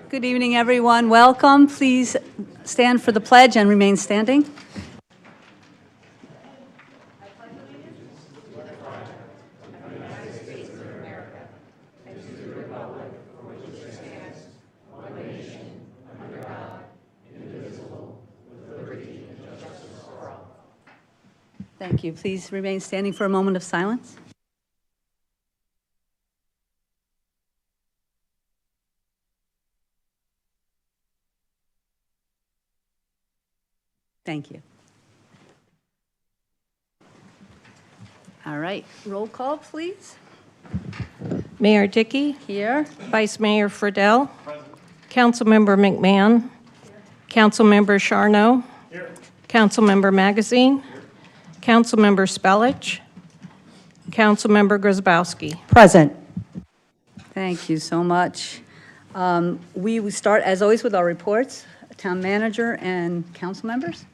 Good evening, everyone. Welcome. Please stand for the pledge and remain standing. Thank you. Please remain standing for a moment of silence. Thank you. All right, roll call, please. Mayor Dickey. Here. Vice Mayor Friedel. Councilmember McMahon. Here. Councilmember Charno. Here. Councilmember Magazine. Here. Councilmember Spellich. Councilmember Grzybowski. Present. Thank you so much. We will start, as always, with our reports. Town manager and council members.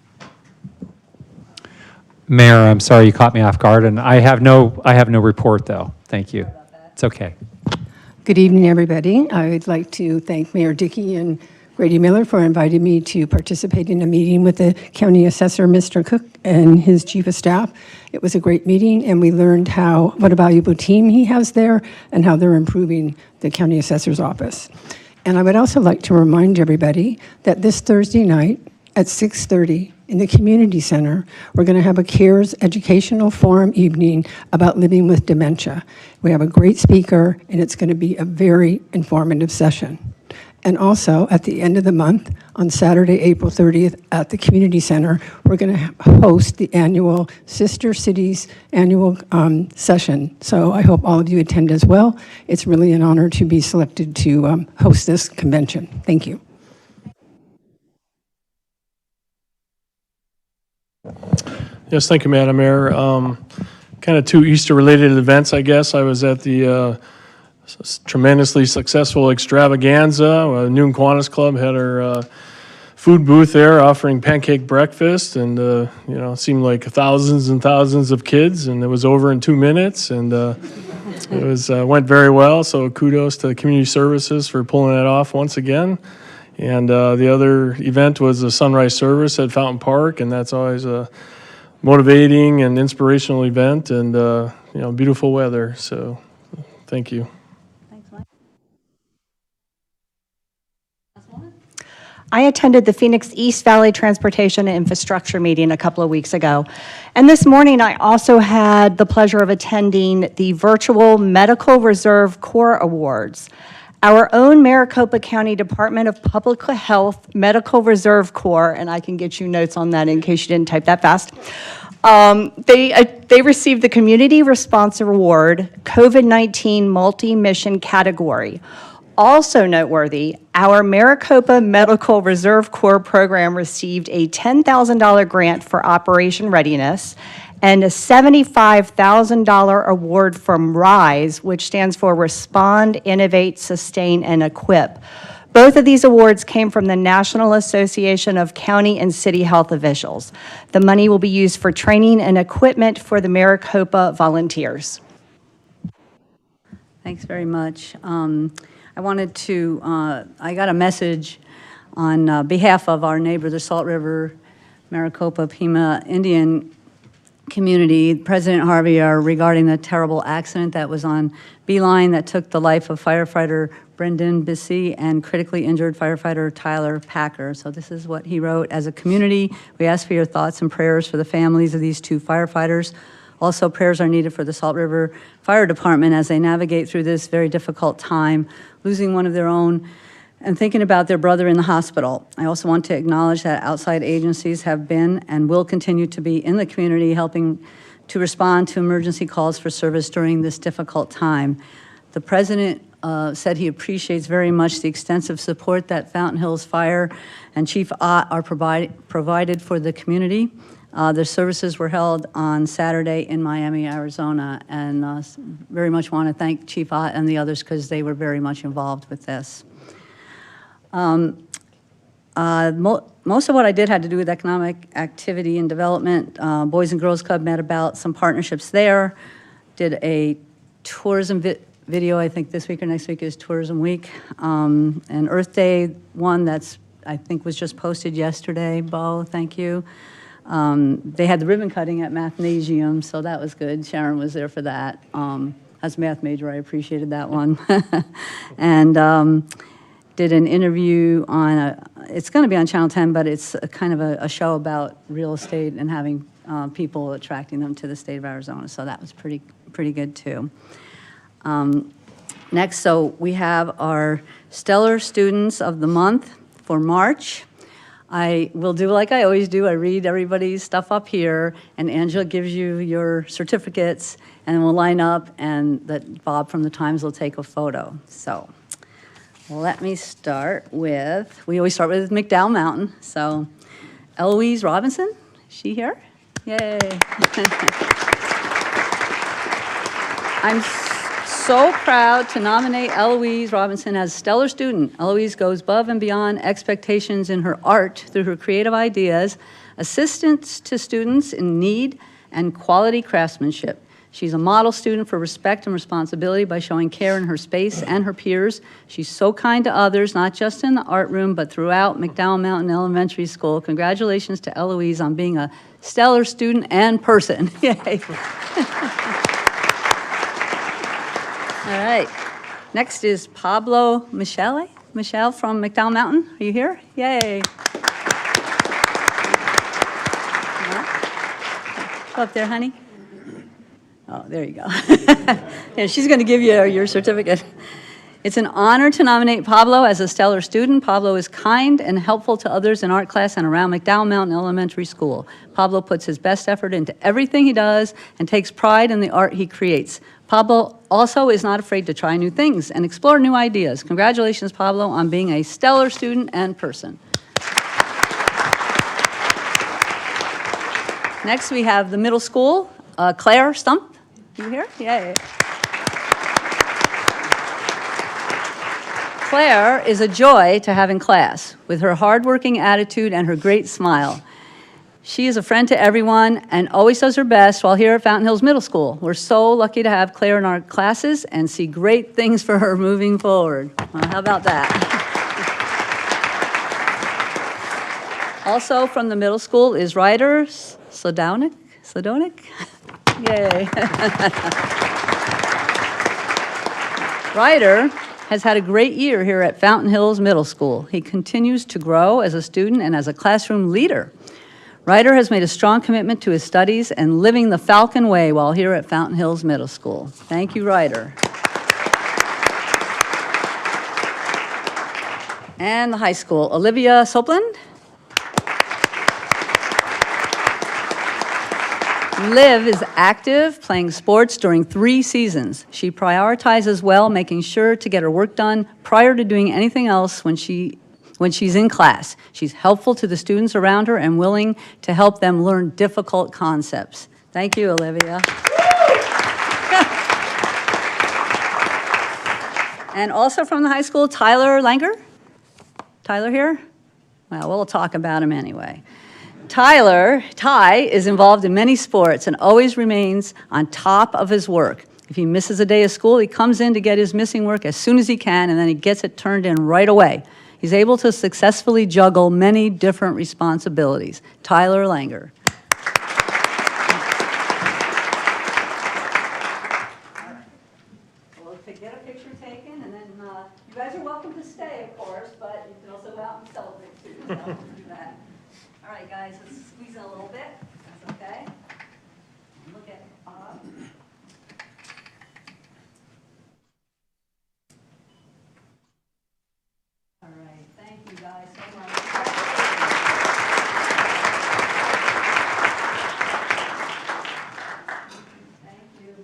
Mayor, I'm sorry you caught me off guard, and I have no report though. Thank you. It's okay. Good evening, everybody. I would like to thank Mayor Dickey and Grady Miller for inviting me to participate in a meeting with the County Assessor, Mr. Cook, and his Chief of Staff. It was a great meeting, and we learned what a valuable team he has there and how they're improving the County Assessor's office. And I would also like to remind everybody that this Thursday night at 6:30 in the community center, we're going to have a CARES educational forum evening about living with dementia. We have a great speaker, and it's going to be a very informative session. And also, at the end of the month, on Saturday, April 30th, at the community center, we're going to host the annual Sister Cities annual session. So I hope all of you attend as well. It's really an honor to be selected to host this convention. Thank you. Yes, thank you, Madam Mayor. Kind of two Easter-related events, I guess. I was at the tremendously successful extravaganza. Noon Kiwanis Club had our food booth there offering pancake breakfast, and it seemed like thousands and thousands of kids, and it was over in 2 minutes, and it went very well. So kudos to Community Services for pulling that off once again. And the other event was a sunrise service at Fountain Park, and that's always a motivating and inspirational event, and beautiful weather. So thank you. I attended the Phoenix East Valley Transportation and Infrastructure meeting a couple of weeks ago. And this morning, I also had the pleasure of attending the virtual Medical Reserve Corps Awards. Our own Maricopa County Department of Public Health Medical Reserve Corps, and I can get you notes on that in case you didn't type that fast. They received the Community Response Award, COVID-19 Multi-Mission category. Also noteworthy, our Maricopa Medical Reserve Corps program received a $10,000 grant for Operation Readiness and a $75,000 award from RISE, which stands for Respond, Innovate, Sustain, and Equip. Both of these awards came from the National Association of County and City Health Officials. The money will be used for training and equipment for the Maricopa volunteers. Thanks very much. I wanted to, I got a message on behalf of our neighbor, the Salt River, Maricopa, Pima Indian community, President Harvey, regarding the terrible accident that was on Beeline that took the life of firefighter Brendan Bissey and critically injured firefighter Tyler Packer. So this is what he wrote. As a community, we ask for your thoughts and prayers for the families of these two firefighters. Also, prayers are needed for the Salt River Fire Department as they navigate through this very difficult time, losing one of their own and thinking about their brother in the hospital. I also want to acknowledge that outside agencies have been and will continue to be in the community helping to respond to emergency calls for service during this difficult time. The President said he appreciates very much the extensive support that Fountain Hills Fire and Chief Ott are provided for the community. Their services were held on Saturday in Miami, Arizona, and very much want to thank Chief Ott and the others because they were very much involved with this. Most of what I did had to do with economic activity and development. Boys and Girls Club met about some partnerships there, did a tourism video, I think this week or next week is Tourism Week. And Earth Day, one that's, I think was just posted yesterday, Bo, thank you. They had the ribbon cutting at Mathnasium, so that was good. Sharon was there for that. As a math major, I appreciated that one. And did an interview on, it's going to be on Channel 10, but it's a kind of a show about real estate and having people attracting them to the state of Arizona, so that was pretty good too. Next, so we have our Stellar Students of the Month for March. I will do like I always do. I read everybody's stuff up here, and Angela gives you your certificates, and then we'll line up, and that Bob from the Times will take a photo. So let me start with, we always start with Mcdowell Mountain. So Eloise Robinson, is she here? Yay. I'm so proud to nominate Eloise Robinson as Stellar Student. Eloise goes above and beyond expectations in her art through her creative ideas, assistance to students in need, and quality craftsmanship. She's a model student for respect and responsibility by showing care in her space and her peers. She's so kind to others, not just in the art room, but throughout Mcdowell Mountain Elementary School. Congratulations to Eloise on being a stellar student and person. Yay. All right. Next is Pablo Michelle. Michelle from Mcdowell Mountain. Are you here? Yay. Go up there, honey. Oh, there you go. Yeah, she's going to give you your certificate. It's an honor to nominate Pablo as a stellar student. Pablo is kind and helpful to others in art class and around Mcdowell Mountain Elementary School. Pablo puts his best effort into everything he does and takes pride in the art he creates. Pablo also is not afraid to try new things and explore new ideas. Congratulations, Pablo, on being a stellar student and person. Next, we have the middle school. Claire Stump, you here? Yay. Claire is a joy to have in class with her hardworking attitude and her great smile. She is a friend to everyone and always does her best while here at Fountain Hills Middle School. We're so lucky to have Claire in our classes and see great things for her moving forward. Well, how about that? Also from the middle school is Ryder Slodonik. Yay. Ryder has had a great year here at Fountain Hills Middle School. He continues to grow as a student and as a classroom leader. Ryder has made a strong commitment to his studies and living the Falcon way while here at Fountain Hills Middle School. Thank you, Ryder. And the high school, Olivia Sopland. Liv is active, playing sports during 3 seasons. She prioritizes well, making sure to get her work done prior to doing anything else when she's in class. She's helpful to the students around her and willing to help them learn difficult concepts. Thank you, Olivia. And also from the high school, Tyler Langer. Tyler here? Well, we'll talk about him anyway. Ty is involved in many sports and always remains on top of his work. If he misses a day of school, he comes in to get his missing work as soon as he can, and then he gets it turned in right away. He's able to successfully juggle many different responsibilities. Tyler Langer. Well, to get a picture taken, and then you guys are welcome to stay, of course, but you can also go out and celebrate too. So we'll do that. All right, guys, let's squeeze in a little bit. That's okay. Look at Bob. All right, thank you guys so much. Thank you.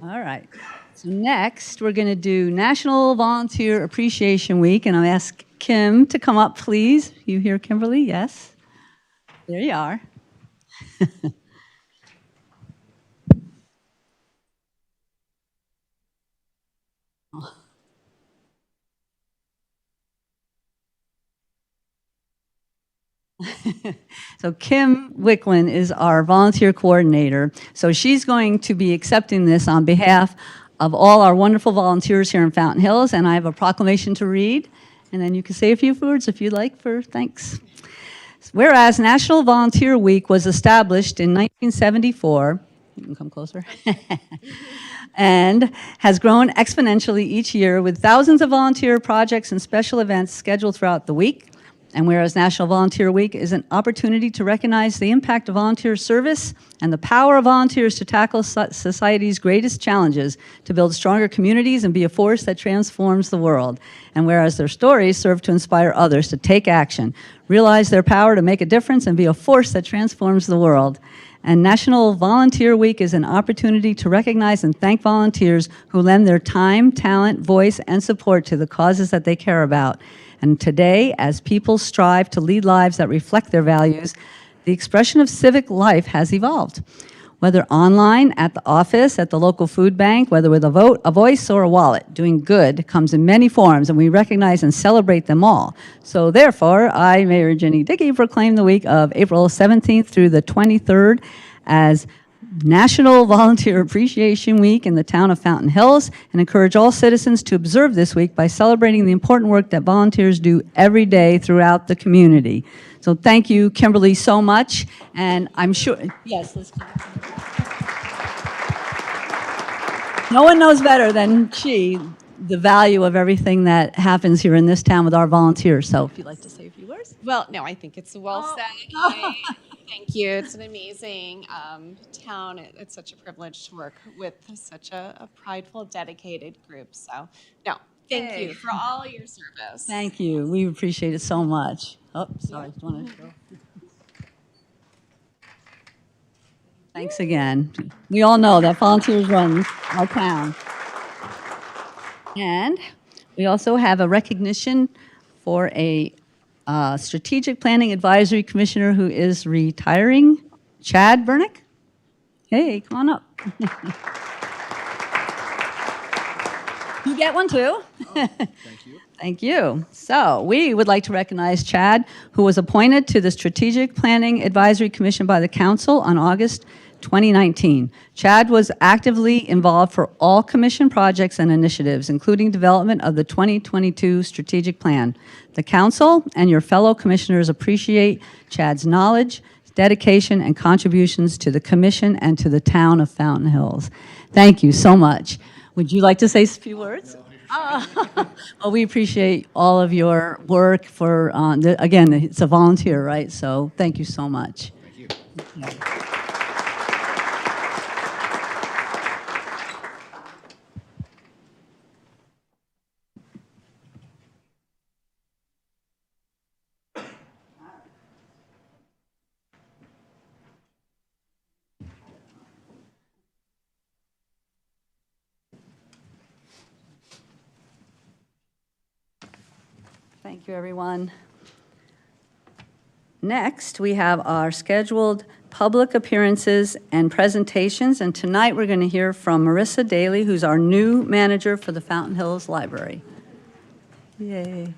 All right. So next, we're going to do National Volunteer Appreciation Week, and I'll ask Kim to come up, please. You here, Kimberly? Yes. There you are. So Kim Wicklin is our volunteer coordinator. So she's going to be accepting this on behalf of all our wonderful volunteers here in Fountain Hills, and I have a proclamation to read, and then you can say a few words if you'd like for thanks. Whereas National Volunteer Week was established in 1974, you can come closer, and has grown exponentially each year with thousands of volunteer projects and special events scheduled throughout the week. And whereas National Volunteer Week is an opportunity to recognize the impact of volunteer service and the power of volunteers to tackle society's greatest challenges, to build stronger communities and be a force that transforms the world. And whereas their stories serve to inspire others to take action, realize their power to make a difference and be a force that transforms the world. And National Volunteer Week is an opportunity to recognize and thank volunteers who lend their time, talent, voice, and support to the causes that they care about. And today, as people strive to lead lives that reflect their values, the expression of civic life has evolved. Whether online, at the office, at the local food bank, whether with a vote, a voice, or a wallet, doing good comes in many forms, and we recognize and celebrate them all. So therefore, I, Mayor Ginny Dickey, proclaim the week of April 17th through the 23rd as National Volunteer Appreciation Week in the town of Fountain Hills, and encourage all citizens to observe this week by celebrating the important work that volunteers do every day throughout the community. So thank you, Kimberly, so much, and I'm sure, yes, let's go. No one knows better than she the value of everything that happens here in this town with our volunteers, so if you'd like to say a few words. Well, no, I think it's well said. Thank you. It's an amazing town. It's such a privilege to work with such a prideful, dedicated group. So, no, thank you for all your service. Thank you. We appreciate it so much. Oh, sorry. Do you want to go? Thanks again. We all know that volunteers run our town. And we also have a recognition for a Strategic Planning Advisory Commissioner who is retiring, Chad Bernick. Hey, come on up. You get one too. Thank you. Thank you. So we would like to recognize Chad, who was appointed to the Strategic Planning Advisory Commission by the Council on August 2019. Chad was actively involved for all commission projects and initiatives, including development of the 2022 strategic plan. The council and your fellow commissioners appreciate Chad's knowledge, dedication, and contributions to the commission and to the town of Fountain Hills. Thank you so much. Would you like to say a few words? Well, we appreciate all of your work for, again, it's a volunteer, right? So thank you so much. Thank you. Yeah. Thank you, everyone. Next, we have our scheduled public appearances and presentations, and tonight we're going to hear from Marissa Daly, who's our new manager for the Fountain Hills Library. Yay.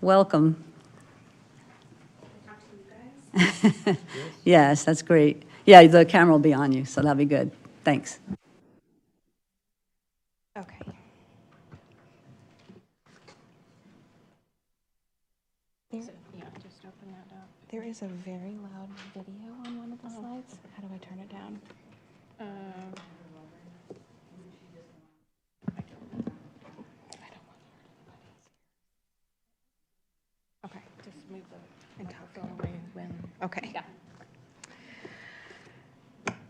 Welcome. Yes, that's great. Yeah, the camera will be on you, so that'll be good. Thanks. Okay. There is a very loud video on one of the slides. How do I turn it down? Okay, just move the microphone away when. Okay. Yeah.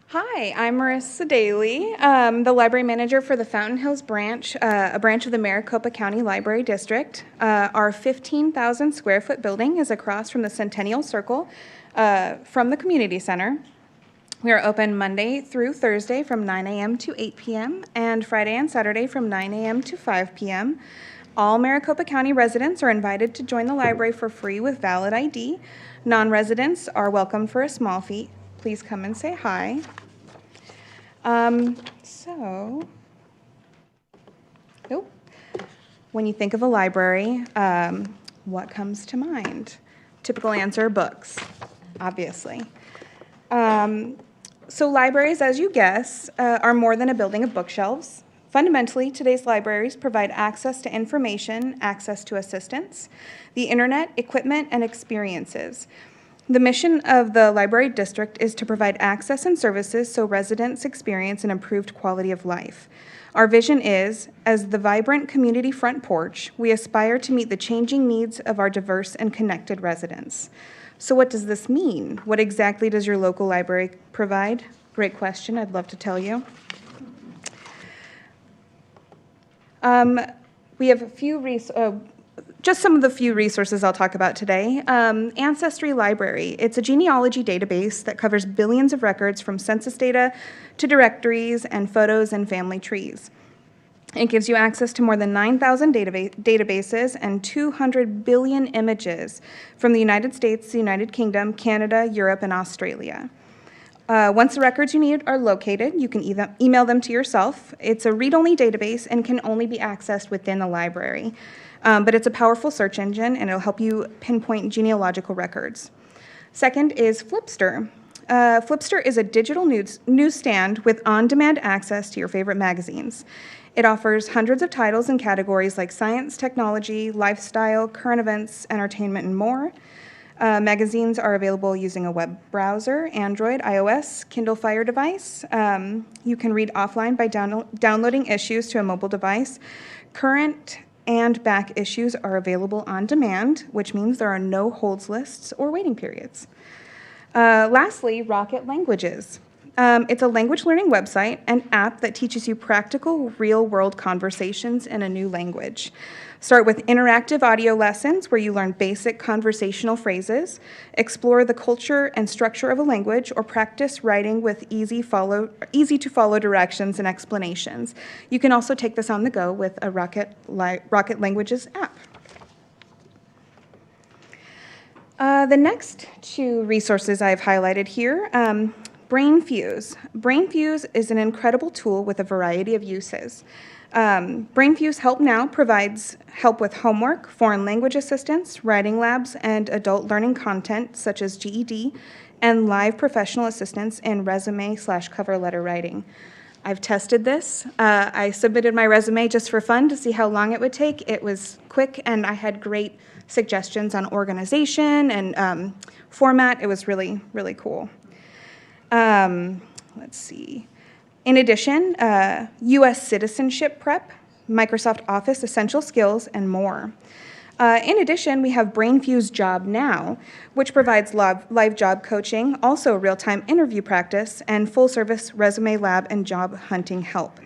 Hi, I'm Marissa Daly, the library manager for the Fountain Hills branch, a branch of the Maricopa County Library District. Our 15,000 square foot building is across from the Centennial Circle from the community center. We are open Monday through Thursday from 9 a.m. to 8 p.m. and Friday and Saturday from 9 a.m. to 5 p.m. All Maricopa County residents are invited to join the library for free with valid ID. Non-residents are welcome for a small fee. Please come and say hi. When you think of a library, what comes to mind? Typical answer, books, obviously. So libraries, as you guess, are more than a building of bookshelves. Fundamentally, today's libraries provide access to information, access to assistance, the internet, equipment, and experiences. The mission of the library district is to provide access and services so residents experience an improved quality of life. Our vision is, as the vibrant community front porch, we aspire to meet the changing needs of our diverse and connected residents. So what does this mean? What exactly does your local library provide? Great question, I'd love to tell you. We have just some of the few resources I'll talk about today. Ancestry Library. It's a genealogy database that covers billions of records from census data to directories and photos and family trees. It gives you access to more than 9,000 databases and 200 billion images from the United States, the United Kingdom, Canada, Europe, and Australia. Once the records you need are located, you can email them to yourself. It's a read-only database and can only be accessed within the library. But it's a powerful search engine, and it'll help you pinpoint genealogical records. Second is Flipster. Flipster is a digital newsstand with on-demand access to your favorite magazines. It offers hundreds of titles in categories like science, technology, lifestyle, current events, entertainment, and more. Magazines are available using a web browser, Android, iOS, Kindle Fire device. You can read offline by downloading issues to a mobile device. Current and back issues are available on demand, which means there are no holds lists or waiting periods. Lastly, Rocket Languages. It's a language learning website and app that teaches you practical, real-world conversations in a new language. Start with interactive audio lessons where you learn basic conversational phrases, explore the culture and structure of a language, or practice writing with easy-to-follow directions and explanations. You can also take this on the go with a Rocket Languages app. The next two resources I've highlighted here, BrainFuse. BrainFuse is an incredible tool with a variety of uses. BrainFuse Help Now provides help with homework, foreign language assistance, writing labs, and adult learning content such as GED, and live professional assistance in resume/cover letter writing. I've tested this. I submitted my resume just for fun to see how long it would take. It was quick, and I had great suggestions on organization and format. It was really, really cool. Let's see. In addition, U.S. citizenship prep, Microsoft Office essential skills, and more. In addition, we have BrainFuse Job Now, which provides live job coaching, also real-time interview practice, and full-service resume lab and job hunting help.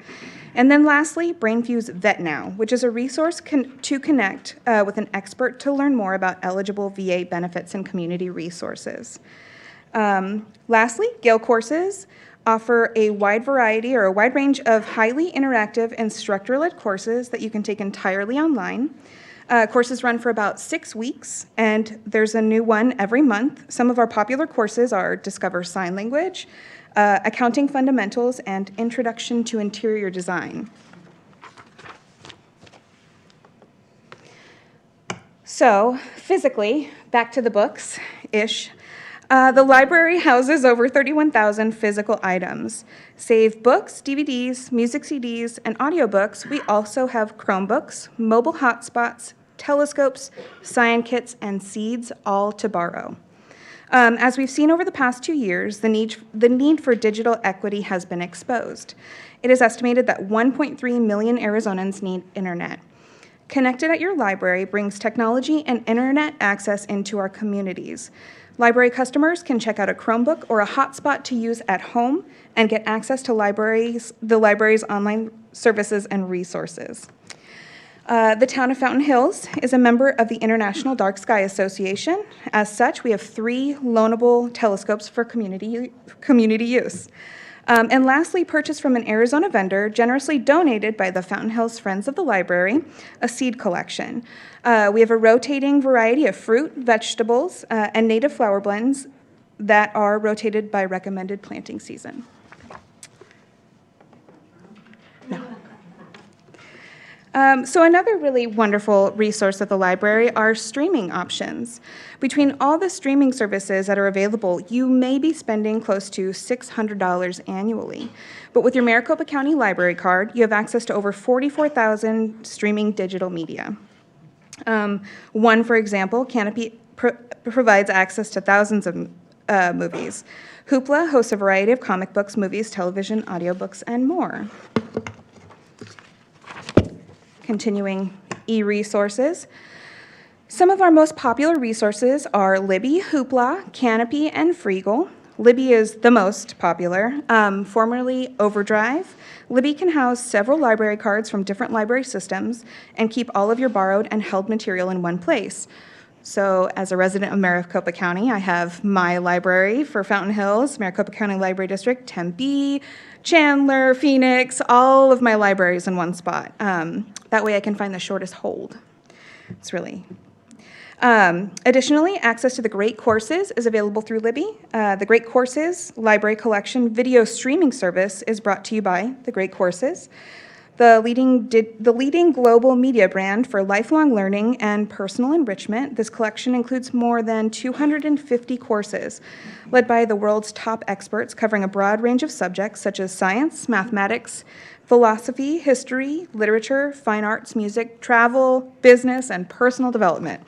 And then lastly, BrainFuse Vet Now, which is a resource to connect with an expert to learn more about eligible VA benefits and community resources. Lastly, Gale Courses offer a wide range of highly interactive instructor-led courses that you can take entirely online. Courses run for about 6 weeks, and there's a new one every month. Some of our popular courses are Discover Sign Language, Accounting Fundamentals, and Introduction to Interior Design. So, physically, back to the books-ish. The library houses over 31,000 physical items. Save books, DVDs, music CDs, and audiobooks, we also have Chromebooks, mobile hotspots, telescopes, science kits, and seeds, all to borrow. As we've seen over the past 2 years, the need for digital equity has been exposed. It is estimated that 1.3 million Arizonans need internet. Connected at Your Library brings technology and internet access into our communities. Library customers can check out a Chromebook or a hotspot to use at home and get access to the library's online services and resources. The town of Fountain Hills is a member of the International Dark Sky Association. As such, we have 3 loanable telescopes for community use. And lastly, purchased from an Arizona vendor, generously donated by the Fountain Hills Friends of the Library, a seed collection. We have a rotating variety of fruit, vegetables, and native flower blends that are rotated by recommended planting season. No. So another really wonderful resource at the library are streaming options. Between all the streaming services that are available, you may be spending close to $600 annually. But with your Maricopa County Library card, you have access to over 44,000 streaming digital media. One, for example, Canopy provides access to thousands of movies. Hoopla hosts a variety of comic books, movies, television, audiobooks, and more. Continuing e-resources. Some of our most popular resources are Libby, Hoopla, Canopy, and Freegal. Libby is the most popular, formerly Overdrive. Libby can house several library cards from different library systems and keep all of your borrowed and held material in one place. So as a resident of Maricopa County, I have my library for Fountain Hills, Maricopa County Library District, Tempe, Chandler, Phoenix, all of my libraries in one spot. That way I can find the shortest hold. It's really... Additionally, access to the Great Courses is available through Libby. The Great Courses Library Collection video streaming service is brought to you by the Great Courses, the leading global media brand for lifelong learning and personal enrichment. This collection includes more than 250 courses led by the world's top experts covering a broad range of subjects such as science, mathematics, philosophy, history, literature, fine arts, music, travel, business, and personal development.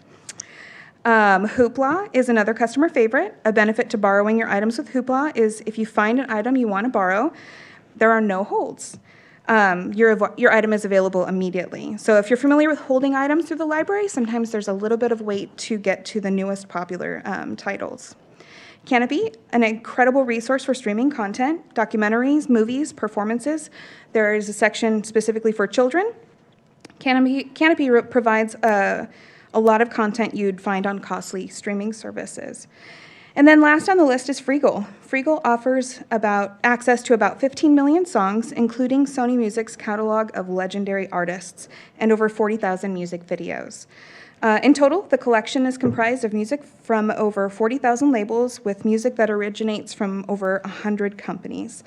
Hoopla is another customer favorite. A benefit to borrowing your items with Hoopla is if you find an item you want to borrow, there are no holds. Your item is available immediately. So if you're familiar with holding items through the library, sometimes there's a little bit of wait to get to the newest popular titles. Canopy, an incredible resource for streaming content, documentaries, movies, performances. There is a section specifically for children. Canopy provides a lot of content you'd find on costly streaming services. And then last on the list is Freegal. Freegal offers access to about 15 million songs, including Sony Music's catalog of legendary artists and over 40,000 music videos. In total, the collection is comprised of music from over 40,000 labels with music that originates from over 100 companies.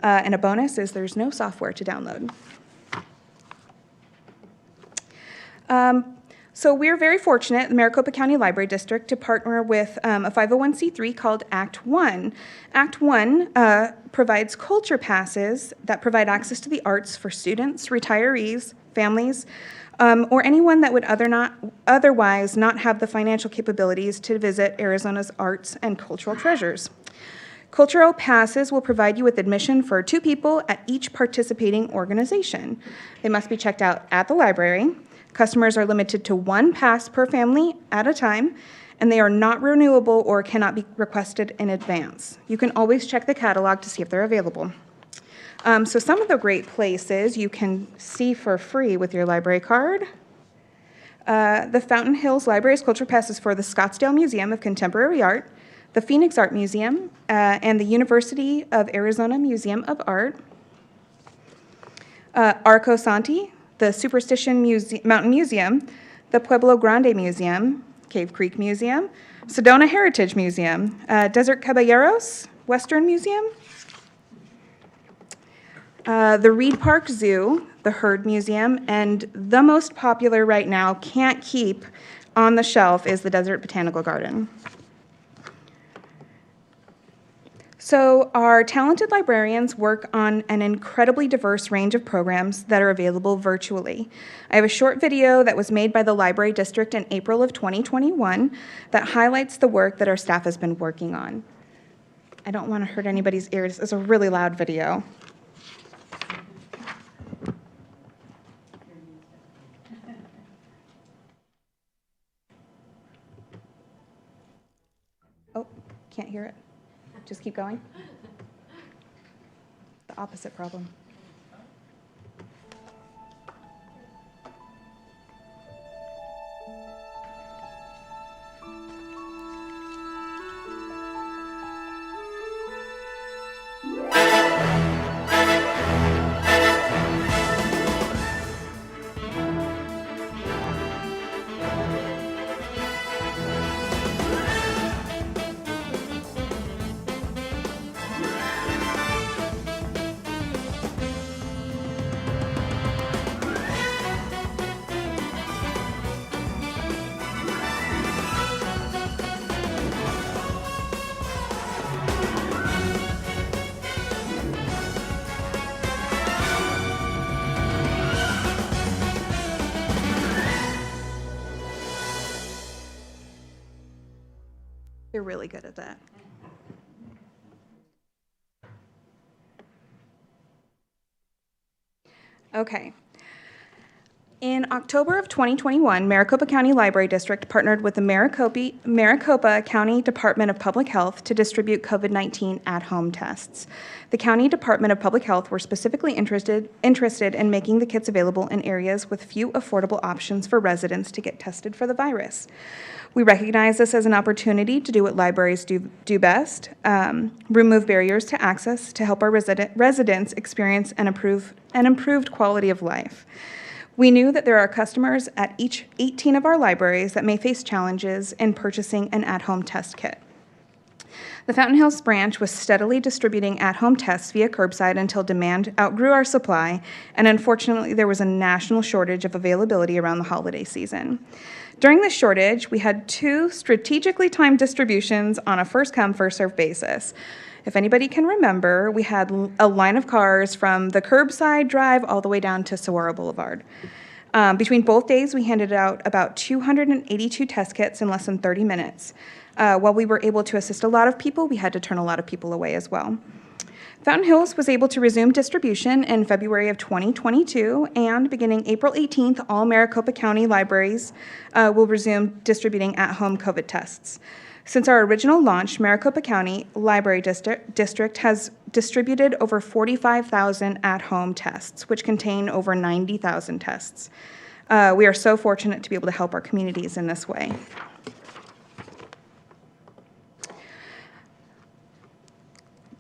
And a bonus is there's no software to download. So we're very fortunate, the Maricopa County Library District, to partner with a 501c3 called Act One. Act One provides culture passes that provide access to the arts for students, retirees, families, or anyone that would otherwise not have the financial capabilities to visit Arizona's arts and cultural treasures. Cultural passes will provide you with admission for 2 people at each participating organization. They must be checked out at the library. Customers are limited to 1 pass per family at a time, and they are not renewable or cannot be requested in advance. You can always check the catalog to see if they're available. So some of the great places you can see for free with your library card. The Fountain Hills Library's Culture Pass is for the Scottsdale Museum of Contemporary Art, the Phoenix Art Museum, and the University of Arizona Museum of Art. Arco Santi, the Superstition Mountain Museum, the Pueblo Grande Museum, Cave Creek Museum, Sedona Heritage Museum, Desert Caballeros, Western Museum, the Reed Park Zoo, the Herd Museum, and the most popular right now, can't keep on the shelf, is the Desert Botanical Garden. So our talented librarians work on an incredibly diverse range of programs that are available virtually. I have a short video that was made by the Library District in April of 2021 that highlights the work that our staff has been working on. I don't want to hurt anybody's ears. It's a really loud video. Oh, can't hear it. Just keep going. The opposite problem. really good at that. Okay. In October of 2021, Maricopa County Library District partnered with the Maricopa County Department of Public Health to distribute COVID-19 at-home tests. The County Department of Public Health were specifically interested in making the kits available in areas with few affordable options for residents to get tested for the virus. We recognize this as an opportunity to do what libraries do best, remove barriers to access to help our residents experience an improved quality of life. We knew that there are customers at each 18 of our libraries that may face challenges in purchasing an at-home test kit. The Fountain Hills branch was steadily distributing at-home tests via curbside until demand outgrew our supply, and unfortunately there was a national shortage of availability around the holiday season. During this shortage, we had 2 strategically timed distributions on a first-come, first-served basis. If anybody can remember, we had a line of cars from the curbside drive all the way down to Saguaro Boulevard. Between both days, we handed out about 282 test kits in less than 30 minutes. While we were able to assist a lot of people, we had to turn a lot of people away as well. Fountain Hills was able to resume distribution in February of 2022, and beginning April 18th, all Maricopa County libraries will resume distributing at-home COVID tests. Since our original launch, Maricopa County Library District has distributed over 45,000 at-home tests, which contain over 90,000 tests. We are so fortunate to be able to help our communities in this way.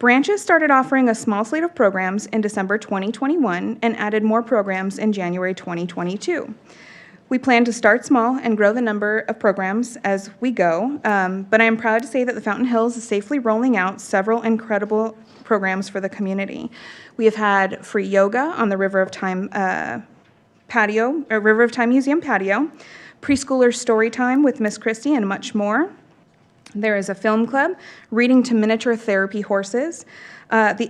Branches started offering a small slate of programs in December 2021 and added more programs in January 2022. We plan to start small and grow the number of programs as we go, but I am proud to say that the Fountain Hills is safely rolling out several incredible programs for the community. We have had free yoga on the River of Time River of Time Museum patio, preschooler story time with Miss Christie, and much more. There is a film club, reading to miniature therapy horses. The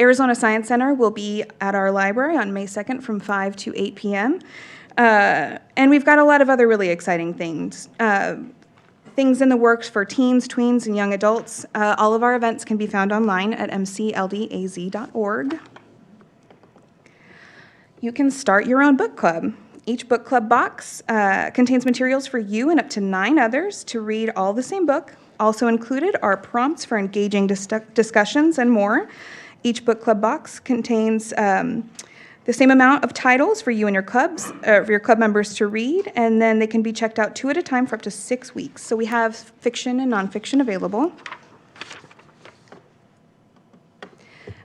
Arizona Science Center will be at our library on May 2nd from 5 to 8 p.m. And we've got a lot of other really exciting things. Things in the works for teens, tweens, and young adults. All of our events can be found online at mcldaz.org. You can start your own book club. Each book club box contains materials for you and up to 9 others to read all the same book. Also included are prompts for engaging discussions and more. Each book club box contains the same amount of titles for you and your clubs, for your club members to read, and then they can be checked out 2 at a time for up to 6 weeks. So we have fiction and nonfiction available.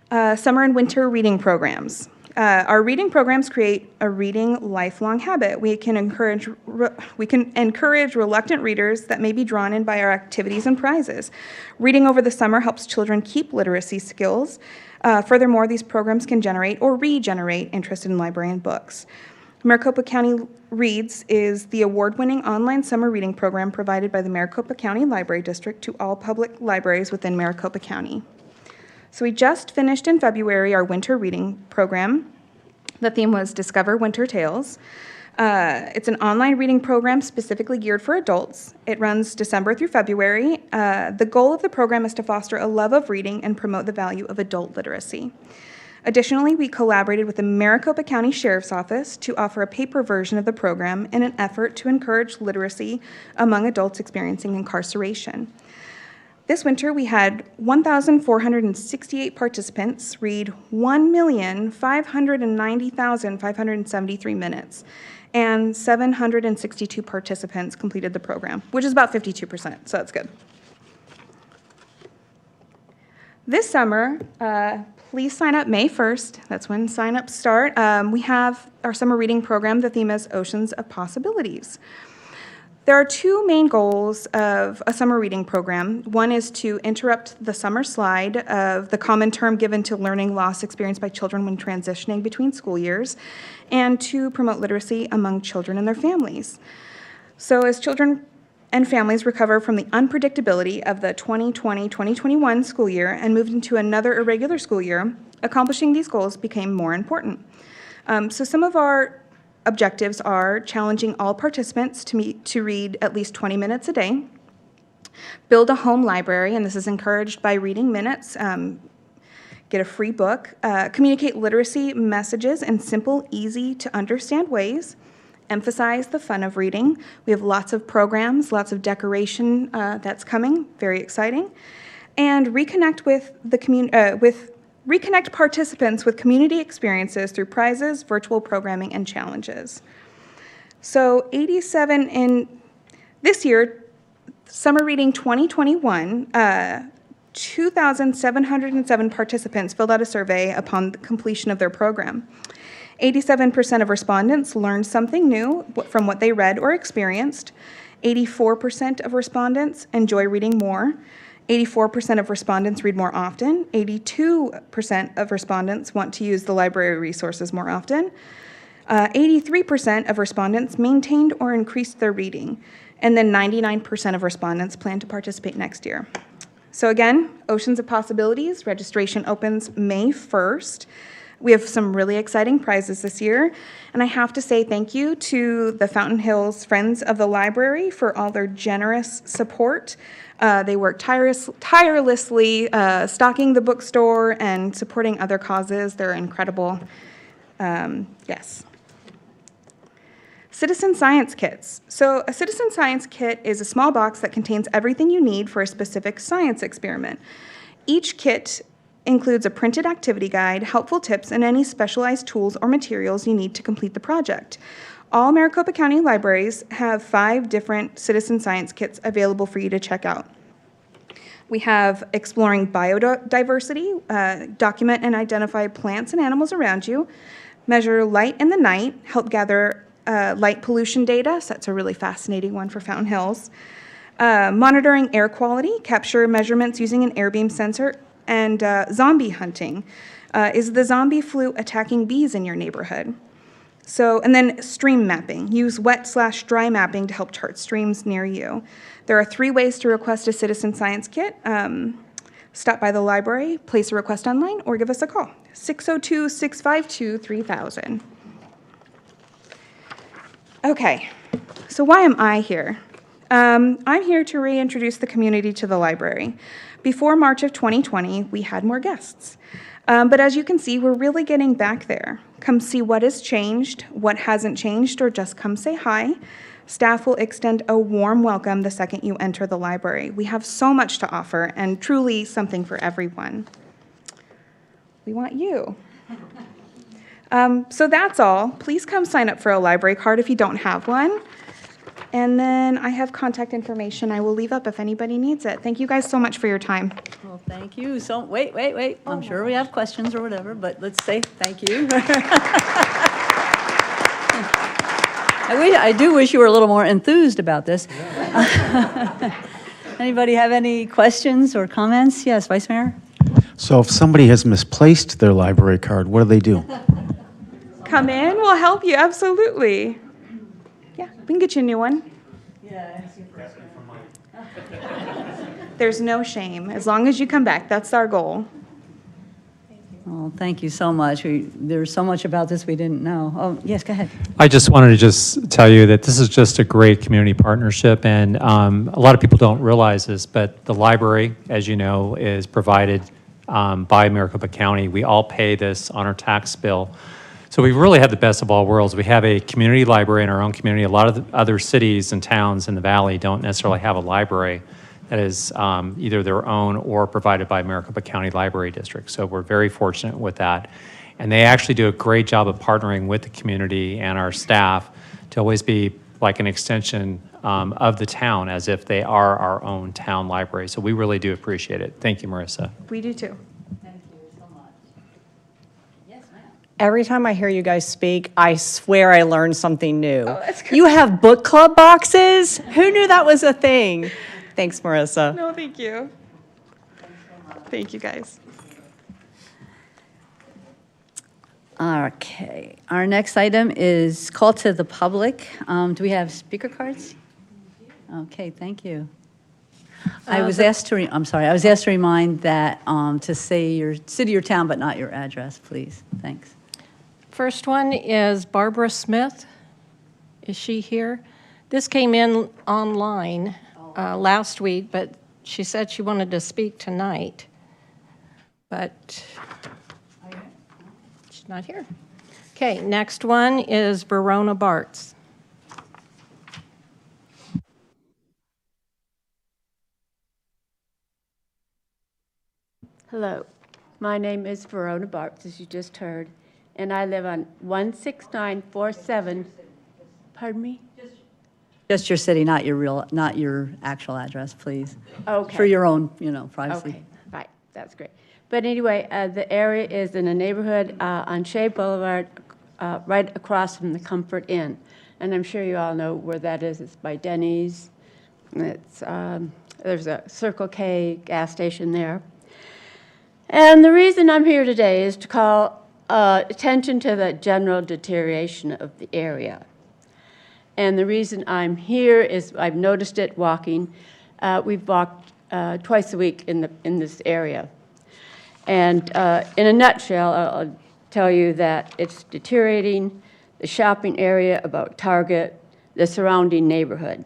Summer and winter reading programs. Our reading programs create a reading lifelong habit. We can encourage reluctant readers that may be drawn in by our activities and prizes. Reading over the summer helps children keep literacy skills. Furthermore, these programs can generate or regenerate interest in library and books. Maricopa County Reads is the award-winning online summer reading program provided by the Maricopa County Library District to all public libraries within Maricopa County. So we just finished in February our winter reading program. The theme was Discover Winter Tales. It's an online reading program specifically geared for adults. It runs December through February. The goal of the program is to foster a love of reading and promote the value of adult literacy. Additionally, we collaborated with the Maricopa County Sheriff's Office to offer a paper version of the program in an effort to encourage literacy among adults experiencing incarceration. This winter, we had 1,468 participants read 1,590,573 minutes, and 762 participants completed the program, which is about 52%, so that's good. This summer, please sign up May 1st. That's when sign-ups start. We have our summer reading program. The theme is Oceans of Possibilities. There are 2 main goals of a summer reading program. One is to interrupt the summer slide of the common term given to learning loss experienced by children when transitioning between school years, and to promote literacy among children and their families. So as children and families recover from the unpredictability of the 2020-2021 school year and moved into another irregular school year, accomplishing these goals became more important. So some of our objectives are challenging all participants to read at least 20 minutes a day, Build a home library, and this is encouraged by Reading Minutes. Get a free book. Communicate literacy messages in simple, easy to understand ways. Emphasize the fun of reading. We have lots of programs, lots of decoration that's coming, very exciting. And reconnect with the reconnect participants with community experiences through prizes, virtual programming, and challenges. So 87 in this year, Summer Reading 2021, 2,707 participants filled out a survey upon the completion of their program. 87% of respondents learned something new from what they read or experienced. 84% of respondents enjoy reading more. 84% of respondents read more often. 82% of respondents want to use the library resources more often. 83% of respondents maintained or increased their reading. And then 99% of respondents plan to participate next year. So again, oceans of possibilities. Registration opens May 1st. We have some really exciting prizes this year. And I have to say thank you to the Fountain Hills Friends of the Library for all their generous support. They work tirelessly stocking the bookstore and supporting other causes. They're incredible. Yes. Citizen science kits. So a citizen science kit is a small box that contains everything you need for a specific science experiment. Each kit includes a printed activity guide, helpful tips, and any specialized tools or materials you need to complete the project. All Maricopa County libraries have 5 different citizen science kits available for you to check out. We have Exploring Biodiversity, document and identify plants and animals around you, Measure Light in the Night, help gather light pollution data, so that's a really fascinating one for Fountain Hills. Monitoring air quality, capture measurements using an air beam sensor, and zombie hunting. Is the zombie flu attacking bees in your neighborhood? So, and then stream mapping. Use wet/dry mapping to help chart streams near you. There are 3 ways to request a citizen science kit. Stop by the library, place a request online, or give us a call. 602-652-3000. Okay, so why am I here? I'm here to reintroduce the community to the library. Before March of 2020, we had more guests. But as you can see, we're really getting back there. Come see what has changed, what hasn't changed, or just come say hi. Staff will extend a warm welcome the second you enter the library. We have so much to offer and truly something for everyone. We want you. So that's all. Please come sign up for a library card if you don't have one. And then I have contact information I will leave up if anybody needs it. Thank you guys so much for your time. Well, thank you. So, wait. I'm sure we have questions or whatever, but let's say thank you. I do wish you were a little more enthused about this. Anybody have any questions or comments? Yes, Vice Mayor? So if somebody has misplaced their library card, what do they do? Come in, we'll help you, absolutely. Yeah, we can get you a new one. Yeah. There's no shame, as long as you come back, that's our goal. Well, thank you so much. There's so much about this we didn't know. Oh, yes, go ahead. I just wanted to just tell you that this is just a great community partnership, and a lot of people don't realize this, but the library, as you know, is provided by Maricopa County. We all pay this on our tax bill. So we really have the best of all worlds. We have a community library in our own community. A lot of the other cities and towns in the valley don't necessarily have a library that is either their own or provided by Maricopa County Library District. So we're very fortunate with that. And they actually do a great job of partnering with the community and our staff to always be like an extension of the town, as if they are our own town library. So we really do appreciate it. Thank you, Marissa. We do too. Thank you so much. Yes, ma'am. Every time I hear you guys speak, I swear I learned something new. Oh, that's good. You have book club boxes? Who knew that was a thing? Thanks, Marissa. No, thank you. Thank you, guys. Okay, our next item is call to the public. Do we have speaker cards? Okay, thank you. I was asked to remind that to say your city or town, but not your address, please. Thanks. First one is Barbara Smith. Is she here? This came in online. last week, but she said she wanted to speak tonight. But she's not here. Okay, next one is Verona Bartz. Hello, my name is Verona Bartz, as you just heard, and I live on 16947. Pardon me? Just your city, not your actual address, please. Okay. For your own, privacy. Okay, right, that's great. But anyway, the area is in a neighborhood on Shea Boulevard, right across from the Comfort Inn. And I'm sure you all know where that is. It's by Denny's. It's, there's a Circle K gas station there. And the reason I'm here today is to call attention to the general deterioration of the area. And the reason I'm here is I've noticed it walking. We've walked twice a week in this area. And in a nutshell, I'll tell you that it's deteriorating the shopping area about Target, the surrounding neighborhood.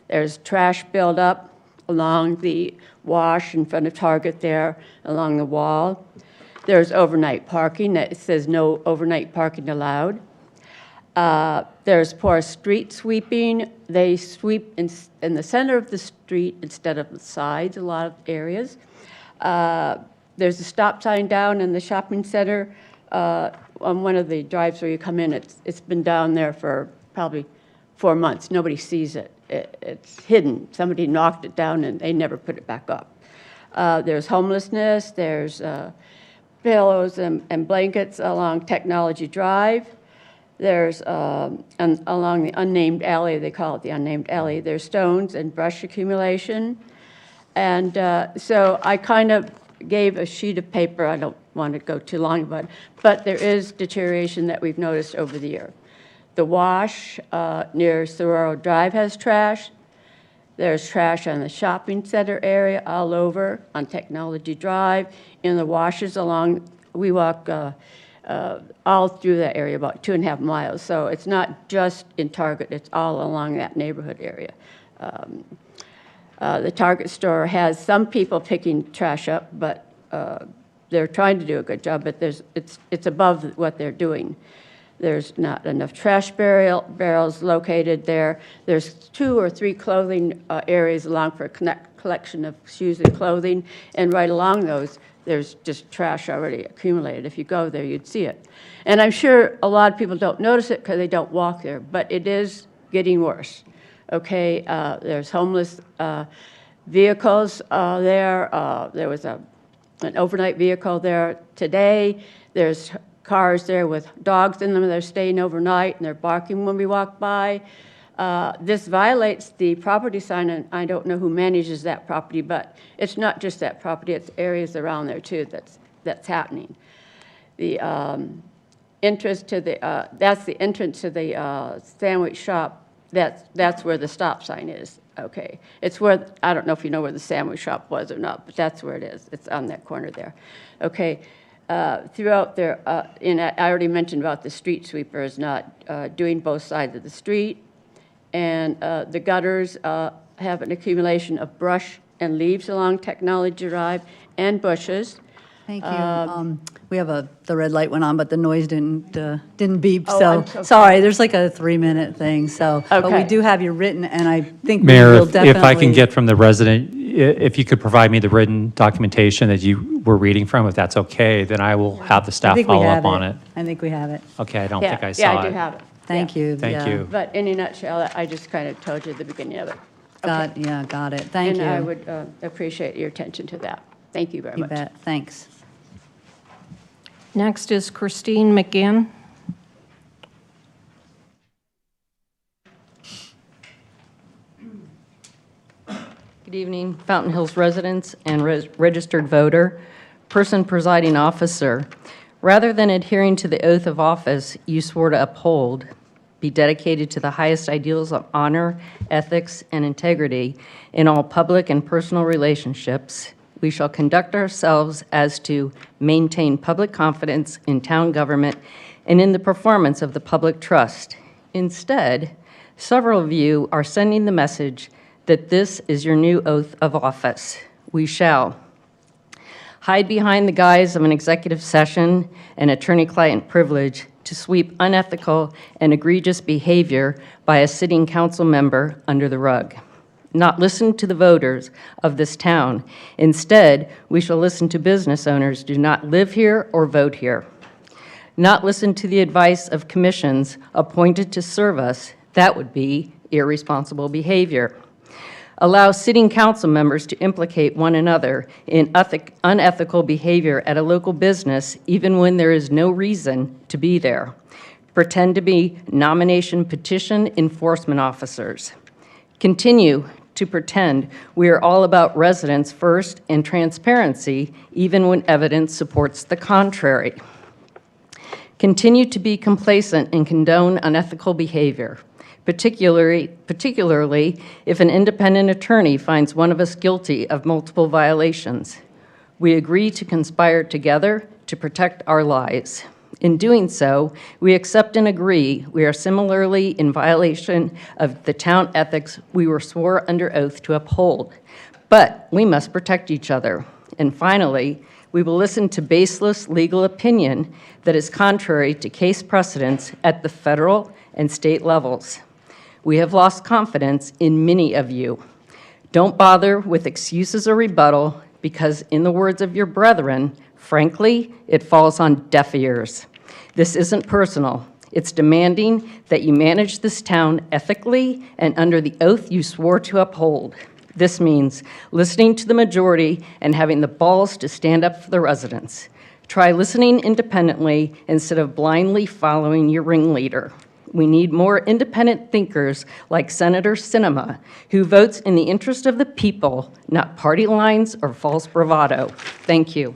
There's trash buildup along the wash in front of Target there, along the wall. There's overnight parking that says no overnight parking allowed. There's poor street sweeping. They sweep in the center of the street instead of the sides, a lot of areas. There's a stop sign down in the shopping center on one of the drives where you come in. It's been down there for probably 4 months. Nobody sees it. It's hidden. Somebody knocked it down and they never put it back up. There's homelessness. There's pillows and blankets along Technology Drive. There's, along the unnamed alley, they call it the unnamed alley, there's stones and brush accumulation. And so I kind of gave a sheet of paper. I don't want to go too long about it, but there is deterioration that we've noticed over the year. The wash near Sororo Drive has trash. There's trash on the shopping center area all over, on Technology Drive, in the washes along, we walk all through that area, about 2.5 miles. So it's not just in Target, it's all along that neighborhood area. The Target store has some people picking trash up, but they're trying to do a good job, but it's above what they're doing. There's not enough trash barrels located there. There's 2 or 3 clothing areas along for a collection of shoes and clothing, and right along those, there's just trash already accumulated. If you go there, you'd see it. And I'm sure a lot of people don't notice it because they don't walk there, but it is getting worse. Okay, there's homeless vehicles there. There was an overnight vehicle there today. There's cars there with dogs in them. They're staying overnight and they're barking when we walk by. This violates the property sign, and I don't know who manages that property, but it's not just that property, it's areas around there too that's happening. The entrance to the, that's the entrance to the sandwich shop, that's where the stop sign is, okay. It's where, I don't know if you know where the sandwich shop was or not, but that's where it is. It's on that corner there, okay. Throughout there, and I already mentioned about the street sweepers not doing both sides of the street. And the gutters have an accumulation of brush and leaves along Technology Drive and bushes. Thank you. We have the red light went on, but the noise didn't beep, Oh, so, I'm so sorry, there's like a 3-minute thing, so. But we Okay. do have you written, and I think we Mayor, will definitely. if I can get from the resident, if you could provide me the written documentation that you were reading from, if that's okay, then I will have the I staff think we follow have up on it. I think we have it. Okay, I don't Yeah, think I saw yeah, it. I do have it. Thank Yeah. you. Thank yeah. you. But in a nutshell, I just kind of told you at the beginning of it. Okay. Got it. Thank you. And I would appreciate your attention to that. Thank you very You much. bet, thanks. Next is Christine McGinn. Good evening, Fountain Hills residents and registered voter. Person presiding officer, rather than adhering to the oath of office you swore to uphold, be dedicated to the highest ideals of honor, ethics, and integrity in all public and personal relationships, we shall conduct ourselves as to maintain public confidence in town government and in the performance of the public trust. Instead, several of you are sending the message that this is your new oath of office. We shall hide behind the guise of an executive session and attorney-client privilege to sweep unethical and egregious behavior by a sitting council member under the rug. Not listen to the voters of this town. Instead, we shall listen to business owners who do not live here or vote here. Not listen to the advice of commissions appointed to serve us. That would be irresponsible behavior. Allow sitting council members to implicate one another in unethical behavior at a local business, even when there is no reason to be there. Pretend to be nomination petition enforcement officers. Continue to pretend we are all about residents first and transparency, even when evidence supports the contrary. Continue to be complacent and condone unethical behavior. Particularly if an independent attorney finds one of us guilty of multiple violations. We agree to conspire together to protect our lives. In doing so, we accept and agree we are similarly in violation of the town ethics we were swore under oath to uphold. But we must protect each other. And finally, we will listen to baseless legal opinion that is contrary to case precedents at the federal and state levels. We have lost confidence in many of you. Don't bother with excuses or rebuttal because, in the words of your brethren, frankly, it falls on deaf ears. This isn't personal. It's demanding that you manage this town ethically and under the oath you swore to uphold. This means listening to the majority and having the balls to stand up for the residents. Try listening independently instead of blindly following your ringleader. We need more independent thinkers like Senator Sinema, who votes in the interest of the people, not party lines or false bravado. Thank you.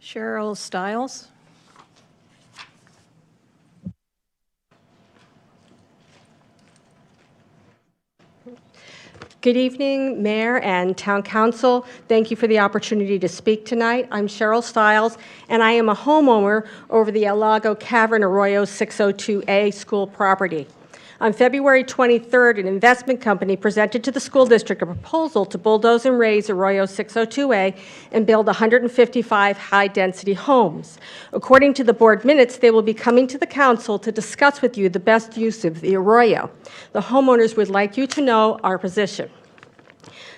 Cheryl Stiles. Good evening, Mayor and Town Council. Thank you for the opportunity to speak tonight. I'm Cheryl Stiles, and I am a homeowner over the El Lago Cavern Arroyo 602A school property. On February 23rd, an investment company presented to the school district a proposal to bulldoze and raise Arroyo 602A and build 155 high-density homes. According to the board minutes, they will be coming to the council to discuss with you the best use of the arroyo. The homeowners would like you to know our position.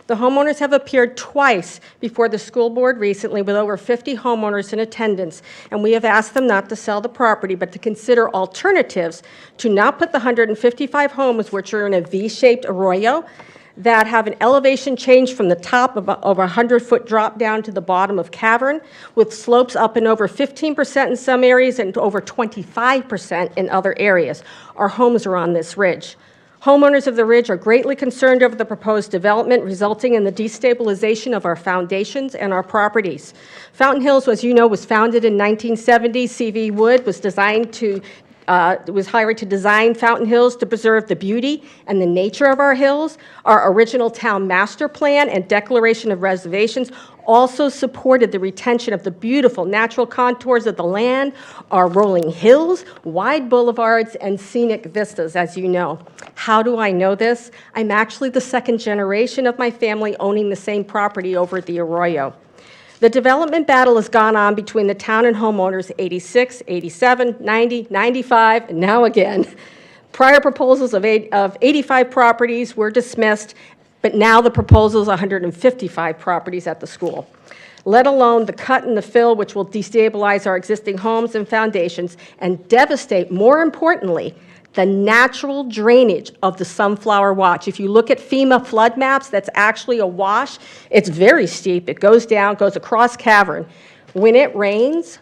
The homeowners have appeared twice before the school board recently with over 50 homeowners in attendance, and we have asked them not to sell the property, but to consider alternatives to not put the 155 homes, which are in a V-shaped arroyo, that have an elevation change from the top of a 100-foot drop down to the bottom of cavern, with slopes up and over 15% in some areas and over 25% in other areas. Our homes are on this ridge. Homeowners of the ridge are greatly concerned over the proposed development, resulting in the destabilization of our foundations and our properties. Fountain Hills, as you know, was founded in 1970. C.V. Wood was hired to design Fountain Hills to preserve the beauty and the nature of our hills. Our original town master plan and declaration of reservations also supported the retention of the beautiful natural contours of the land, our rolling hills, wide boulevards, and scenic vistas, as you know. How do I know this? I'm actually the second generation of my family owning the same property over at the Arroyo. The development battle has gone on between the town and homeowners 86, 87, 90, 95, and now again. Prior proposals of 85 properties were dismissed, but now the proposal is 155 properties at the school, let alone the cut and the fill, which will destabilize our existing homes and foundations and devastate, more importantly, the natural drainage of the Sunflower Wash. If you look at FEMA flood maps, that's actually a wash. It's very steep. It goes down, goes across cavern. When it rains,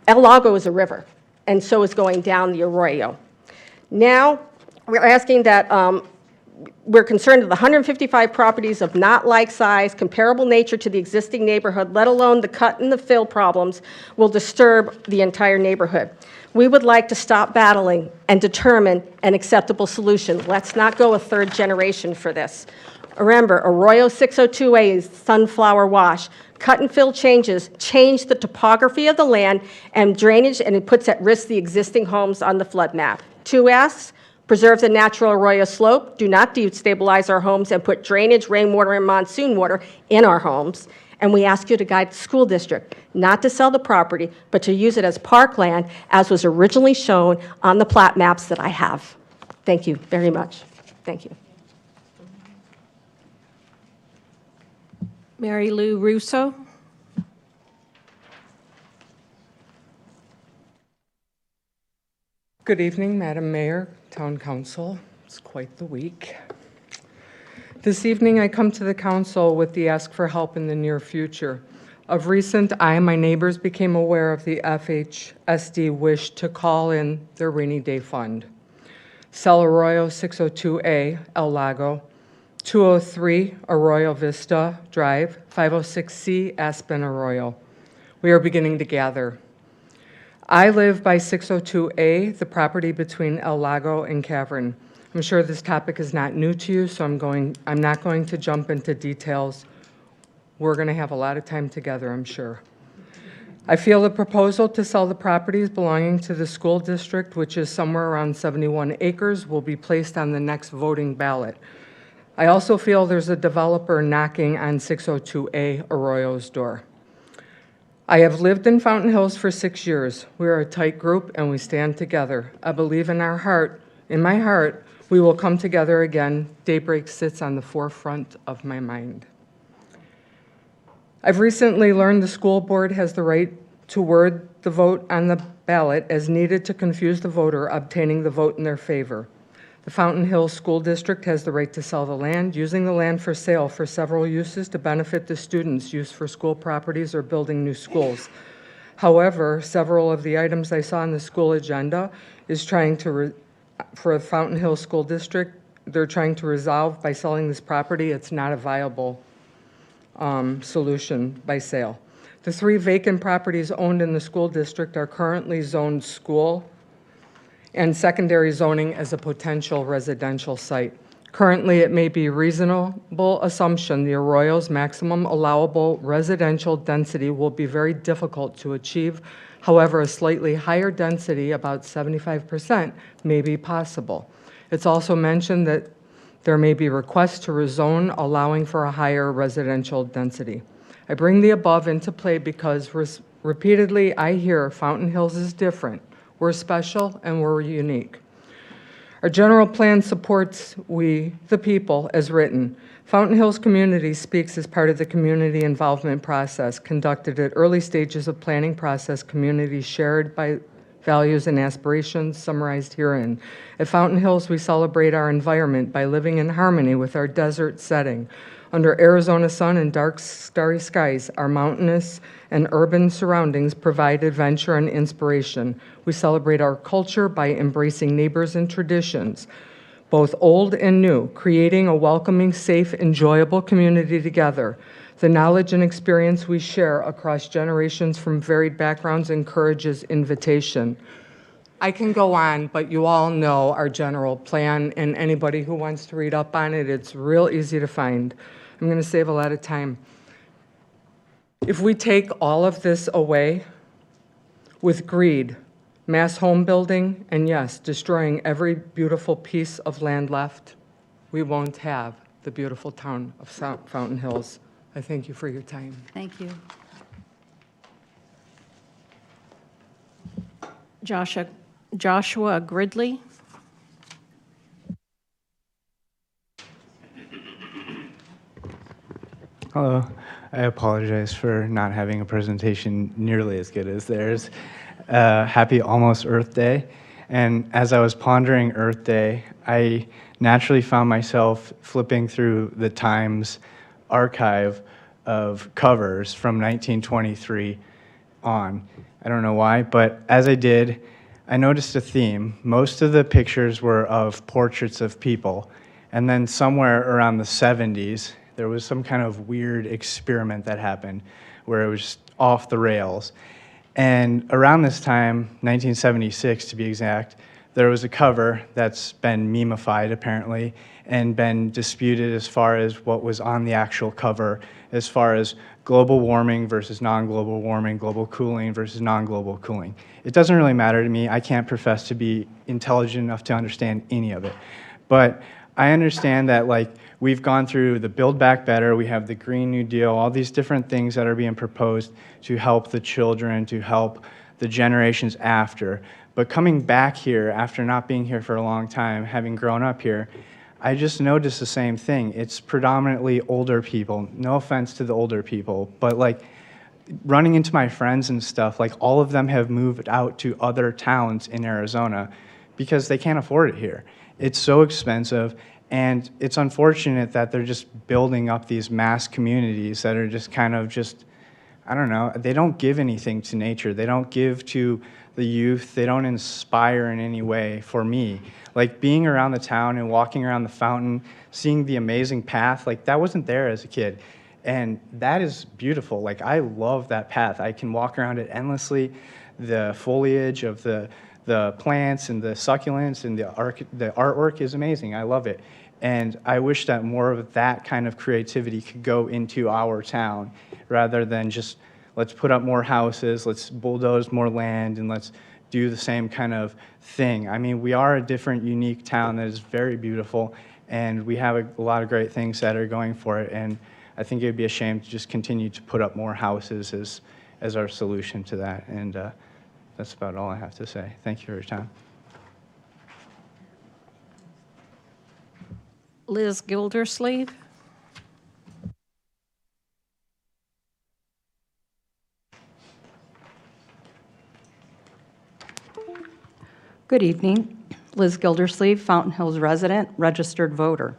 El Lago is a river, and so is going down the Arroyo. Now, we're asking that we're concerned that the 155 properties of not like size, comparable nature to the existing neighborhood, let alone the cut and the fill problems, will disturb the entire neighborhood. We would like to stop battling and determine an acceptable solution. Let's not go a third generation for this. Remember, Arroyo 602A is Sunflower Wash. Cut and fill changes change the topography of the land and drainage, and it puts at risk the existing homes on the flood map. Two asks, preserve the natural arroyo slope, do not destabilize our homes and put drainage, rainwater, and monsoon water in our homes. And we ask you to guide the school district not to sell the property, but to use it as parkland as was originally shown on the plat maps that I have. Thank you very much. Thank you. Mary Lou Russo. Good evening, Madam Mayor, Town Council. It's quite the week. This evening, I come to the council with the ask for help in the near future. Of recent, I and my neighbors became aware of the FHSD wish to call in their rainy day fund. Cel Arroyo 602A, El Lago, 203 Arroyo Vista Drive, 506C Aspen Arroyo. We are beginning to gather. I live by 602A, the property between El Lago and Cavern. I'm sure this topic is not new to you, so I'm not going to jump into details. We're going to have a lot of time together, I'm sure. I feel the proposal to sell the properties belonging to the school district, which is somewhere around 71 acres, will be placed on the next voting ballot. I also feel there's a developer knocking on 602A Arroyo's door. I have lived in Fountain Hills for 6 years. We are a tight group and we stand together. I believe in my heart, we will come together again. Daybreak sits on the forefront of my mind. I've recently learned the school board has the right to word the vote on the ballot as needed to confuse the voter obtaining the vote in their favor. The Fountain Hills School District has the right to sell the land, using the land for sale for several uses to benefit the students, used for school properties or building new schools. However, several of the items I saw on the school agenda is trying to, for the Fountain Hills School District, they're trying to resolve by selling this property. It's not a viable solution by sale. The 3 vacant properties owned in the school district are currently zoned school and secondary zoning as a potential residential site. Currently, it may be a reasonable assumption the Arroyo's maximum allowable residential density will be very difficult to achieve. However, a slightly higher density, about 75%, may be possible. It's also mentioned that there may be requests to rezone, allowing for a higher residential density. I bring the above into play because repeatedly I hear Fountain Hills is different. We're special and we're unique. Our general plan supports we, the people, as written. Fountain Hills Community speaks as part of the community involvement process conducted at early stages of planning process, communities shared by values and aspirations summarized herein. At Fountain Hills, we celebrate our environment by living in harmony with our desert setting. Under Arizona sun and dark, starry skies, our mountainous and urban surroundings provide adventure and inspiration. We celebrate our culture by embracing neighbors and traditions, both old and new, creating a welcoming, safe, enjoyable community together. The knowledge and experience we share across generations from varied backgrounds encourages invitation. I can go on, but you all know our general plan, and anybody who wants to read up on it, it's real easy to find. I'm going to save a lot of time. If we take all of this away with greed, mass home building, and yes, destroying every beautiful piece of land left, we won't have the beautiful town of Fountain Hills. I thank you for your time. Thank you. Joshua Gridley. Hello. I apologize for not having a presentation nearly as good as theirs. Happy almost Earth Day. And as I was pondering Earth Day, I naturally found myself flipping through the Times archive of covers from 1923 on. I don't know why, but as I did, I noticed a theme. Most of the pictures were of portraits of people, and then somewhere around the 70s, there was some kind of weird experiment that happened where it was just off the rails. And around this time, 1976 to be exact, there was a cover that's been memeified apparently and been disputed as far as what was on the actual cover, as far as global warming versus non-global warming, global cooling versus non-global cooling. It doesn't really matter to me. I can't profess to be intelligent enough to understand any of it. But I understand that like we've gone through the Build Back Better, we have the Green New Deal, all these different things that are being proposed to help the children, to help the generations after. But coming back here after not being here for a long time, having grown up here, I just noticed the same thing. It's predominantly older people. No offense to the older people, but like running into my friends and stuff, like all of them have moved out to other towns in Arizona because they can't afford it here. It's so expensive, and it's unfortunate that they're just building up these mass communities that are just kind of just, I don't know, they don't give anything to nature. They don't give to the youth. They don't inspire in any way for me. Like being around the town and walking around the fountain, seeing the amazing path, like that wasn't there as a kid. And that is beautiful. Like I love that path. I can walk around it endlessly. The foliage of the plants and the succulents and the artwork is amazing. I love it. And I wish that more of that kind of creativity could go into our town rather than just let's put up more houses, let's bulldoze more land, and let's do the same kind of thing. I mean, we are a different, unique town that is very beautiful, and we have a lot of great things that are going for it. And I think it would be a shame to just continue to put up more houses as our solution to that. And that's about all I have to say. Thank you for your time. Liz Gildersleeve. Good evening. Liz Gildersleeve, Fountain Hills resident, registered voter.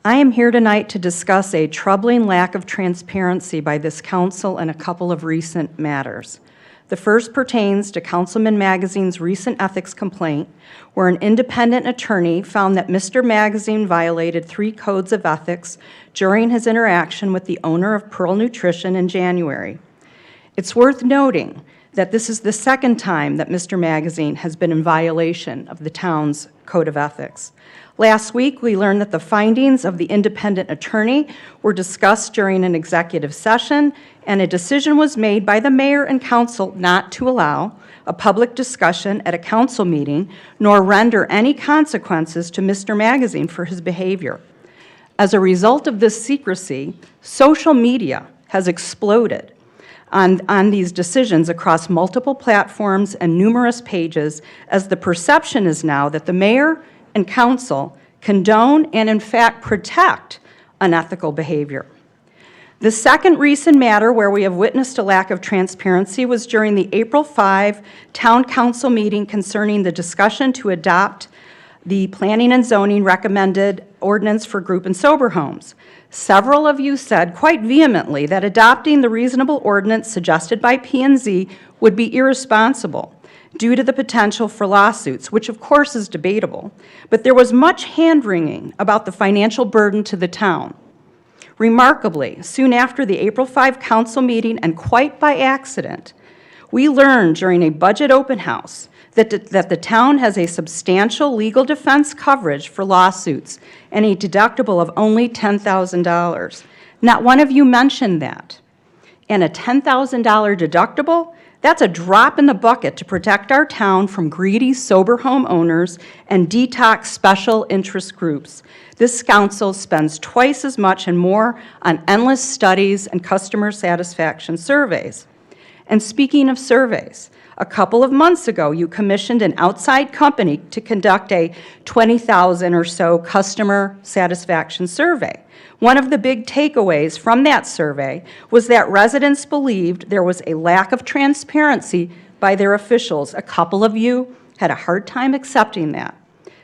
I am here tonight to discuss a troubling lack of transparency by this council in a couple of recent matters. The first pertains to Councilman Magazine's recent ethics complaint, where an independent attorney found that Mr. Magazine violated 3 codes of ethics during his interaction with the owner of Pearl Nutrition in January. It's worth noting that this is the second time that Mr. Magazine has been in violation of the town's code of ethics. Last week, we learned that the findings of the independent attorney were discussed during an executive session, and a decision was made by the mayor and council not to allow a public discussion at a council meeting, nor render any consequences to Mr. Magazine for his behavior. As a result of this secrecy, social media has exploded on these decisions across multiple platforms and numerous pages, as the perception is now that the mayor and council condone and in fact protect unethical behavior. The second recent matter where we have witnessed a lack of transparency was during the April 5 town council meeting concerning the discussion to adopt the planning and zoning recommended ordinance for group and sober homes. Several of you said quite vehemently that adopting the reasonable ordinance suggested by P&Z would be irresponsible due to the potential for lawsuits, which of course is debatable, but there was much hand-wringing about the financial burden to the town. Remarkably, soon after the April 5 council meeting, and quite by accident, we learned during a budget open house that the town has a substantial legal defense coverage for lawsuits and a deductible of only $10,000. Not one of you mentioned that. And a $10,000 deductible, that's a drop in the bucket to protect our town from greedy sober home owners and detox special interest groups. This council spends twice as much and more on endless studies and customer satisfaction surveys. And speaking of surveys, a couple of months ago, you commissioned an outside company to conduct a 20,000 or so customer satisfaction survey. One of the big takeaways from that survey was that residents believed there was a lack of transparency by their officials. A couple of you had a hard time accepting that.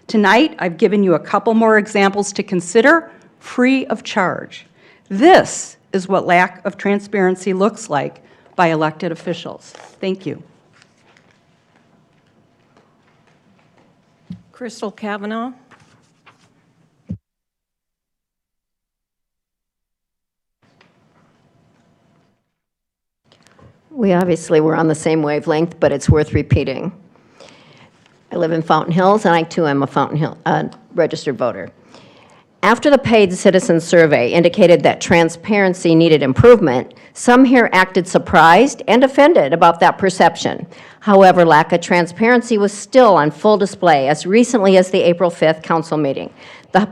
Tonight, I've given you a couple more examples to consider, free of charge. This is what lack of transparency looks like by elected officials. Thank you. Crystal Kavanaugh. We obviously were on the same wavelength, but it's worth repeating. I live in Fountain Hills, and I too am a Fountain Hill registered voter. After the paid citizen survey indicated that transparency needed improvement, some here acted surprised and offended about that perception. However, lack of transparency was still on full display as recently as the April 5th council meeting. The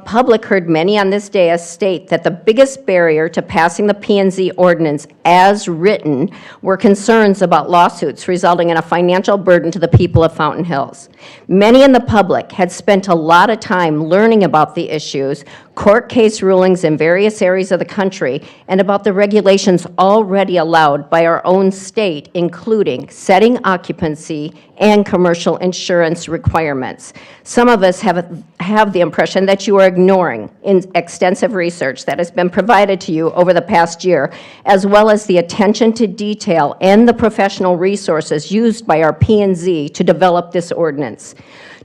public heard many on this day state that the biggest barrier to passing the P&Z ordinance as written were concerns about lawsuits resulting in a financial burden to the people of Fountain Hills. Many in the public had spent a lot of time learning about the issues, court case rulings in various areas of the country, and about the regulations already allowed by our own state, including setting occupancy and commercial insurance requirements. Some of us have the impression that you are ignoring extensive research that has been provided to you over the past year, as well as the attention to detail and the professional resources used by our P&Z to develop this ordinance.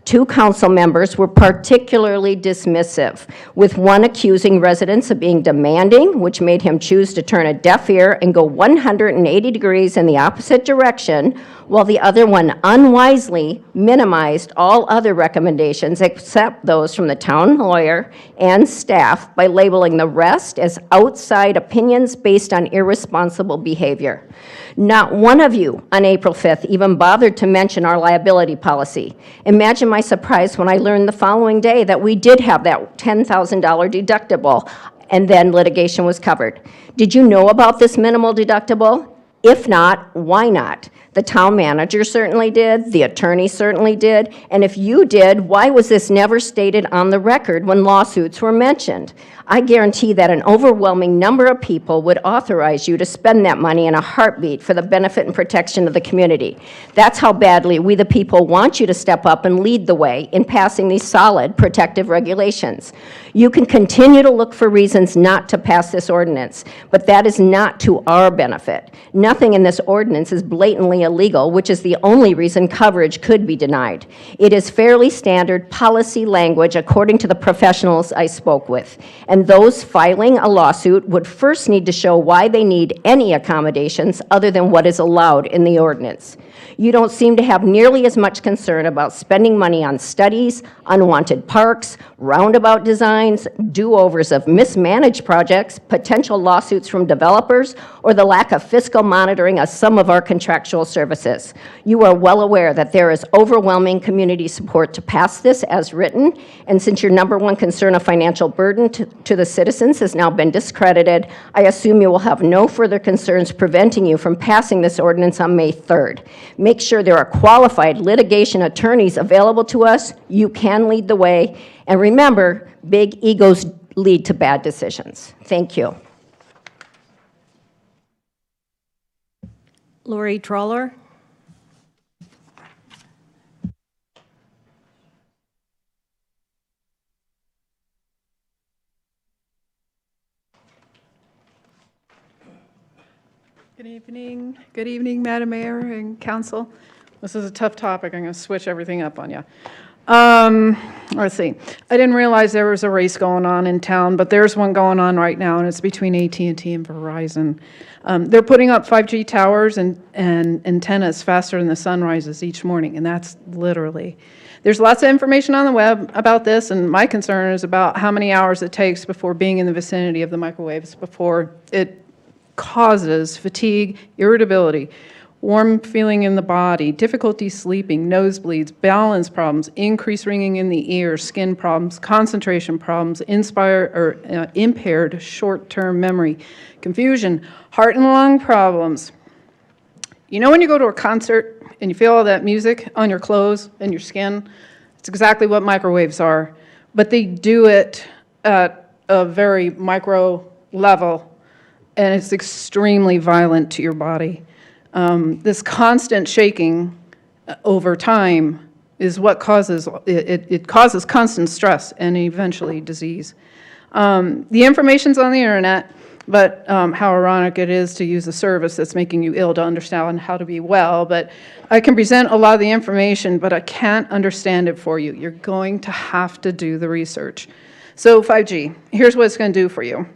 2 council members were particularly dismissive, with one accusing residents of being demanding, which made him choose to turn a deaf ear and go 180 degrees in the opposite direction, while the other one unwisely minimized all other recommendations except those from the town lawyer and staff by labeling the rest as outside opinions based on irresponsible behavior. Not one of you on April 5th even bothered to mention our liability policy. Imagine my surprise when I learned the following day that we did have that $10,000 deductible, and then litigation was covered. Did you know about this minimal deductible? If not, why not? The town manager certainly did, the attorney certainly did, and if you did, why was this never stated on the record when lawsuits were mentioned? I guarantee that an overwhelming number of people would authorize you to spend that money in a heartbeat for the benefit and protection of the community. That's how badly we the people want you to step up and lead the way in passing these solid protective regulations. You can continue to look for reasons not to pass this ordinance, but that is not to our benefit. Nothing in this ordinance is blatantly illegal, which is the only reason coverage could be denied. It is fairly standard policy language according to the professionals I spoke with. And those filing a lawsuit would first need to show why they need any accommodations other than what is allowed in the ordinance. You don't seem to have nearly as much concern about spending money on studies, unwanted parks, roundabout designs, do-overs of mismanaged projects, potential lawsuits from developers, or the lack of fiscal monitoring of some of our contractual services. You are well aware that there is overwhelming community support to pass this as written, and since your #1 concern of financial burden to the citizens has now been discredited, I assume you will have no further concerns preventing you from passing this ordinance on May 3rd. Make sure there are qualified litigation attorneys available to us. You can lead the way. And remember, big egos lead to bad decisions. Thank you. Lori Troller. Good evening, Madam Mayor and Council. This is a tough topic. I'm going to switch everything up on you. Let's see. I didn't realize there was a race going on in town, but there's one going on right now, and it's between AT&T and Verizon. They're putting up 5G towers and antennas faster than the sun rises each morning, and that's literally. There's lots of information on the web about this, and my concern is about how many hours it takes before being in the vicinity of the microwaves before it causes fatigue, irritability, warm feeling in the body, difficulty sleeping, nosebleeds, balance problems, increased ringing in the ears, skin problems, concentration problems, impaired short-term memory, confusion, heart and lung problems. You know when you go to a concert and you feel all that music on your clothes and your skin? It's exactly what microwaves are, but they do it at a very micro level, and it's extremely violent to your body. This constant shaking over time is what causes, it causes constant stress and eventually disease. The information's on the internet, but how ironic it is to use a service that's making you ill to understand how to be well. But I can present a lot of the information, but I can't understand it for you. You're going to have to do the research. So 5G, here's what it's going to do for you.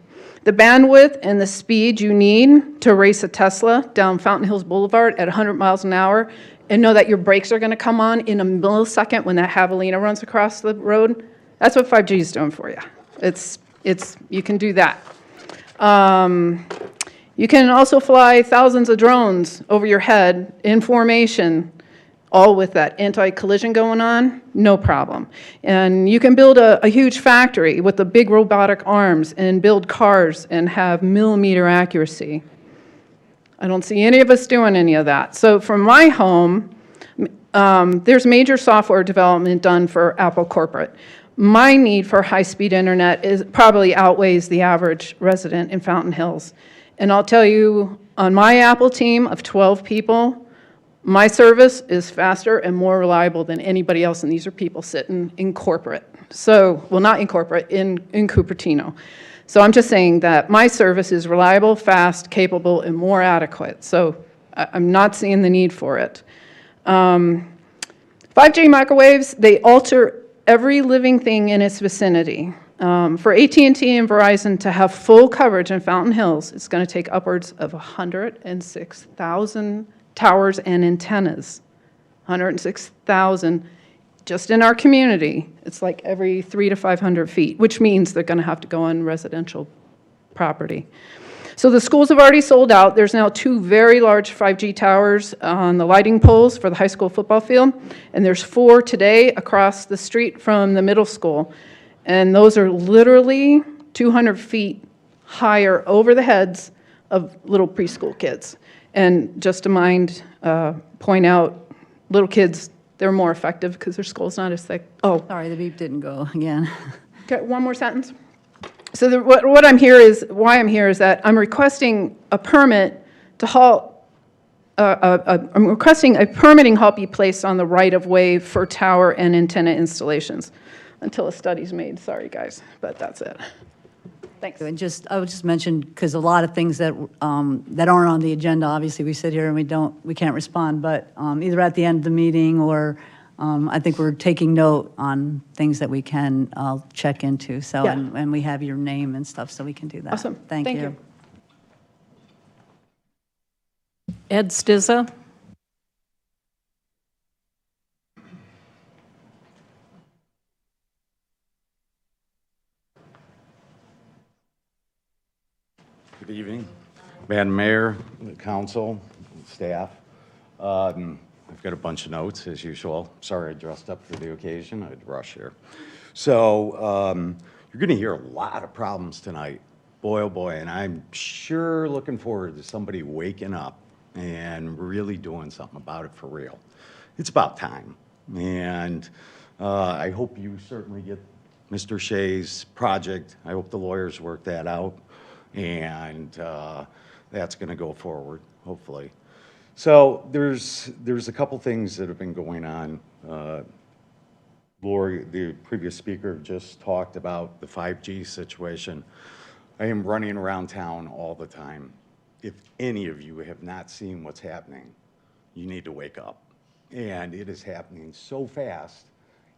The bandwidth and the speed you need to race a Tesla down Fountain Hills Boulevard at 100 miles an hour and know that your brakes are going to come on in a millisecond when that javelina runs across the road. That's what 5G is doing for you. You can do that. You can also fly thousands of drones over your head in formation, all with that anti-collision going on, no problem. And you can build a huge factory with the big robotic arms and build cars and have millimeter accuracy. I don't see any of us doing any of that. So from my home, there's major software development done for Apple corporate. My need for high-speed internet probably outweighs the average resident in Fountain Hills. And I'll tell you, on my Apple team of 12 people, my service is faster and more reliable than anybody else, and these are people sitting in corporate. So, well, not in corporate, in Cupertino. So I'm just saying that my service is reliable, fast, capable, and more adequate. So I'm not seeing the need for it. 5G microwaves, they alter every living thing in its vicinity. For AT&T and Verizon to have full coverage in Fountain Hills, it's going to take upwards of 106,000 towers and antennas. 106,000 just in our community. It's like every 300 to 500 feet, which means they're going to have to go on residential property. So the schools have already sold out. There's now 2 very large 5G towers on the lighting poles for the high school football field, and there's 4 today across the street from the middle school. And those are literally 200 feet higher over the heads of little preschool kids. And just to point out, little kids, they're more effective because their skull's not as thick. Oh. Sorry, the beep didn't go again. Okay, one more sentence. So what I'm here is, why I'm here is that I'm requesting a permit to halt, I'm requesting a permitting halt be placed on the right-of-way for tower and antenna installations until a study's made. Sorry, guys, but that's it. Thanks. And I would just mention, because a lot of things that that aren't on the agenda, obviously we sit here and we can't respond, but either at the end of the meeting or I think we're taking note on things that we can check into. So, Yeah. and we have your name and stuff, so we can do that. Awesome. Thank you. Ed Stizza. Good evening, Madam Mayor, Council, staff. I've got a bunch of notes, as usual. Sorry I dressed up for the occasion. I had to rush here. So you're going to hear a lot of problems tonight. Boy, oh boy, and I'm sure looking forward to somebody waking up and really doing something about it for real. It's about time. And I hope you certainly get Mr. Shea's project. I hope the lawyers work that out. And that's going to go forward, hopefully. So there's a couple things that have been going on. Lori, the previous speaker, just talked about the 5G situation. I am running around town all the time. If any of you have not seen what's happening, you need to wake up. And it is happening so fast.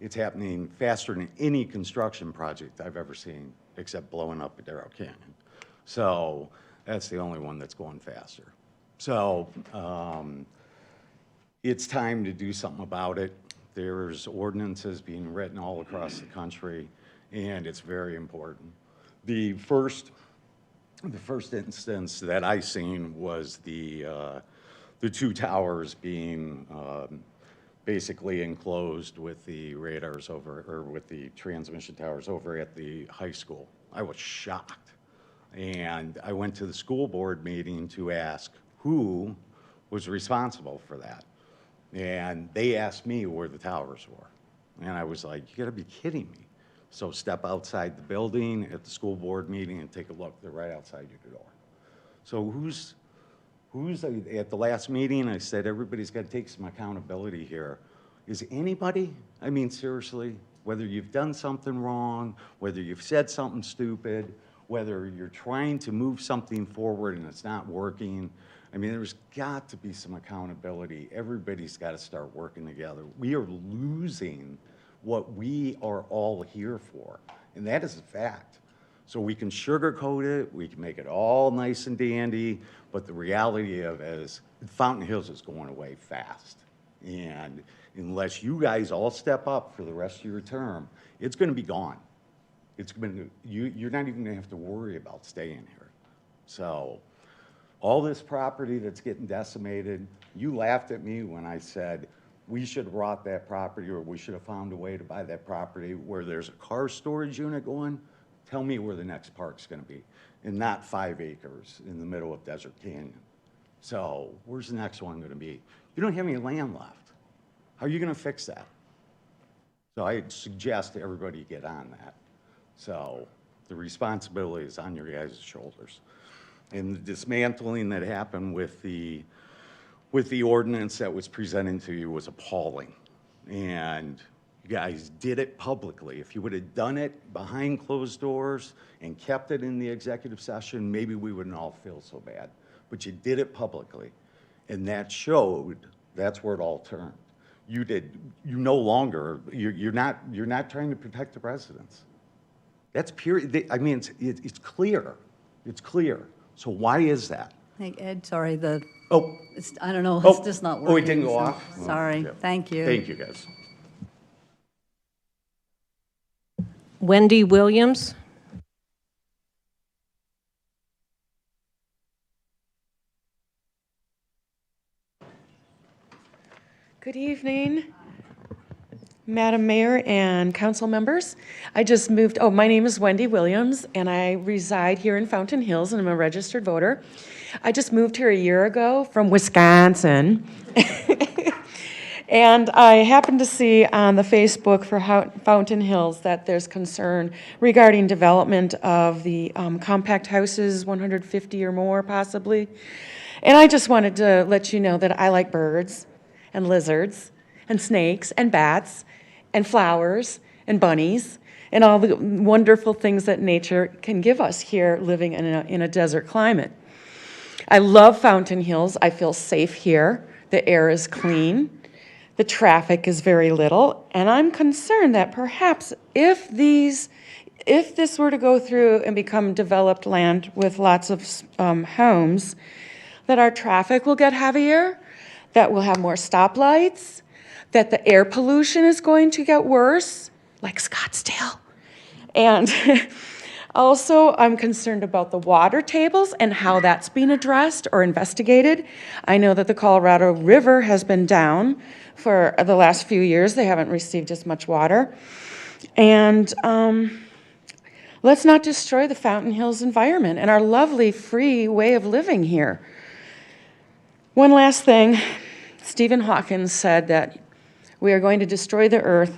It's happening faster than any construction project I've ever seen, except blowing up Darrow Canyon. So that's the only one that's going faster. So it's time to do something about it. There's ordinances being written all across the country, and it's very important. The first instance that I seen was the 2 towers being basically enclosed with the radars or with the transmission towers over at the high school. I was shocked. And I went to the school board meeting to ask who was responsible for that. And they asked me where the towers were. And I was like, you gotta be kidding me. So step outside the building at the school board meeting and take a look. They're right outside your door. So who's at the last meeting, I said, everybody's gotta take some accountability here. Is anybody, I mean, seriously, whether you've done something wrong, whether you've said something stupid, whether you're trying to move something forward and it's not working, I mean, there's got to be some accountability. Everybody's got to start working together. We are losing what we are all here for, and that is a fact. So we can sugarcoat it, we can make it all nice and dandy, but the reality of it is Fountain Hills is going away fast. And unless you guys all step up for the rest of your term, it's going to be gone. You're not even going to have to worry about staying here. So all this property that's getting decimated, you laughed at me when I said we should have bought that property, or we should have found a way to buy that property where there's a car storage unit going. Tell me where the next park's going to be, and not 5 acres in the middle of Desert Canyon. So where's the next one going to be? You don't have any land left. How are you going to fix that? So I suggest everybody get on that. So the responsibility is on your guys' shoulders. And the dismantling that happened with the ordinance that was presented to you was appalling. And you guys did it publicly. If you would have done it behind closed doors and kept it in the executive session, maybe we wouldn't all feel so bad. But you did it publicly. And that showed that's where it all turned. You're not trying to protect the residents. That's period. I mean, it's clear. It's clear. So why is that? Hey, Ed, sorry, I don't know, Oh. it's just not working. Oh, it didn't go so- off? Oh, Sorry, yeah. thank you. Thank you, guys. Wendy Williams. Good evening, Madam Mayor and council members. I just moved, my name is Wendy Williams, and I reside here in Fountain Hills, and I'm a registered voter. I just moved here a year ago from Wisconsin. And I happened to see on the Facebook for Fountain Hills that there's concern regarding development of the compact houses, 150 or more possibly. And I just wanted to let you know that I like birds and lizards and snakes and bats and flowers and bunnies and all the wonderful things that nature can give us here living in a desert climate. I love Fountain Hills. I feel safe here. The air is clean. The traffic is very little, and I'm concerned that perhaps if this were to go through and become developed land with lots of homes, that our traffic will get heavier, that we'll have more stoplights, that the air pollution is going to get worse, like Scottsdale. And also, I'm concerned about the water tables and how that's being addressed or investigated. I know that the Colorado River has been down for the last few years. They haven't received as much water. And let's not destroy the Fountain Hills environment and our lovely free way of living here. One last thing. Stephen Hawking said that we are going to destroy the earth,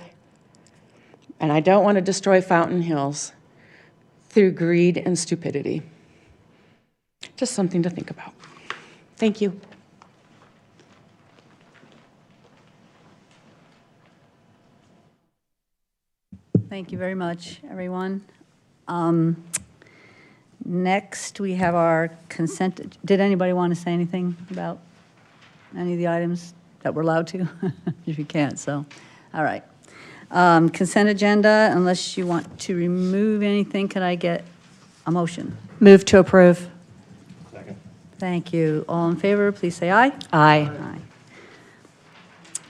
and I don't want to destroy Fountain Hills through greed and stupidity. Just something to think about. Thank you. Thank you very much, everyone. Next, we have our consent. Did anybody want to say anything about any of the items that we're allowed to? If you can't, so, all right. Consent agenda, unless you want to remove anything, could I get a motion? Move to approve. Thank you. All in favor, please say aye. Aye. Aye.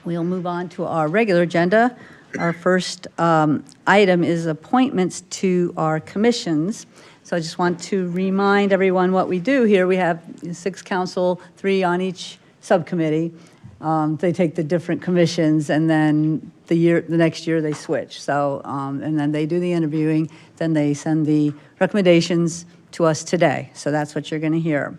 We'll move on to our regular agenda. Our first item is appointments to our commissions. So I just want to remind everyone what we do here. We have 6 council, 3 on each subcommittee. They take the different commissions, and then the next year they switch. So, and then they do the interviewing, then they send the recommendations to us today. So that's what you're going to hear.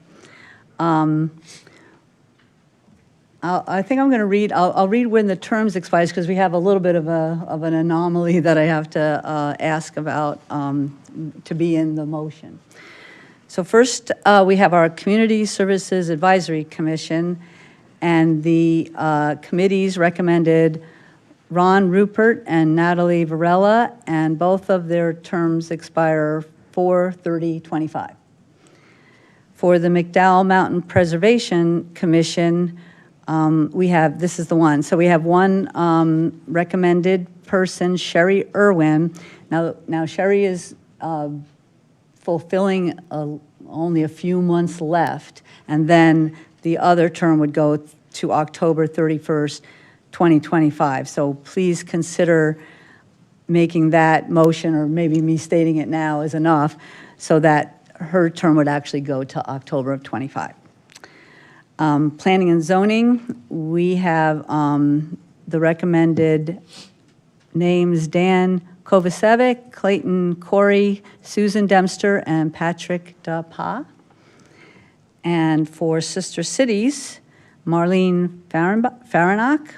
I think I'm going to read, I'll read when the terms expires, because we have a little bit of an anomaly that I have to ask about to be in the motion. So first, we have our Community Services Advisory Commission, and the committees recommended Ron Rupert and Natalie Varela, and both of their terms expire 4/30/25. For the Mcdowell Mountain Preservation Commission, we have, this is the one. So we have one recommended person, Sherry Irwin. Now Sherry is fulfilling only a few months left, and then the other term would go to October 31st, 2025. So please consider making that motion, or maybe me stating it now is enough, so that her term would actually go to October of '25. Planning and zoning, we have the recommended names: Dan Kovacevic, Clayton Corey, Susan Dempster, and Patrick DePa. And for Sister Cities, Marlene Faranock,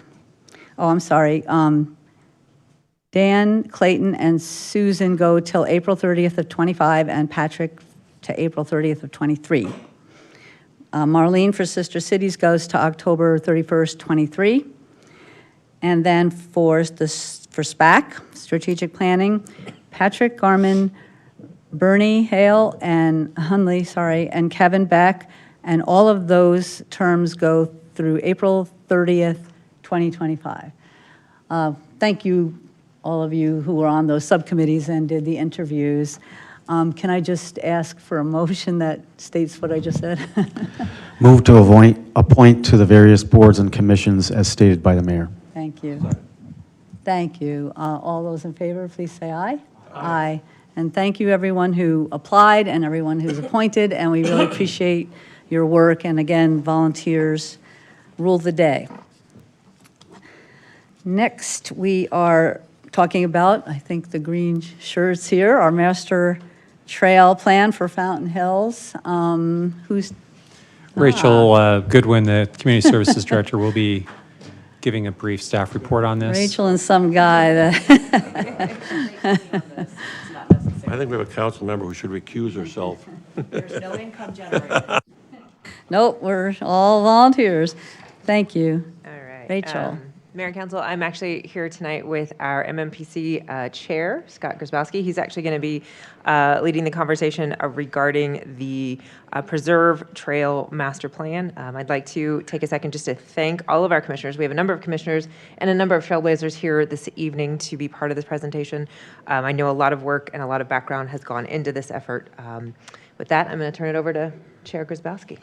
Dan, Clayton, and Susan go till April 30th of '25, and Patrick to April 30th of '23. Marlene for Sister Cities goes to October 31st, '23. And then for SPAC, Strategic Planning, Patrick Garman, Bernie Hale, and Hunley, and Kevin Beck, and all of those terms go through April 30th, 2025. Thank you, all of you who were on those subcommittees and did the interviews. Can I just ask for a motion that states what I just said? Move to appoint to the various boards and commissions as stated by the mayor. Thank you. Thank you. All those in favor, please say aye. Aye. And thank you, everyone who applied and everyone who's appointed, and we really appreciate your work. And again, volunteers rule the day. Next, we are talking about, I think the green shirts here, our master trail plan for Fountain Hills. Who's? Rachel Goodwin, the Community Services Director, will be giving a brief staff report on this. Rachel and some guy that. I think we have a council member who should recuse herself. There's no income generated. Nope, we're all volunteers. Thank you. All right. Rachel. Mayor and Council, I'm actually here tonight with our MMPC Chair, Scott Grzybowski. He's actually going to be leading the conversation regarding the Preserve Trail Master Plan. I'd like to take a second just to thank all of our commissioners. We have a number of commissioners and a number of trailblazers here this evening to be part of this presentation. I know a lot of work and a lot of background has gone into this effort. With that, I'm going to turn it over to Chair Grzybowski.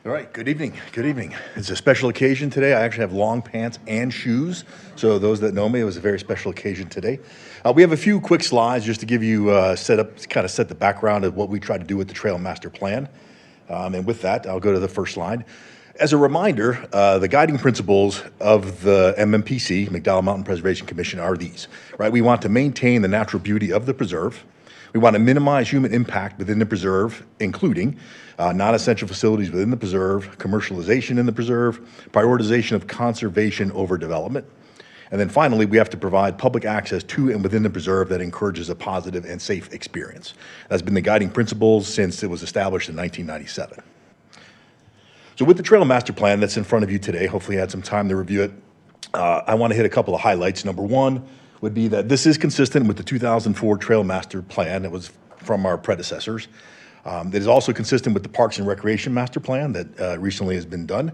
All right, good evening. Good evening. It's a special occasion today. I actually have long pants and shoes. So those that know me, it was a very special occasion today. We have a few quick slides just to give you set the background of what we try to do with the Trail Master Plan. And with that, I'll go to the first slide. As a reminder, the guiding principles of the MMPC, Mcdowell Mountain Preservation Commission, are these, right? We want to maintain the natural beauty of the preserve. We want to minimize human impact within the preserve, including non-essential facilities within the preserve, commercialization in the preserve, prioritization of conservation over development. And then finally, we have to provide public access to and within the preserve that encourages a positive and safe experience. That's been the guiding principles since it was established in 1997. So with the Trail Master Plan that's in front of you today, hopefully you had some time to review it, I want to hit a couple of highlights. Number one would be that this is consistent with the 2004 Trail Master Plan that was from our predecessors. It is also consistent with the Parks and Recreation Master Plan that recently has been done.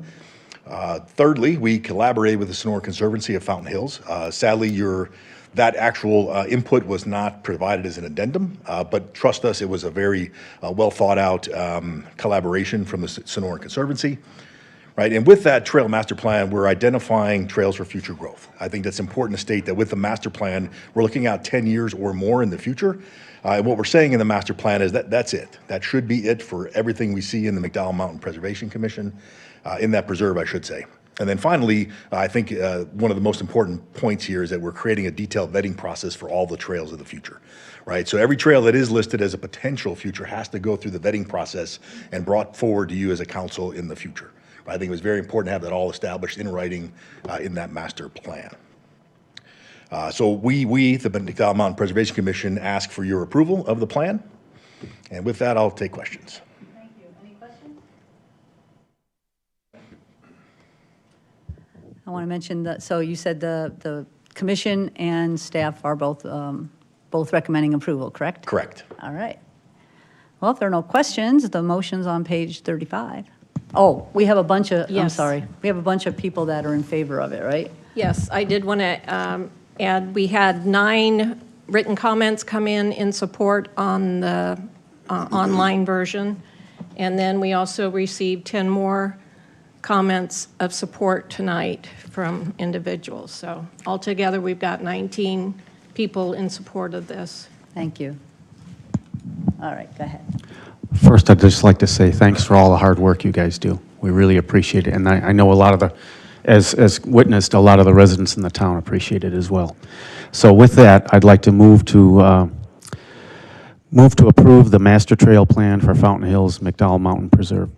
Thirdly, we collaborated with the Sonora Conservancy of Fountain Hills. Sadly, that actual input was not provided as an addendum, but trust us, it was a very well thought out collaboration from the Sonora Conservancy. Right, and with that Trail Master Plan, we're identifying trails for future growth. I think that's important to state that with the master plan, we're looking out 10 years or more in the future. And what we're saying in the master plan is that that's it. That should be it for everything we see in the Mcdowell Mountain Preservation Commission, in that preserve, I should say. And then finally, I think one of the most important points here is that we're creating a detailed vetting process for all the trails of the future, right? So every trail that is listed as a potential future has to go through the vetting process and brought forward to you as a council in the future. I think it was very important to have that all established in writing in that master plan. So we, the Mcdowell Mountain Preservation Commission, ask for your approval of the plan. And with that, I'll take questions. Thank you. Any questions? I want to mention that, so you said the commission and staff are both recommending approval, correct? Correct. All right. Well, if there are no questions, the motion's on page 35. Oh, we have a bunch of, I'm Yes. sorry, we have a bunch of people that are in favor of it, right? Yes, I did want to add, we had 9 written comments come in support on the online version, and then we also received 10 more comments of support tonight from individuals. So altogether, we've got 19 people in support of this. Thank you. All right, go ahead. First, I'd just like to say thanks for all the hard work you guys do. We really appreciate it, and I know a lot of the, as witnessed, a lot of the residents in the town appreciate it as well. So with that, I'd like to move to approve the master trail plan for Fountain Hills Mcdowell Mountain Preserve.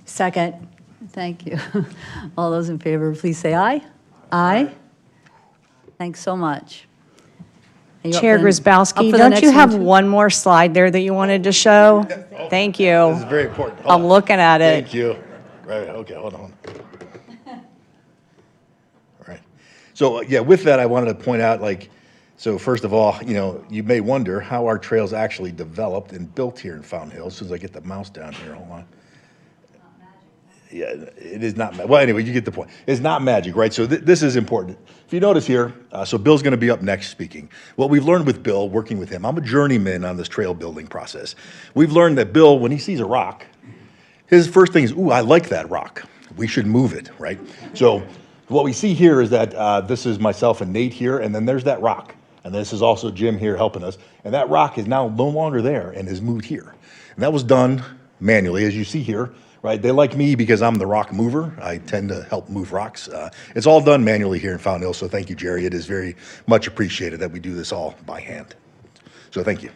Second. Thank you. All those in favor, please say aye. Aye. Thanks so much. Are you up Chair for the- up Grzybowski, for the don't next you one, have too? one more slide there that you wanted to show? Thank you. This is very important. I'm looking at it. Thank you. Right, okay, hold on. All right. So, yeah, with that, I wanted to point out, like, so first of all, you know, you may wonder how our trails actually developed and built here in Fountain Hills. As soon as I get the mouse down here, hold on. Yeah, it is not, well, anyway, you get the point. It's not magic, right? So this is important. If you notice here, so Bill's going to be up next speaking. What we've learned with Bill, working with him, I'm a journeyman on this trail building process. We've learned that Bill, when he sees a rock, his first thing is, ooh, I like that rock. We should move it, right? So what we see here is that this is myself and Nate here, and then there's that rock. And this is also Jim here helping us. And that rock is now no longer there and is moved here. And that was done manually, as you see here. Right, they like me because I'm the rock mover. I tend to help move rocks. It's all done manually here in Fountain Hills, so thank you, Jerry. It is very much appreciated that we do this all by hand. So thank you.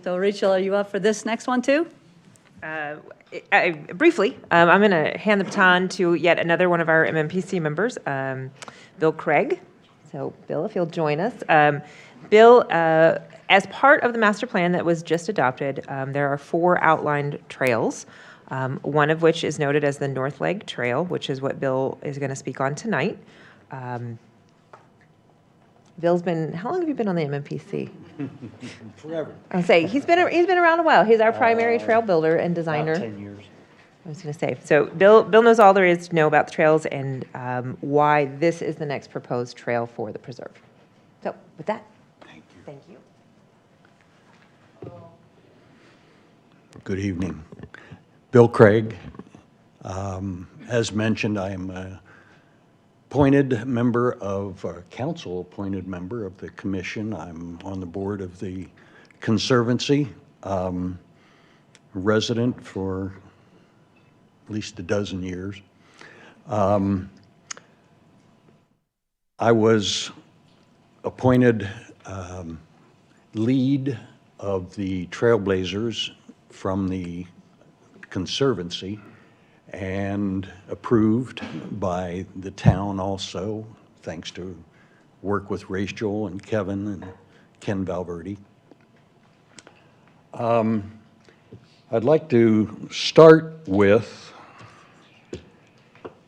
So Rachel, are you up for this next one too? Briefly, I'm going to hand the baton to yet another one of our MMPC members, Bill Craig. So, Bill, if you'll join us. Bill, as part of the master plan that was just adopted, there are 4 outlined trails, one of which is noted as the North Leg Trail, which is what Bill is going to speak on tonight. Bill's been, how long have you been on the MMPC? Forever. I'll say, he's been around a while. He's our primary trail builder and designer. About 10 years. I was going to say, so Bill knows all there is to know about the trails and why this is the next proposed trail for the preserve. So with that, thank you. Good evening. Bill Craig. As mentioned, I am a appointed member of, council appointed member of the commission. I'm on the board of the Conservancy, resident for at least a dozen years. I was appointed lead of the Trailblazers from the Conservancy and approved by the town also, thanks to work with Rachel and Kevin and Ken Valverde. I'd like to start with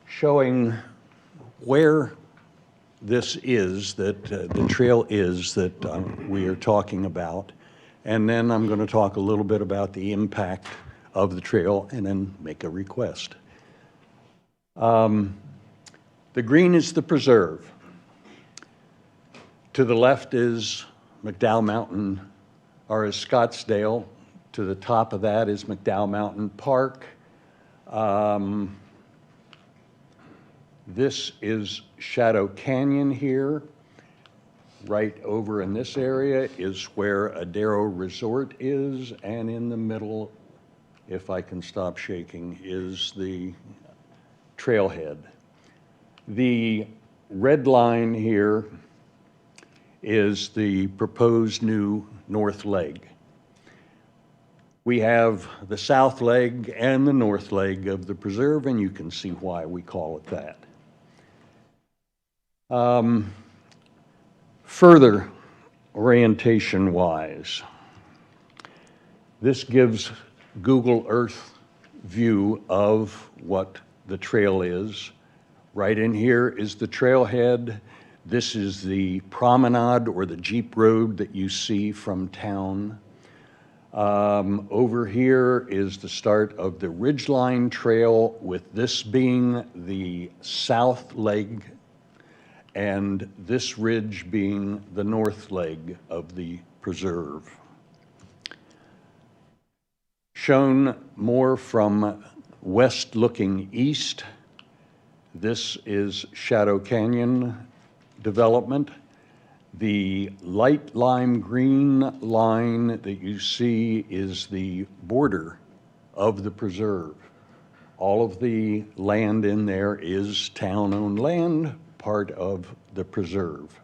showing where this is, that the trail is that we are talking about. And then I'm going to talk a little bit about the impact of the trail and then make a request. The green is the preserve. To the left is Mcdowell Mountain, or is Scottsdale. To the top of that is Mcdowell Mountain Park. This is Shadow Canyon here. Right over in this area is where Adero Resort is, and in the middle, if I can stop shaking, is the trailhead. The red line here is the proposed new north leg. We have the south leg and the north leg of the preserve, and you can see why we call it that. Further orientation-wise, this gives Google Earth view of what the trail is. Right in here is the trailhead. This is the promenade or the Jeep road that you see from town. Over here is the start of the Ridgeline Trail, with this being the south leg, and this ridge being the north leg of the preserve. Shown more from west looking east, this is Shadow Canyon development. The light lime green line that you see is the border of the preserve. All of the land in there is town-owned land, part of the preserve.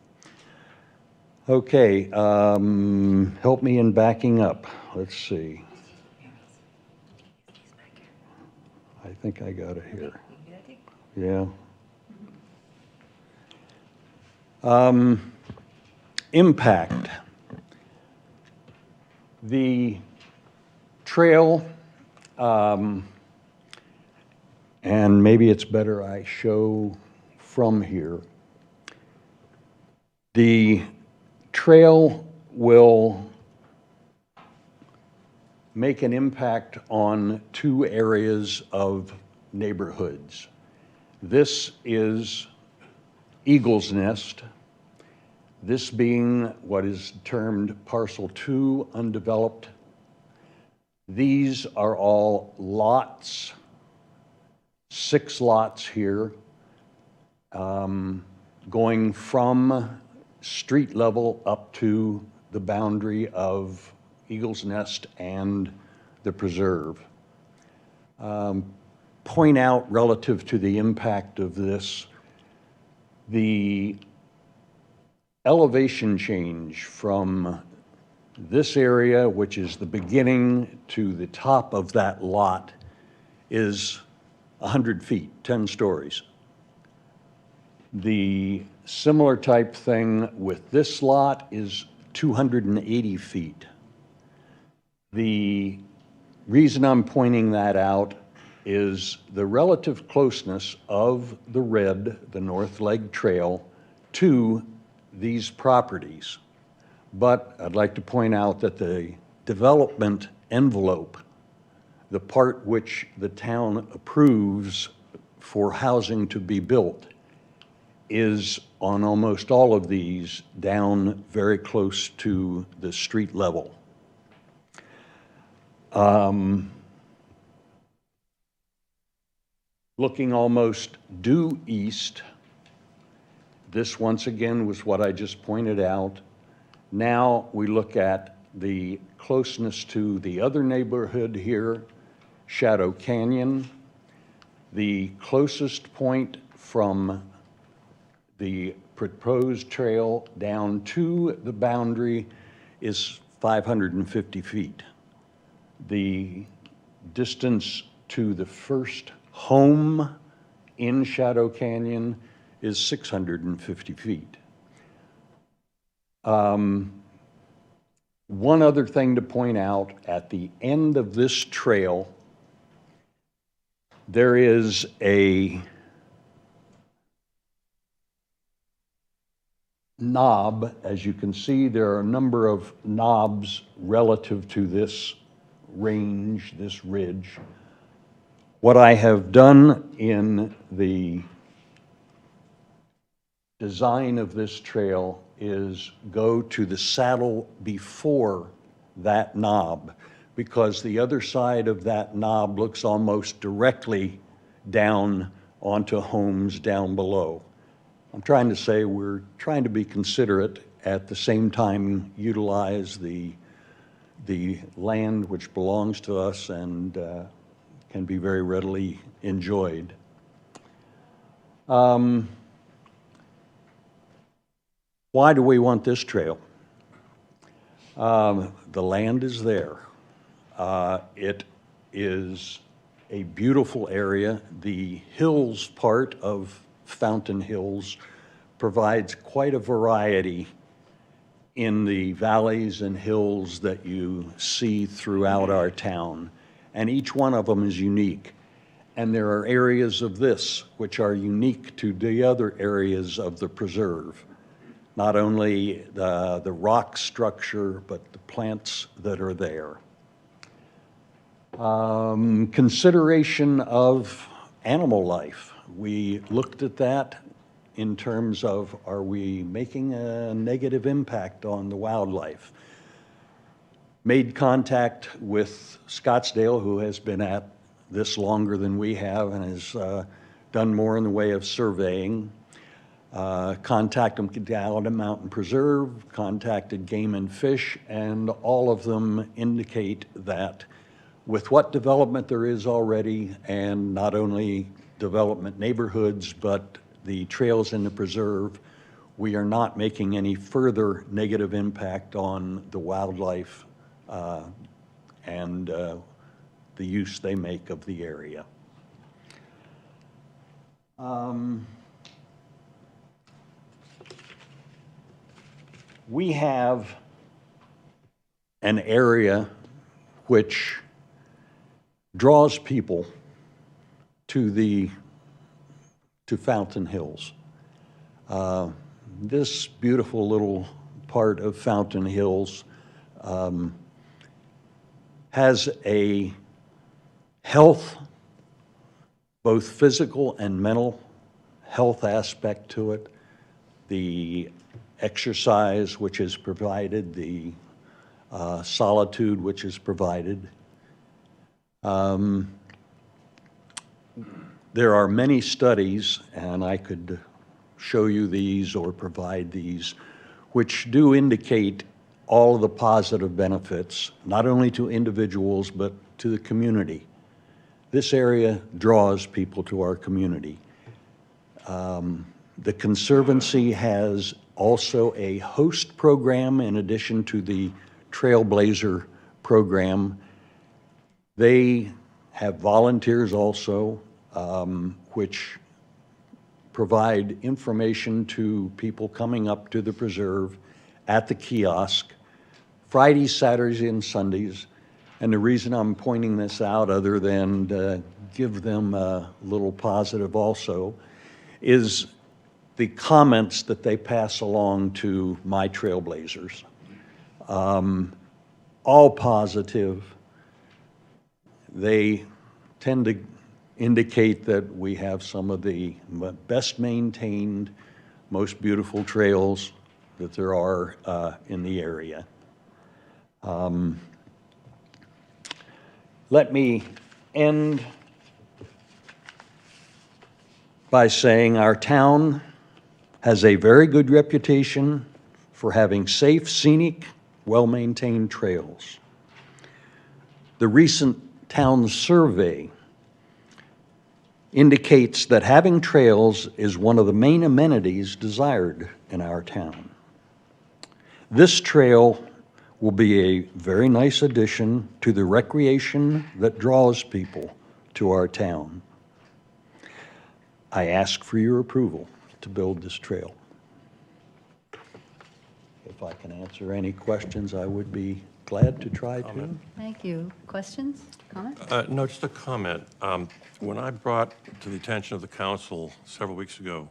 Okay, help me in backing up. Let's see. I think I got it here. Yeah. Impact. The trail, and maybe it's better I show from here. The trail will make an impact on two areas of neighborhoods. This is Eagle's Nest, this being what is termed Parcel 2, undeveloped. These are all lots, 6 lots here, going from street level up to the boundary of Eagle's Nest and the preserve. Point out relative to the impact of this, the elevation change from this area, which is the beginning, to the top of that lot is 100 feet, 10 stories. The similar type thing with this lot is 280 feet. The reason I'm pointing that out is the relative closeness of the red, the North Leg Trail, to these properties. But I'd like to point out that the development envelope, the part which the town approves for housing to be built, is on almost all of these down very close to the street level. Looking almost due east, this once again was what I just pointed out. Now we look at the closeness to the other neighborhood here, Shadow Canyon. The closest point from the proposed trail down to the boundary is 550 feet. The distance to the first home in Shadow Canyon is 650 feet. One other thing to point out, at the end of this trail, there is a knob. As you can see, there are a number of knobs relative to this range, this ridge. What I have done in the design of this trail is go to the saddle before that knob, because the other side of that knob looks almost directly down onto homes down below. I'm trying to say we're trying to be considerate, at the same time utilize the land which belongs to us and can be very readily enjoyed. Why do we want this trail? The land is there. It is a beautiful area. The hills part of Fountain Hills provides quite a variety in the valleys and hills that you see throughout our town. And each one of them is unique. And there are areas of this which are unique to the other areas of the preserve. Not only the rock structure, but the plants that are there. Consideration of animal life. We looked at that in terms of, are we making a negative impact on the wildlife? Made contact with Scottsdale, who has been at this longer than we have and has done more in the way of surveying. Contacted Mcdowell Mountain Preserve, contacted Game and Fish, and all of them indicate that with what development there is already, and not only development neighborhoods, but the trails in the preserve, we are not making any further negative impact on the wildlife and the use they make of the area. We have an area which draws people to Fountain Hills. This beautiful little part of Fountain Hills has a health, both physical and mental health aspect to it. The exercise which is provided, the solitude which is provided. There are many studies, and I could show you these or provide these, which do indicate all of the positive benefits, not only to individuals, but to the community. This area draws people to our community. The Conservancy has also a host program in addition to the Trailblazer program. They have volunteers also, which provide information to people coming up to the preserve at the kiosk, Fridays, Saturdays, and Sundays. And the reason I'm pointing this out, other than to give them a little positive also, is the comments that they pass along to my Trailblazers. All positive. They tend to indicate that we have some of the best maintained, most beautiful trails that there are in the area. Let me end by saying our town has a very good reputation for having safe, scenic, well-maintained trails. The recent town survey indicates that having trails is one of the main amenities desired in our town. This trail will be a very nice addition to the recreation that draws people to our town. I ask for your approval to build this trail. If I can answer any questions, I would be glad to try to. Thank you. Questions, comments? No, just a comment. When I brought to the attention of the council several weeks ago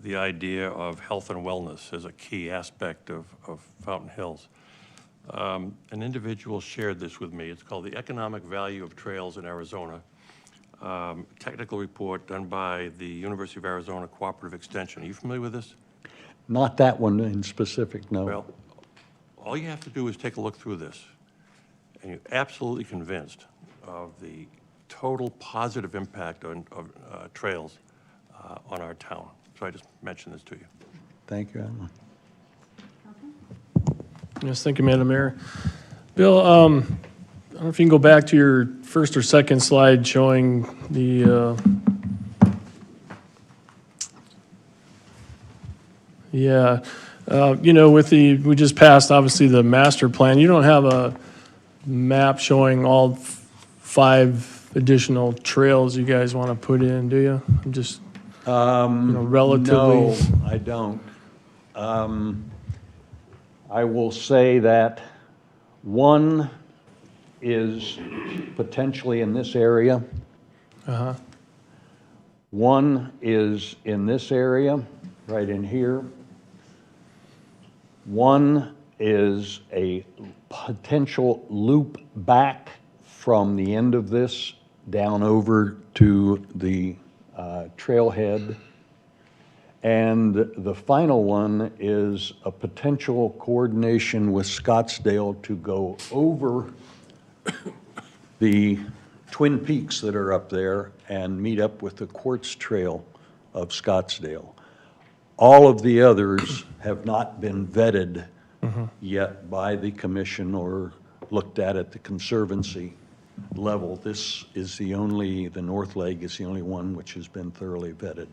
the idea of health and wellness as a key aspect of Fountain Hills, an individual shared this with me. It's called The Economic Value of Trails in Arizona, technical report done by the University of Arizona Cooperative Extension. Are you familiar with this? Not that one in specific, no. Well, all you have to do is take a look through this, and you're absolutely convinced of the total positive impact of trails on our town. So I just mentioned this to you. Thank you, Alan. Yes, thank you, Madam Mayor. Bill, I don't know if you can go back to your first or second slide showing the, you know, with the, we just passed, obviously, the master plan. You don't have a map showing all 5 additional trails you guys want to put in, do you? I'm just, you know, relatively. No, I don't. I will say that one is potentially in this area. Uh-huh. One is in this area, right in here. One is a potential loop back from the end of this down over to the trailhead. And the final one is a potential coordination with Scottsdale to go over the Twin Peaks that are up there and meet up with the Quartz Trail of Scottsdale. All of the others have not been vetted yet by the commission or looked at the Conservancy level. This is the North Leg is the only one which has been thoroughly vetted.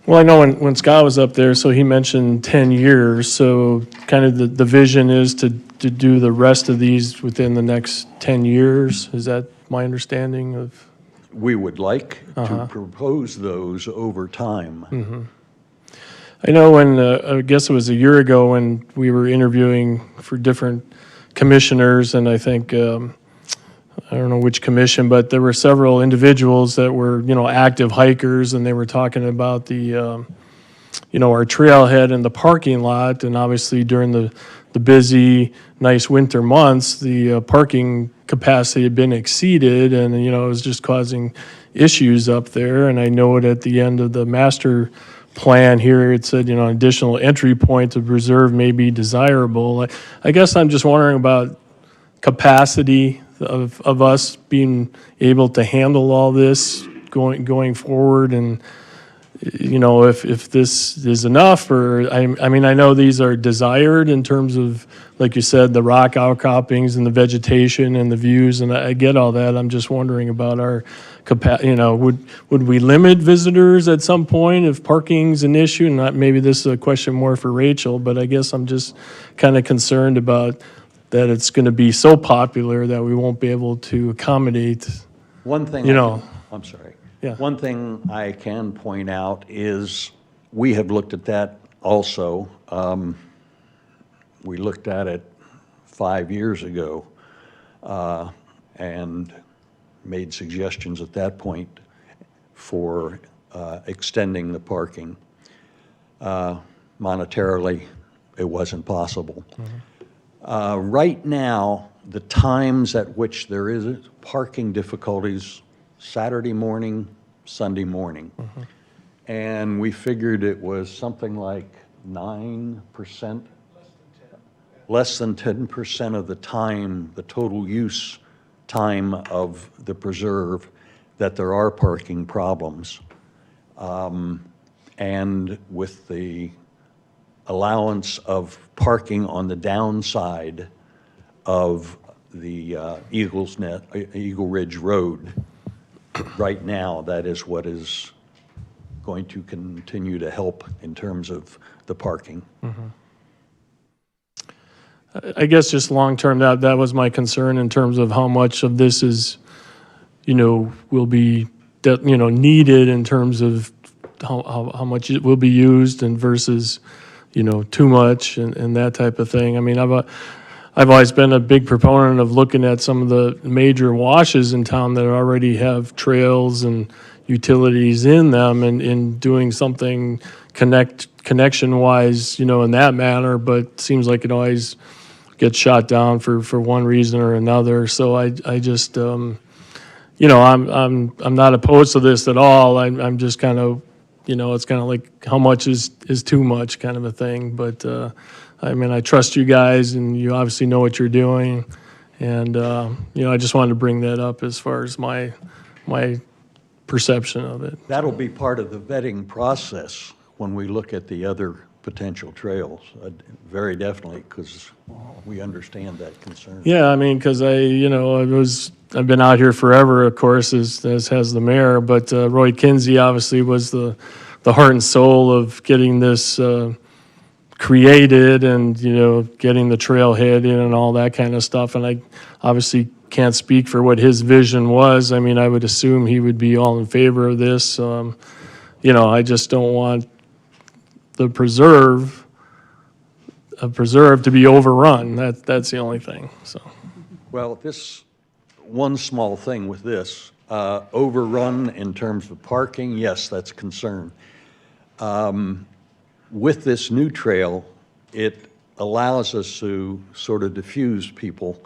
Well, I know when Scott was up there, so he mentioned 10 years, so kind of the vision is to do the rest of these within the next 10 years? Is that my understanding of? We would like to propose those over time. I know when, I guess it was a year ago when we were interviewing for different commissioners, and I think, I don't know which commission, but there were several individuals that were, active hikers, and they were talking about the, our trailhead and the parking lot, and obviously during the busy, nice winter months, the parking capacity had been exceeded, and, it was just causing issues up there. And I know it at the end of the master plan here, it said, additional entry point to preserve may be desirable. I guess I'm just wondering about capacity of us being able to handle all this going forward, and if this is enough, or I mean, I know these are desired in terms of, like you said, the rock outcroppings and the vegetation and the views, and I get all that. I'm just wondering about our capacity. Would we limit visitors at some point if parking's an issue? Not maybe this is a question more for Rachel, but I guess I'm just kind of concerned about that it's going to be so popular that we won't be able to accommodate. One thing, I'm sorry. Yeah. One thing I can point out is we have looked at that also. We looked at it 5 years ago and made suggestions at that point for extending the parking. Monetarily, it wasn't possible. Right now, the times at which there is parking difficulties, Saturday morning, Sunday morning. And we figured it was something like 9%, less than 10% of the time, the total use time of the preserve, that there are parking problems. And with the allowance of parking on the downside of the Eagle Ridge Road, right now, that is what is going to continue to help in terms of the parking. I guess just long-term, that was my concern in terms of how much of this is, will be, needed in terms of how much it will be used and versus, too much and that type of thing. I mean, I've always been a big proponent of looking at some of the major washes in town that already have trails and utilities in them, and doing something connection-wise, in that manner, but seems like it always gets shot down for one reason or another. So I just, I'm not opposed to this at all. I'm just kind of, it's kind of like how much is too much kind of a thing. But I mean, I trust you guys, and you obviously know what you're doing. And, I just wanted to bring that up as far as my perception of it. That'll be part of the vetting process when we look at the other potential trails, very definitely, because we understand that concern. Yeah, I mean, because I've been out here forever, of course, as has the mayor, but Roy Kinsey obviously was the heart and soul of getting this created, and getting the trailhead in and all that kind of stuff. And I obviously can't speak for what his vision was. I mean, I would assume he would be all in favor of this. I just don't want the preserve to be overrun. That's the only thing. So, well, this one small thing with this overrun in terms of parking, yes, that's a concern. With this new trail, it allows us to sort of diffuse people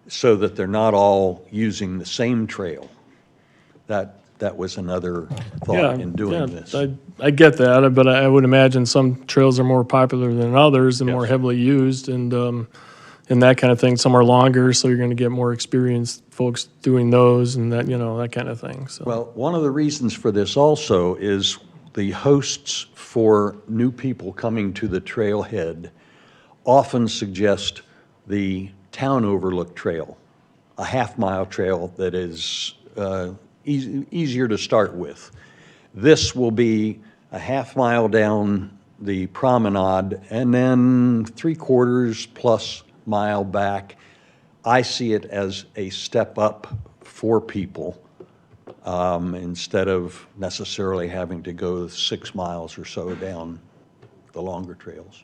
so that they're not all using the same trail. That that was another thought in doing this. I get that, but I would imagine some trails are more popular than others and more heavily used and that kind of thing. Some are longer, so you're going to get more experienced folks doing those and that, that kind of thing. So. Well, one of the reasons for this also is the hosts for new people coming to the trailhead often suggest the Town Overlook Trail, a half-mile trail that is easier to start with. This will be a half-mile down the promenade and then 3/4 plus mile back. I see it as a step up for people instead of necessarily having to go 6 miles or so down the longer trails.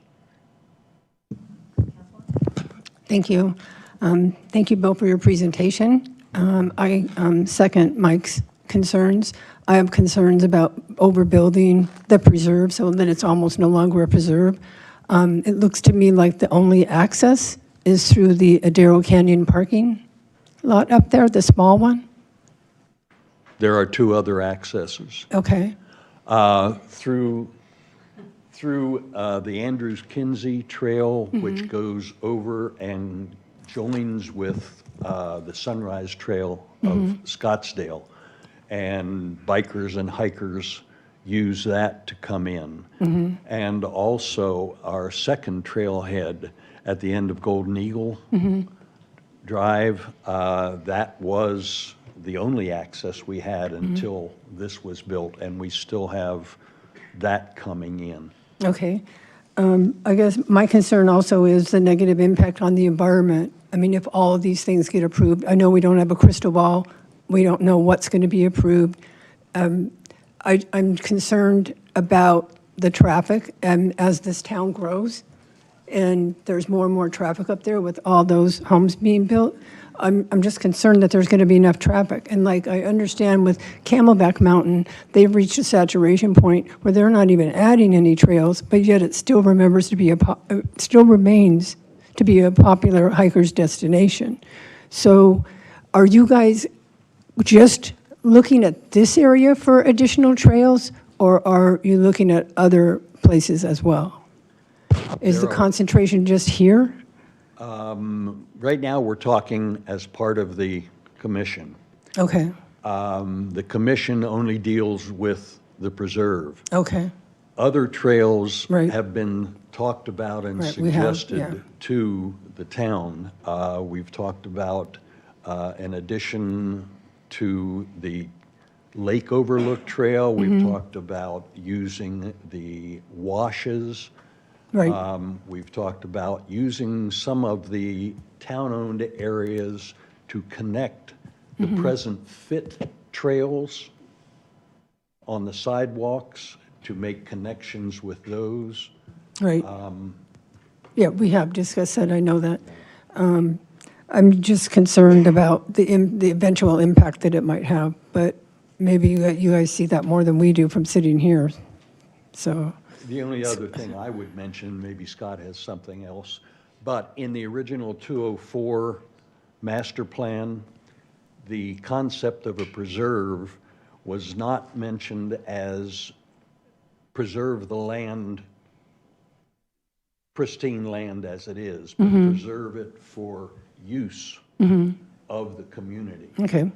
Thank you. Thank you, Bill, for your presentation. I second Mike's concerns. I have concerns about overbuilding the preserve so that it's almost no longer a preserve. It looks to me like the only access is through the Adero Canyon parking lot up there, the small one. There are 2 other accesses. Okay. Through the Andrews Kinsey Trail, which goes over and joins with the Sunrise Trail of Scottsdale. And bikers and hikers use that to come in. And also our second trailhead at the end of Golden Eagle Drive, that was the only access we had until this was built, and we still have that coming in. Okay. I guess my concern also is the negative impact on the environment. I mean, if all of these things get approved, I know we don't have a crystal ball. We don't know what's going to be approved. I'm concerned about the traffic, and as this town grows, and there's more and more traffic up there with all those homes being built, I'm just concerned that there's going to be enough traffic. And like I understand with Camelback Mountain, they've reached a saturation point where they're not even adding any trails, but yet it still remains to be a popular hiker's destination. So are you guys just looking at this area for additional trails, or are you looking at other places as well? Is the concentration just here? Right now, we're talking as part of the commission. Okay. The commission only deals with the preserve. Okay. Other trails have been talked about and suggested to the town. We've talked about an addition to the Lake Overlook Trail. We've talked about using the washes. We've talked about using some of the town-owned areas to connect the present fit trails on the sidewalks to make connections with those. Right. Yeah, we have discussed that, I know that. I'm just concerned about the eventual impact that it might have, but maybe you guys see that more than we do from sitting here, so. The only other thing I would mention, maybe Scott has something else, but in the original 204 master plan, the concept of a preserve was not mentioned as preserve the land, pristine land as it is, but preserve it for use of the community. Okay.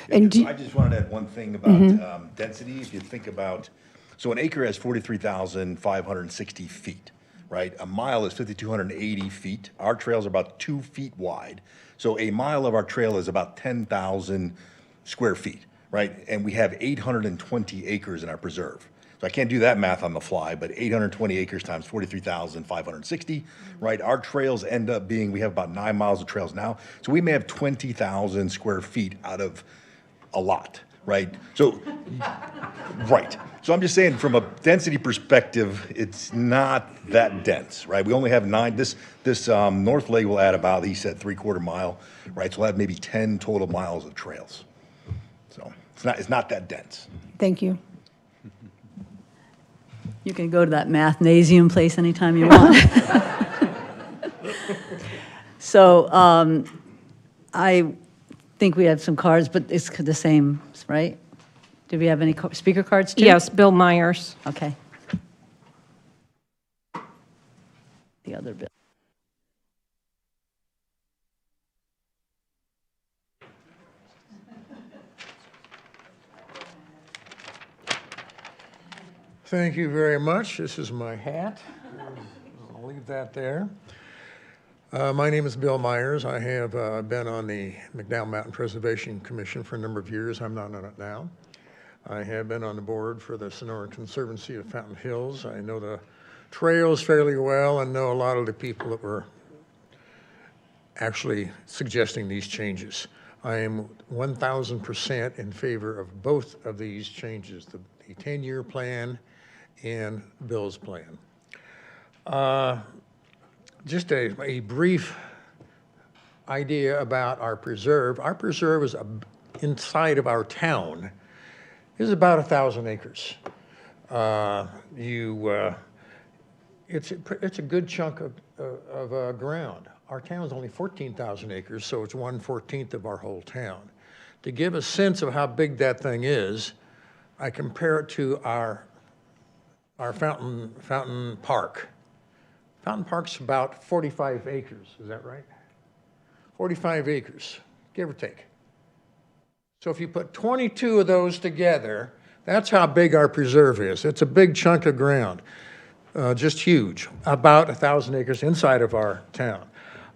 And I just wanted to add one thing about density. If you think about, so an acre has 43,560 feet, right? A mile is 5,280 feet. Our trails are about 2 feet wide. So a mile of our trail is about 10,000 square feet, right? And we have 820 acres in our preserve. So I can't do that math on the fly, but 820 acres times 43,560, right? Our trails end up being, we have about 9 miles of trails now. So we may have 20,000 square feet out of a lot, right? So, right. So I'm just saying from a density perspective, it's not that dense, right? We only have 9, this north leg will add about, he said 3/4 mile, right? So we'll have maybe 10 total miles of trails. So it's not that dense. Thank you. You can go to that mathnasium place anytime you want. So I think we have some cards, but it's the same, right? Do we have any speaker cards too? Yes, Bill Myers. Okay. The other bill. Thank you very much. This is my hat. I'll leave that there. My name is Bill Myers. I have been on the Mcdowell Mountain Preservation Commission for a number of years. I'm not on it now. I have been on the board for the Sonora Conservancy of Fountain Hills. I know the trails fairly well and know a lot of the people that were actually suggesting these changes. I am 1,000% in favor of both of these changes, the 10-year plan and Bill's plan. Just a brief idea about our preserve. Our preserve is inside of our town is about 1,000 acres. It's a good chunk of ground. Our town is only 14,000 acres, so it's 1/14 of our whole town. To give a sense of how big that thing is, I compare it to our Fountain Park. Fountain Park's about 45 acres, is that right? 45 acres, give or take. So if you put 22 of those together, that's how big our preserve is. It's a big chunk of ground, just huge, about 1,000 acres inside of our town.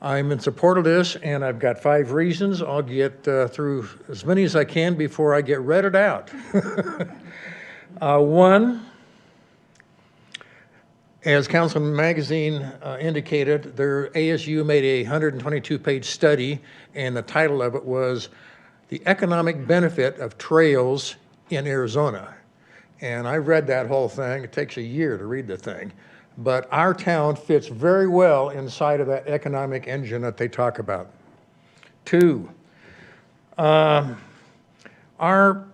I'm in support of this, and I've got 5 reasons. I'll get through as many as I can before I get redded out. One, as Councilman Magazine indicated, their ASU made a 122-page study, and the title of it was The Economic Benefit of Trails in Arizona. And I read that whole thing. It takes a year to read the thing. But our town fits very well inside of that economic engine that they talk about. 2, our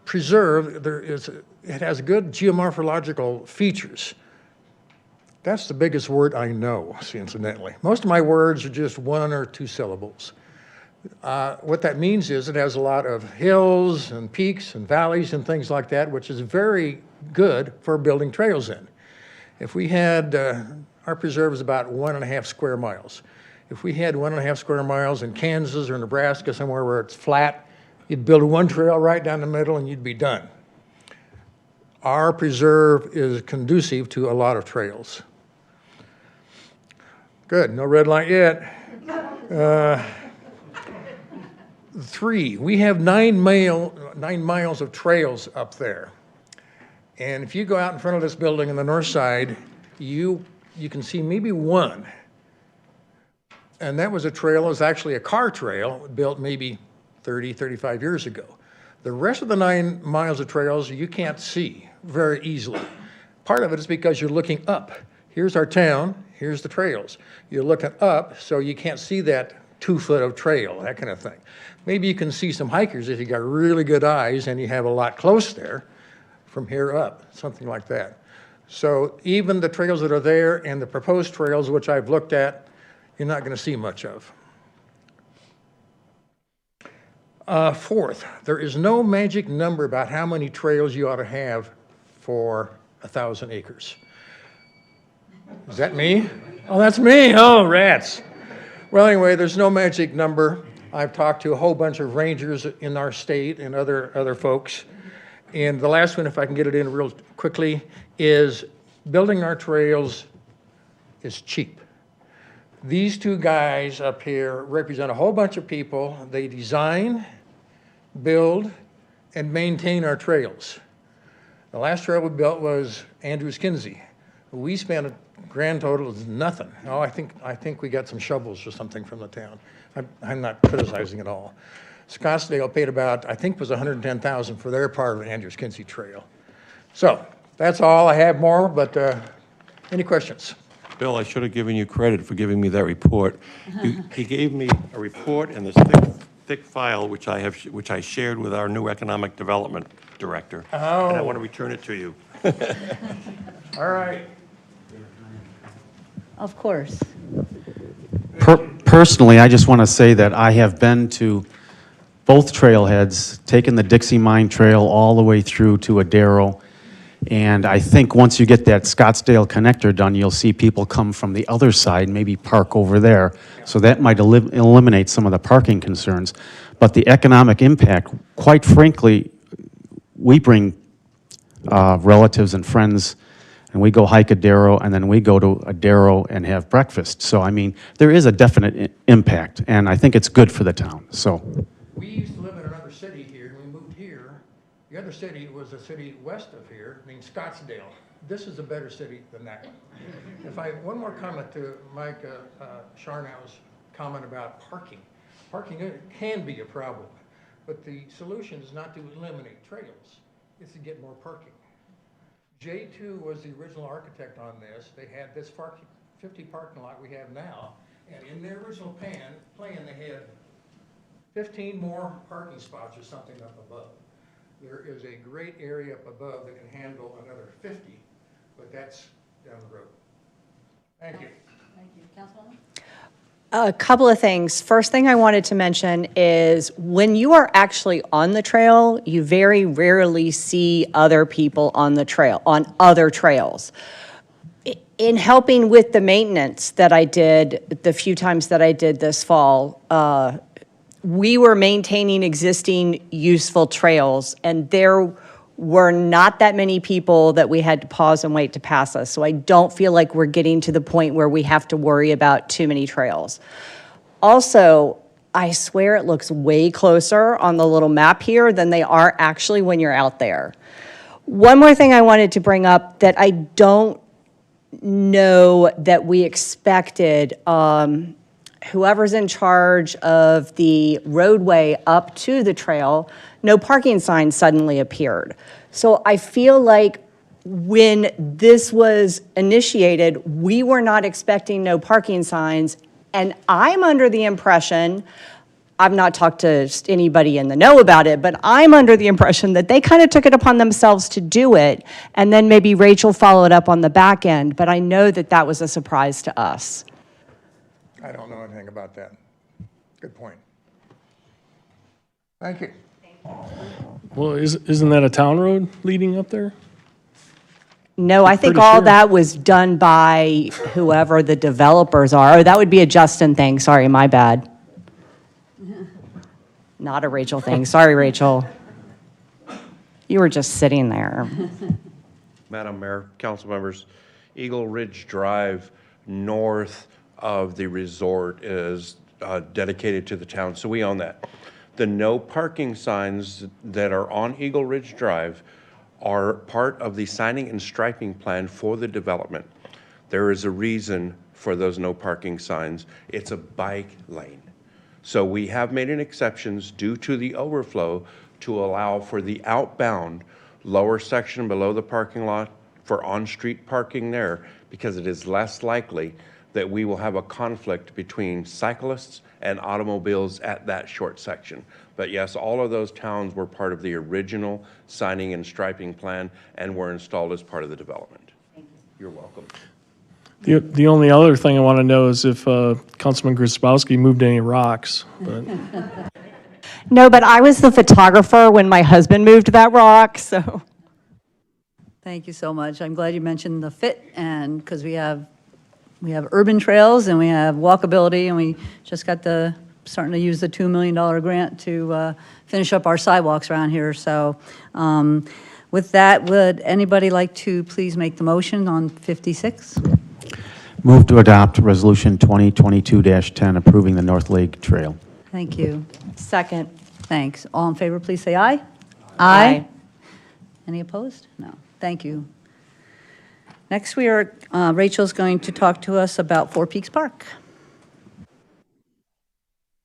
preserve, it has good geomorphological features. That's the biggest word I know, incidentally. Most of my words are just 1 or 2 syllables. What that means is it has a lot of hills and peaks and valleys and things like that, which is very good for building trails in. If we had, our preserve is about 1.5 square miles. If we had 1.5 square miles in Kansas or Nebraska, somewhere where it's flat, you'd build one trail right down the middle and you'd be done. Our preserve is conducive to a lot of trails. Good, no red light yet. 3, we have 9 miles of trails up there. And if you go out in front of this building on the north side, you can see maybe 1. And that was a trail, it was actually a car trail built maybe 30, 35 years ago. The rest of the 9 miles of trails you can't see very easily. Part of it is because you're looking up. Here's our town, here's the trails. You're looking up, so you can't see that 2 foot of trail, that kind of thing. Maybe you can see some hikers if you got really good eyes and you have a lot close there from here up, something like that. So even the trails that are there and the proposed trails, which I've looked at, you're not going to see much of. 4th, there is no magic number about how many trails you ought to have for 1,000 acres. Is that me? Oh, that's me. Oh, rats. Well, anyway, there's no magic number. I've talked to a whole bunch of rangers in our state and other folks. And the last one, if I can get it in real quickly, is building our trails is cheap. These 2 guys up here represent a whole bunch of people. They design, build, and maintain our trails. The last trail we built was Andrews Kinsey. We spent a grand total of nothing. Oh, I think we got some shovels or something from the town. I'm not criticizing at all. Scottsdale paid about, I think it was $110,000 for their part of the Andrews Kinsey Trail. So that's all. I have more, but any questions? Bill, I should have given you credit for giving me that report. He gave me a report and this thick file, which I shared with our new economic development director. Oh. And I want to return it to you. All right. Of course. Personally, I just want to say that I have been to both trailheads, taking the Dixie Mine Trail all the way through to Adero. And I think once you get that Scottsdale connector done, you'll see people come from the other side, maybe park over there. So that might eliminate some of the parking concerns. But the economic impact, quite frankly, we bring relatives and friends, and we go hike Adero, and then we go to Adero and have breakfast. So, I mean, there is a definite impact, and I think it's good for the town, so. We used to live in another city here, and we moved here. The other city was a city west of here, Scottsdale. This is a better city than that one. One more comment to Mike Charnow's comment about parking. Parking can be a problem, but the solution is not to eliminate trails, it's to get more parking. J2 was the original architect on this. They had this 50 parking lot we have now, and in their original plan, they had 15 more parking spots or something up above. There is a great area up above that can handle another 50, but that's down the road. Thank you. Thank you. Councilwoman? A couple of things. First thing I wanted to mention is when you are actually on the trail, you very rarely see other people on the trail, on other trails. In helping with the maintenance that I did, the few times that I did this fall, we were maintaining existing useful trails, and there were not that many people that we had to pause and wait to pass us. So I don't feel like we're getting to the point where we have to worry about too many trails. Also, I swear it looks way closer on the little map here than they are actually when you're out there. One more thing I wanted to bring up that I don't know that we expected, whoever's in charge of the roadway up to the trail, no parking signs suddenly appeared. So I feel like when this was initiated, we were not expecting no parking signs, and I'm under the impression, I've not talked to anybody in the know about it, but I'm under the impression that they kind of took it upon themselves to do it, and then maybe Rachel followed up on the back end, but I know that that was a surprise to us. I don't know anything about that. Good point. Thank you. Well, isn't that a town road leading up there? No, I think pretty all sure. that was done by whoever the developers are. Oh, that would be a Justin thing. Sorry, my bad. Not a Rachel thing. Sorry, Rachel. You were just sitting there. Madam Mayor, council members, Eagle Ridge Drive north of the resort is dedicated to the town, so we own that. The no parking signs that are on Eagle Ridge Drive are part of the signing and striping plan for the development. There is a reason for those no parking signs. It's a bike lane. So we have made an exceptions due to the overflow to allow for the outbound lower section below the parking lot for on-street parking there, because it is less likely that we will have a conflict between cyclists and automobiles at that short section. But yes, all of those towns were part of the original signing and striping plan and were installed as part of the development. You're welcome. The only other thing I want to know is if Councilman Grzybowski moved any rocks, but. No, but I was the photographer when my husband moved that rock, so. Thank you so much. I'm glad you mentioned the fit, and because we have urban trails and we have walkability, and we just got starting to use the $2 million grant to finish up our sidewalks around here. So with that, would anybody like to please make the motion on 56? Move to adopt Resolution 2022-10 approving the North Lake Trail. Thank you. Second. Thanks. All in favor, please say aye. Aye. Any opposed? No. Thank you. Next, Rachel's going to talk to us about Four Peaks Park.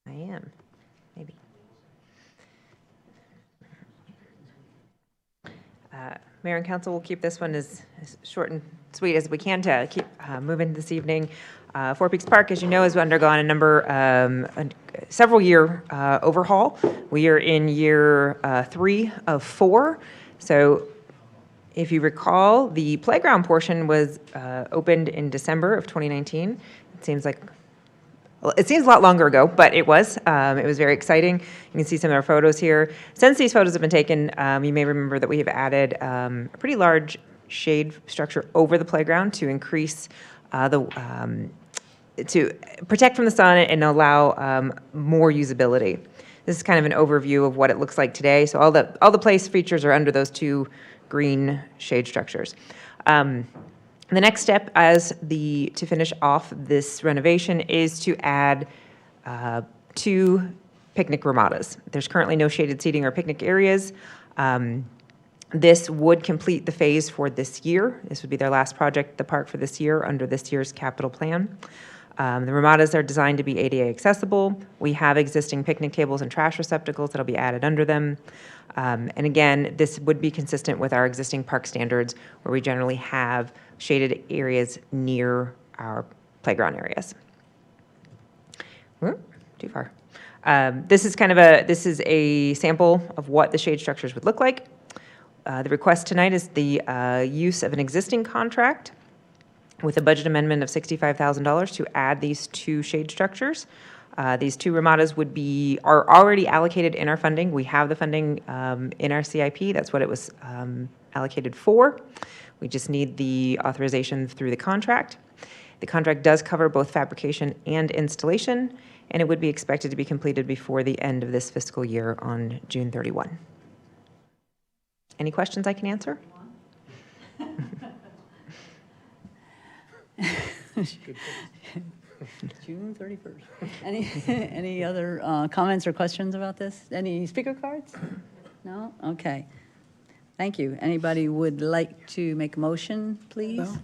I am, maybe. Mayor and council will keep this one as short and sweet as we can to keep moving this evening. Four Peaks Park, as you know, has undergone several year overhaul. We are in year 3 of 4. So if you recall, the playground portion was opened in December of 2019. It seems like well, it seems a lot longer ago, but it was. It was very exciting. You can see some of our photos here. Since these photos have been taken, you may remember that we have added a pretty large shade structure over the playground to increase to protect from the sun and allow more usability. This is kind of an overview of what it looks like today. So all the place features are under those two green shade structures. The next step to finish off this renovation is to add 2 picnic ramadas. There's currently no shaded seating or picnic areas. This would complete the phase for this year. This would be their last project at the park for this year under this year's capital plan. The ramadas are designed to be ADA accessible. We have existing picnic tables and trash receptacles that'll be added under them. And again, this would be consistent with our existing park standards where we generally have shaded areas near our playground areas. Too far. This is a sample of what the shade structures would look like. The request tonight is the use of an existing contract with a budget amendment of $65,000 to add these 2 shade structures. These 2 ramadas are already allocated in our funding. We have the funding in our CIP. That's what it was allocated for. We just need the authorization through the contract. The contract does cover both fabrication and installation, and it would be expected to be completed before the end of this fiscal year on June 31. Any questions I can answer? June 31st. Any other comments or questions about this? Any speaker cards? No? Okay. Thank you. Anybody would like to make a motion, please?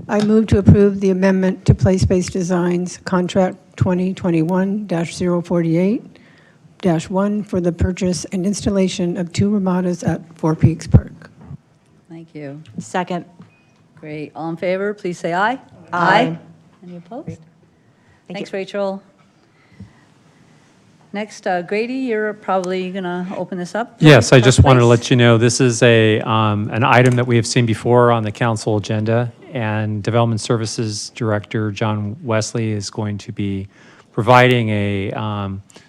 I move to approve the amendment to Place-Based Designs Contract 2021-048-1 for the purchase and installation of 2 ramadas at Four Peaks Park. Thank you. Second. Great. All in favor, please say aye. Aye. Any opposed? Thank Thanks, you. Rachel. Next, Grady, you're probably going to open this up? Yes, I just wanted to let you know, this is an item that we have seen before on the council agenda, and Development Services Director John Wesley is going to be providing a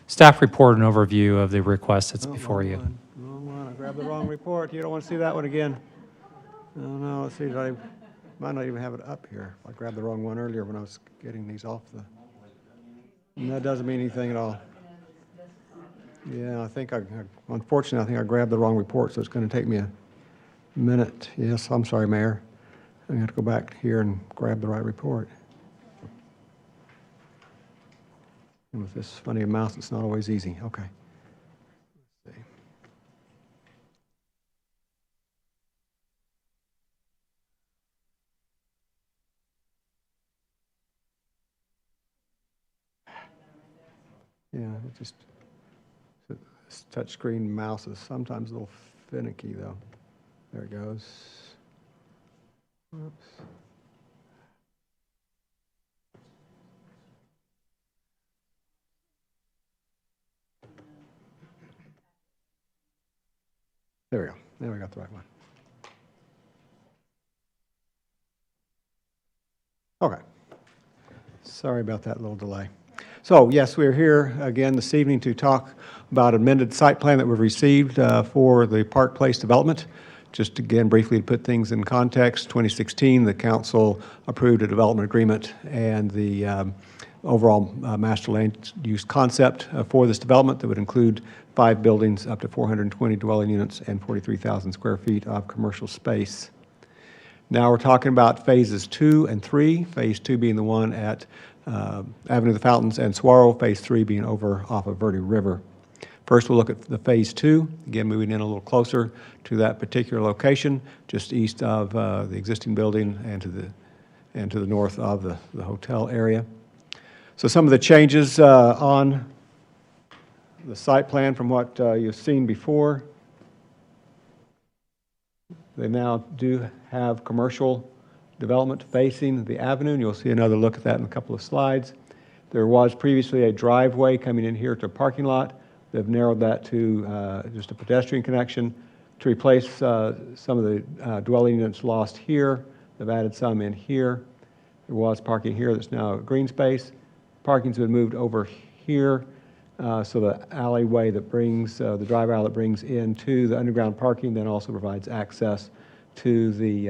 staff report and overview of the request that's before you. Wrong one. I grabbed the wrong report. You don't want to see that one again. No, let's see. I might not even have it up here. I grabbed the wrong one earlier when I was getting these off the... And that doesn't mean anything at all. Yeah, unfortunately, I think I grabbed the wrong report, so it's going to take me a minute. Yes, I'm sorry, Mayor. I have to go back here and grab the right report. And with this funny mouse, it's not always easy. Okay. Let's see. Yeah, it just... This touchscreen mouse is sometimes a little finicky, though. There it goes. Oops. There we go. Now we got the right one. Okay. Sorry about that little delay. So, yes, we're here again this evening to talk about an amended site plan that we've received for the Park Place development. Just again, briefly to put things in context, 2016, the council approved a development agreement and the overall master land use concept for this development that would include 5 buildings, up to 420 dwelling units, and 43,000 square feet of commercial space. Now we're talking about phases 2 and 3, phase 2 being the one at Avenue of the Fountains and Saguaro, phase 3 being over off of Verde River. First, we'll look at the phase 2, again moving in a little closer to that particular location, just east of the existing building and to the north of the hotel area. So some of the changes on the site plan from what you've seen before. They now do have commercial development facing the avenue, and you'll see another look at that in a couple of slides. There was previously a driveway coming in here to a parking lot. They've narrowed that to just a pedestrian connection to replace some of the dwelling units lost here. They've added some in here. There was parking here that's now green space. Parking's been moved over here, so the alleyway that brings, the drive aisle that brings into the underground parking then also provides access to the,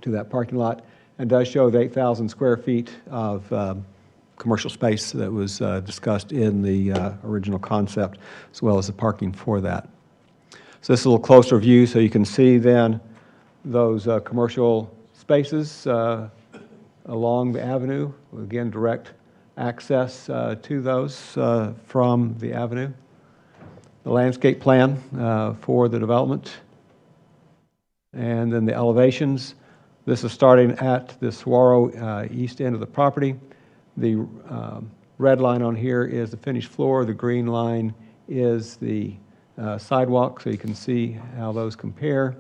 to that parking lot, and does show the 8,000 square feet of commercial space that was discussed in the original concept, as well as the parking for that. So this is a little closer view, so you can see then those commercial spaces along the avenue. Again, direct access to those from the avenue. The landscape plan for the development. And then the elevations. This is starting at the Saguaro east end of the property. The red line on here is the finished floor. The green line is the sidewalk, so you can see how those compare.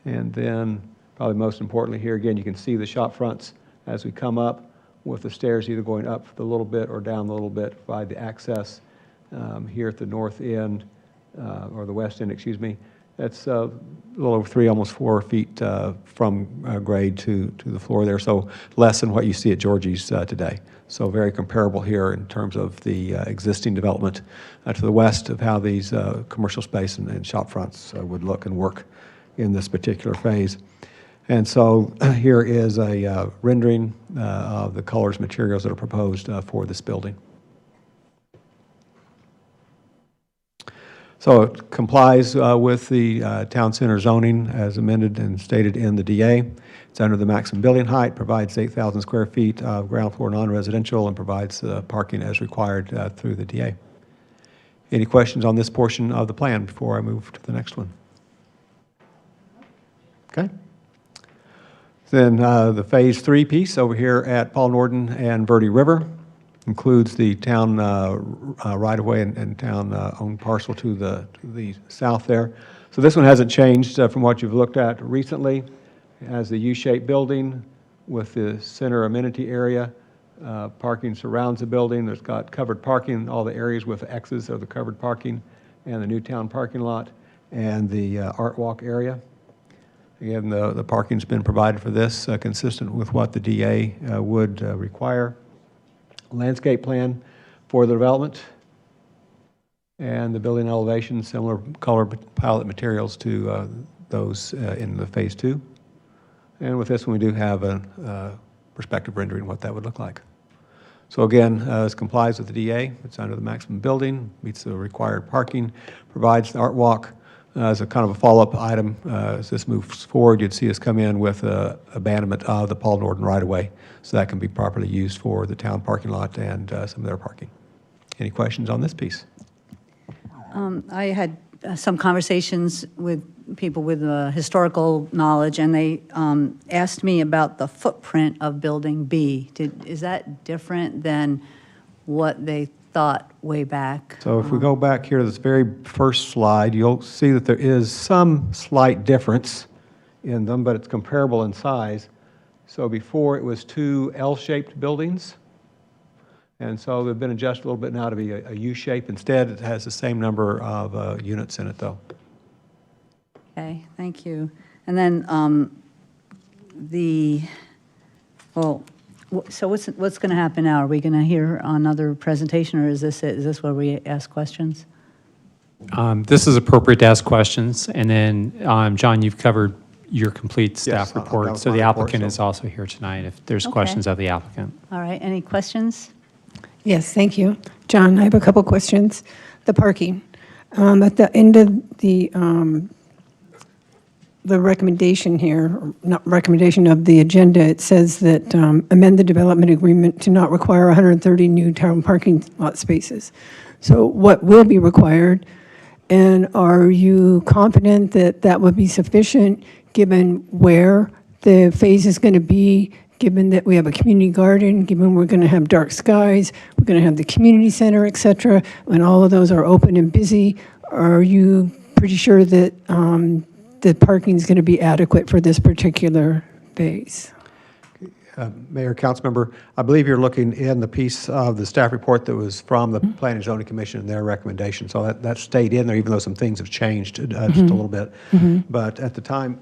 And then, probably most importantly here, again, you can see the shop fronts as we come up with the stairs either going up a little bit or down a little bit, provide the access here at the north end, or the west end, excuse me. That's a little over 3, almost 4 feet from grade to the floor there, so less than what you see at Georgie's today. So very comparable here in terms of the existing development to the west of how these commercial space and shop fronts would look and work in this particular phase. And so here is a rendering of the colors, materials that are proposed for this building. So it complies with the town center zoning as amended and stated in the DA. It's under the maximum building height, provides 8,000 square feet of ground floor non-residential, and provides parking as required through the DA. Any questions on this portion of the plan before I move to the next one? Okay. Then the Phase 3 piece over here at Paul Norden and Verde River includes the town right-of-way and town-owned parcel to the south there. So this one hasn't changed from what you've looked at recently. It has the U-shaped building with the center amenity area. Parking surrounds the building. There's got covered parking. All the areas with X's are the covered parking, and the new town parking lot, and the art walk area. Again, the parking's been provided for this, consistent with what the DA would require. Landscape plan for the development, and the building elevation, similar color palette materials to those in the Phase 2. And with this one, we do have a perspective rendering what that would look like. So again, this complies with the DA. It's under the maximum building, meets the required parking, provides the art walk as a kind of a follow-up item. As this moves forward, you'd see us come in with abandonment of the Paul Norden right-of-way, so that can be properly used for the town parking lot and some of their parking. Any questions on this piece? I had some conversations with people with historical knowledge, and they asked me about the footprint of Building B. Is that different than what they thought way back? So if we go back here to this very first slide, you'll see that there is some slight difference in them, but it's comparable in size. So before it was 2 L-shaped buildings, and so they've been adjusted a little bit now to be a U-shape. Instead, it has the same number of units in it, though. Okay, thank you. And then so what's going to happen now? Are we going to hear another presentation, or is this it? Is this where we ask questions? This is appropriate to ask questions, and then, John, you've covered your complete staff report, so the applicant is also here tonight if there's questions of the applicant. All right, any questions? Yes, thank you. John, I have a couple questions. The parking. At the end of the recommendation here, or not recommendation of the agenda, it says that amend the development agreement to not require 130 new town parking lot spaces. So what will be required, and are you confident that that would be sufficient given where the phase is going to be, given that we have a community garden, given we're going to have dark skies, we're going to have the community center, et cetera, and all of those are open and busy? Are you pretty sure that the parking is going to be adequate for this particular phase? Mayor, Councilmember, I believe you're looking in the piece of the staff report that was from the Planning and Zoning Commission and their recommendation. So that stayed in there, even though some things have changed just a little bit. But at the time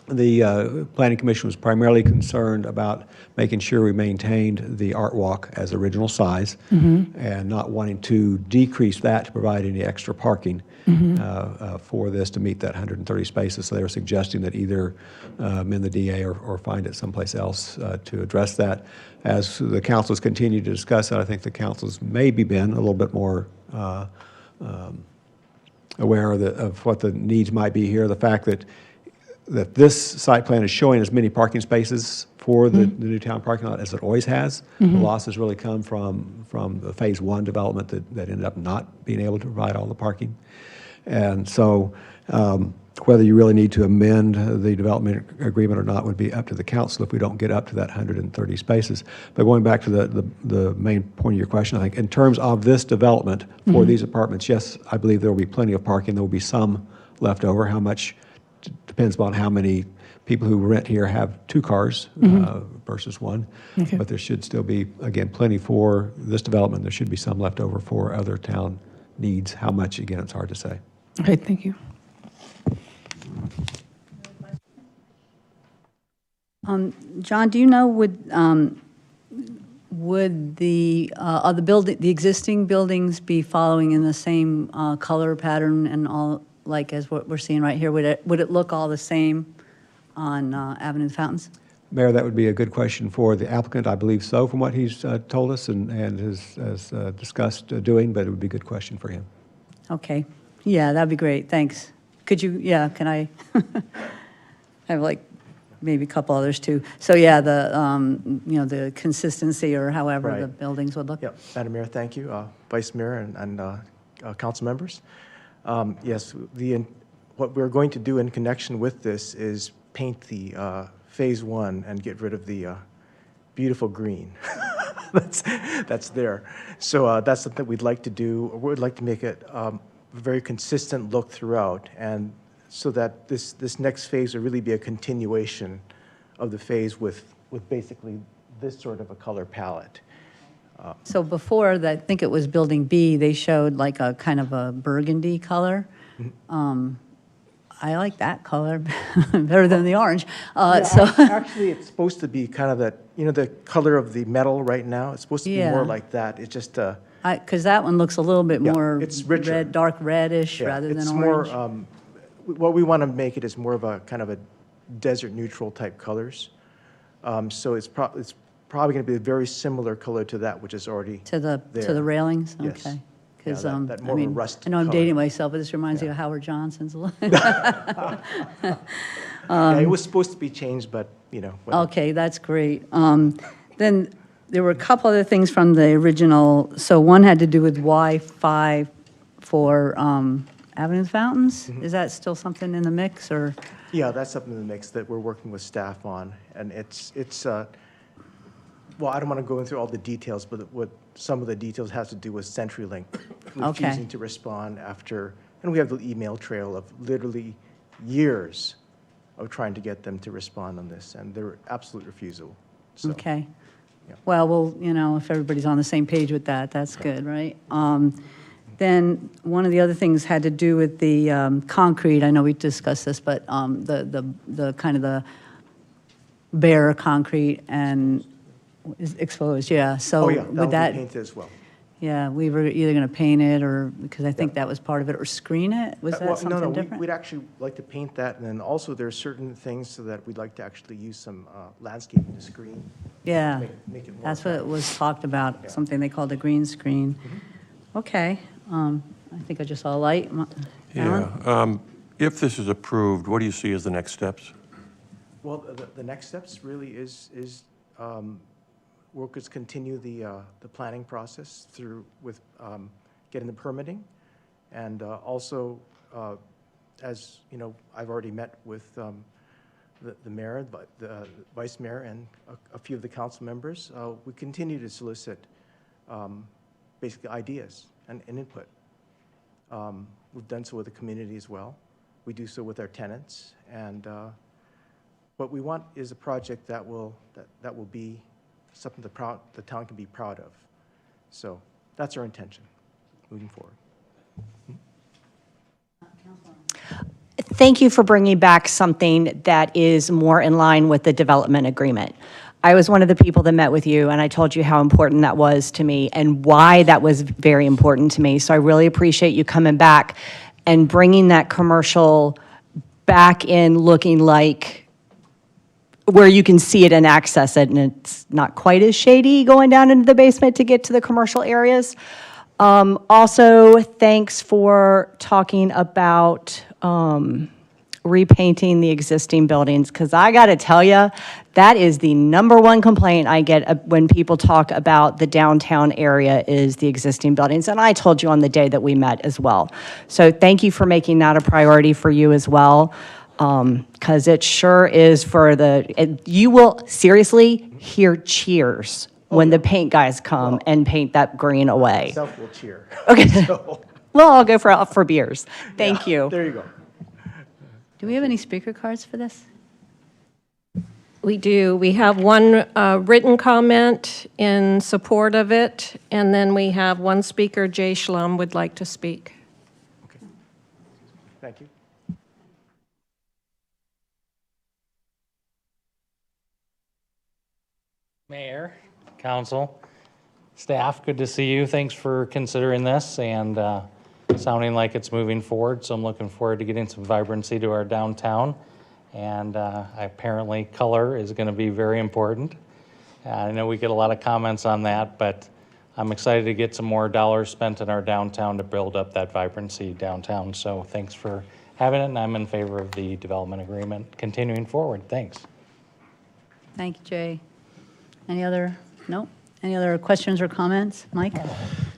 The Planning Commission was primarily concerned about making sure we maintained the art walk as original size and not wanting to decrease that to provide any extra parking for this to meet that 130 spaces. So they were suggesting that either amend the DA or find it someplace else to address that. As the councils continue to discuss it, I think the councils maybe been a little bit more aware of what the needs might be here. The fact that this site plan is showing as many parking spaces for the new town parking lot as it always has. The losses really come from the Phase 1 development that ended up not being able to provide all the parking. And so whether you really need to amend the development agreement or not would be up to the council if we don't get up to that 130 spaces. But going back to the main point of your question, I think in terms of this development for these apartments, yes, I believe there will be plenty of parking. There will be some left over. How much depends upon how many people who rent here have 2 cars versus 1. Okay. But there should still be, again, plenty for this development. There should be some left over for other town needs. How much, again, it's hard to say. Okay, thank you. John, do you know, would the existing buildings be following in the same color pattern and all, like as what we're seeing right here? Would it look all the same on Avenue of the Fountains? Mayor, that would be a good question for the applicant. I believe so, from what he's told us and has discussed doing, but it would be a good question for him. Okay. Yeah, that'd be great. Thanks. Could you, yeah, can I have like maybe a couple others too? So yeah, the consistency or however the Right. buildings would look. Yep, Madam Mayor, thank you. Vice Mayor and council members. Yes, what we're going to do in connection with this is paint the Phase 1 and get rid of the beautiful green that's there. So that's something we'd like to do. We'd like to make it a very consistent look throughout, and so that this next phase will really be a continuation of the phase with basically this sort of a color palette. So before, I think it was Building B, they showed like a kind of a burgundy color. I like that color better than the orange. Actually, it's supposed to be kind of that, the color of the metal right now. It's supposed to be more like that. It's just because that one looks a little bit more it's richer. red, dark reddish rather than orange. It's more, what we want to make it is more of a kind of a desert neutral type colors. So it's probably going to be a very similar color to that which is already to the railings. Yes. Okay. Because that more of a rust I know I'm color. dating myself, but this reminds me of Howard Johnson's. Yeah, it was supposed to be changed, but whatever. Okay, that's great. Then there were a couple other things from the original. So one had to do with Wi-Fi for Avenue of the Fountains. Is that still something in the mix, or? Yeah, that's something in the mix that we're working with staff on, and it's well, I don't want to go into all the details, but what some of the details has to do with CenturyLink refusing to respond after, and we have the email trail of literally years of trying to get them to respond on this, and their absolute refusal. So, Okay. Well, if everybody's on the same page with that, that's good, right? Then one of the other things had to do with the concrete. I know we discussed this, but the kind of the bare concrete and is exposed, yeah. So would that be painted as well? Yeah, we were either going to paint it or, because I think that was part of it, or screen it? Was that something no, different? we'd actually like to paint that, and then also there are certain things so that we'd like to actually use some landscaping to screen. Yeah, Make it more that's what it was talked about, something they called a green screen. Okay, I think I just saw a light. Alan? Yeah. If this is approved, what do you see as the next steps? Well, the next steps really is workers continue the planning process through with getting the permitting, and also, as you know, I've already met with the mayor, the vice mayor, and a few of the council members. We continue to solicit basically ideas and input. We've done so with the community as well. We do so with our tenants, and what we want is a project that will be something the town can be proud of. So that's our intention moving forward. thank you for bringing back something that is more in line with the development agreement. I was one of the people that met with you, and I told you how important that was to me and why that was very important to me. So I really appreciate you coming back and bringing that commercial back in looking like where you can see it and access it, and it's not quite as shady going down into the basement to get to the commercial areas. Also, thanks for talking about repainting the existing buildings, because I got to tell you, that is the #1 complaint I get when people talk about the downtown area is the existing buildings. And I told you on the day that we met as well. So thank you for making that a priority for you as well, because it sure is for you will seriously hear cheers when the paint guys come and paint that green away. Myself will cheer. Okay. Well, I'll go for beers. Thank you. There you go. Do we have any speaker cards for this? We do. We have one written comment in support of it, and then we have one speaker, Jay Schlum, would like to speak. Thank you. Mayor, council, staff, good to see you. Thanks for considering this and sounding like it's moving forward. So I'm looking forward to getting some vibrancy to our downtown. And apparently color is going to be very important. I know we get a lot of comments on that, but I'm excited to get some more dollars spent in our downtown to build up that vibrancy downtown. So thanks for having it, and I'm in favor of the development agreement continuing forward. Thanks. Thank you, Jay. Any other questions or comments? Mike?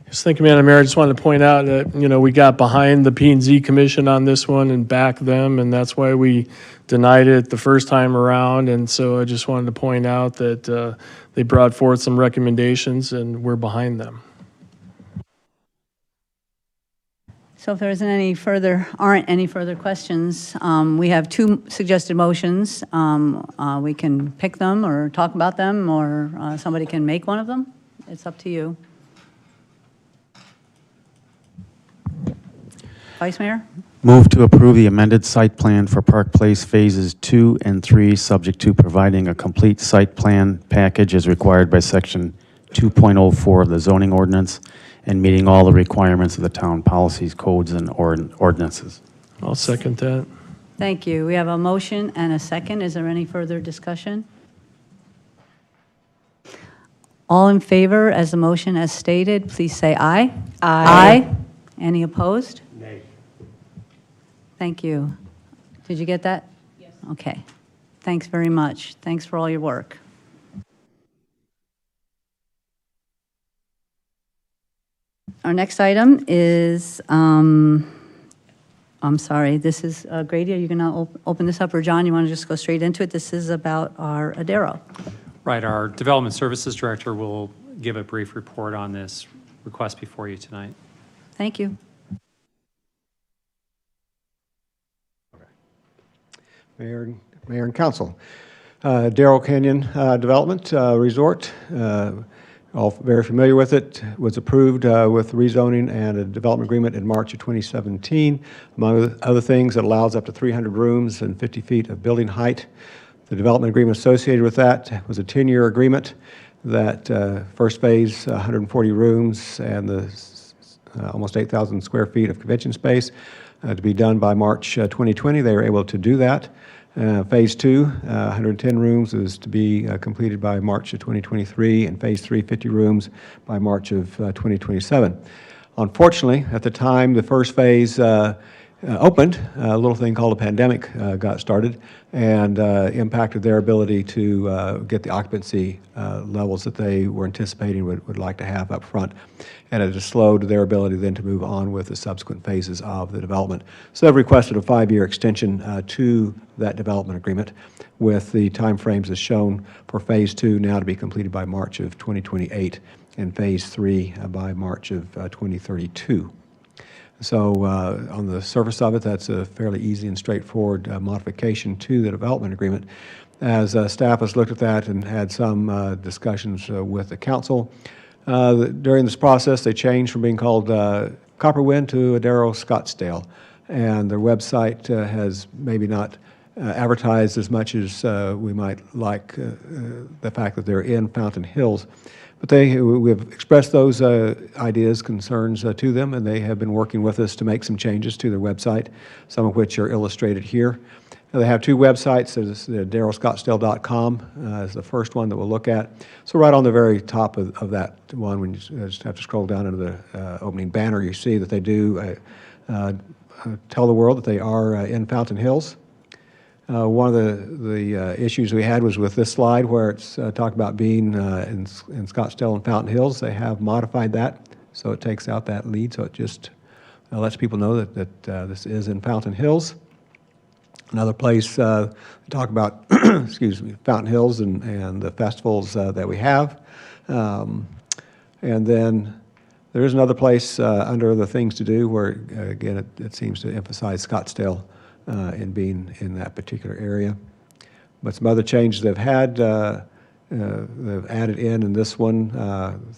Yes, thank you, Madam Mayor. I just wanted to point out that, we got behind the P&Z Commission on this one and backed them, and that's why we denied it the first time around. And so I just wanted to point out that they brought forth some recommendations, and we're behind them. So if there aren't any further questions, we have 2 suggested motions. We can pick them or talk about them, or somebody can make one of them. It's up to you. Vice Mayor? Move to approve the amended site plan for Park Place Phases 2 and 3, subject to providing a complete site plan package as required by Section 2.04 of the zoning ordinance and meeting all the requirements of the town policies, codes, and ordinances. I'll second that. Thank you. We have a motion and a second. Is there any further discussion? All in favor, as the motion as stated, please say aye. Aye. Any opposed? Nay. Thank you. Did you get that? Yes. Okay. Thanks very much. Thanks for all your work. Our next item is, I'm sorry, this is Grady. Are you going to open this up, or John, you want to just go straight into it? This is about our Adero. Right, our Development Services Director will give a brief report on this request before you tonight. Thank you. Mayor and Council. Darrell Canyon Development Resort, all very familiar with it, was approved with rezoning and a development agreement in March of 2017. Among other things, it allows up to 300 rooms and 50 feet of building height. The development agreement associated with that was a 10-year agreement that first phase, 140 rooms and the almost 8,000 square feet of convention space to be done by March 2020. They were able to do that. Phase 2, 110 rooms, is to be completed by March of 2023, and Phase 3, 50 rooms by March of 2027. Unfortunately, at the time the first phase opened, a little thing called a pandemic got started and impacted their ability to get the occupancy levels that they were anticipating would like to have up front. And it has slowed their ability then to move on with the subsequent phases of the development. So they've requested a 5-year extension to that development agreement, with the timeframes as shown for Phase 2 now to be completed by March of 2028 and Phase 3 by March of 2032. So on the surface of it, that's a fairly easy and straightforward modification to the development agreement. As staff has looked at that and had some discussions with the council, during this process they changed from being called Copperwind to Adero Scottsdale. and their website has maybe not advertised as much as we might like the fact that they're in Fountain Hills. But we have expressed those ideas, concerns to them, and they have been working with us to make some changes to their website, some of which are illustrated here. Now, they have two websites. There's darylscottsdale.com is the first one that we'll look at. So right on the very top of that one, when you just have to scroll down into the opening banner, you see that they do tell the world that they are in Fountain Hills. One of the issues we had was with this slide where it's talked about being in Scottsdale and Fountain Hills. They have modified that, so it takes out that lead, so it just lets people know that this is in Fountain Hills. Another place to talk about, excuse me, Fountain Hills and the festivals that we have. And then there is another place under the things to do where, again, it seems to emphasize Scottsdale in being in that particular area. But some other changes they've had, they've added in this one,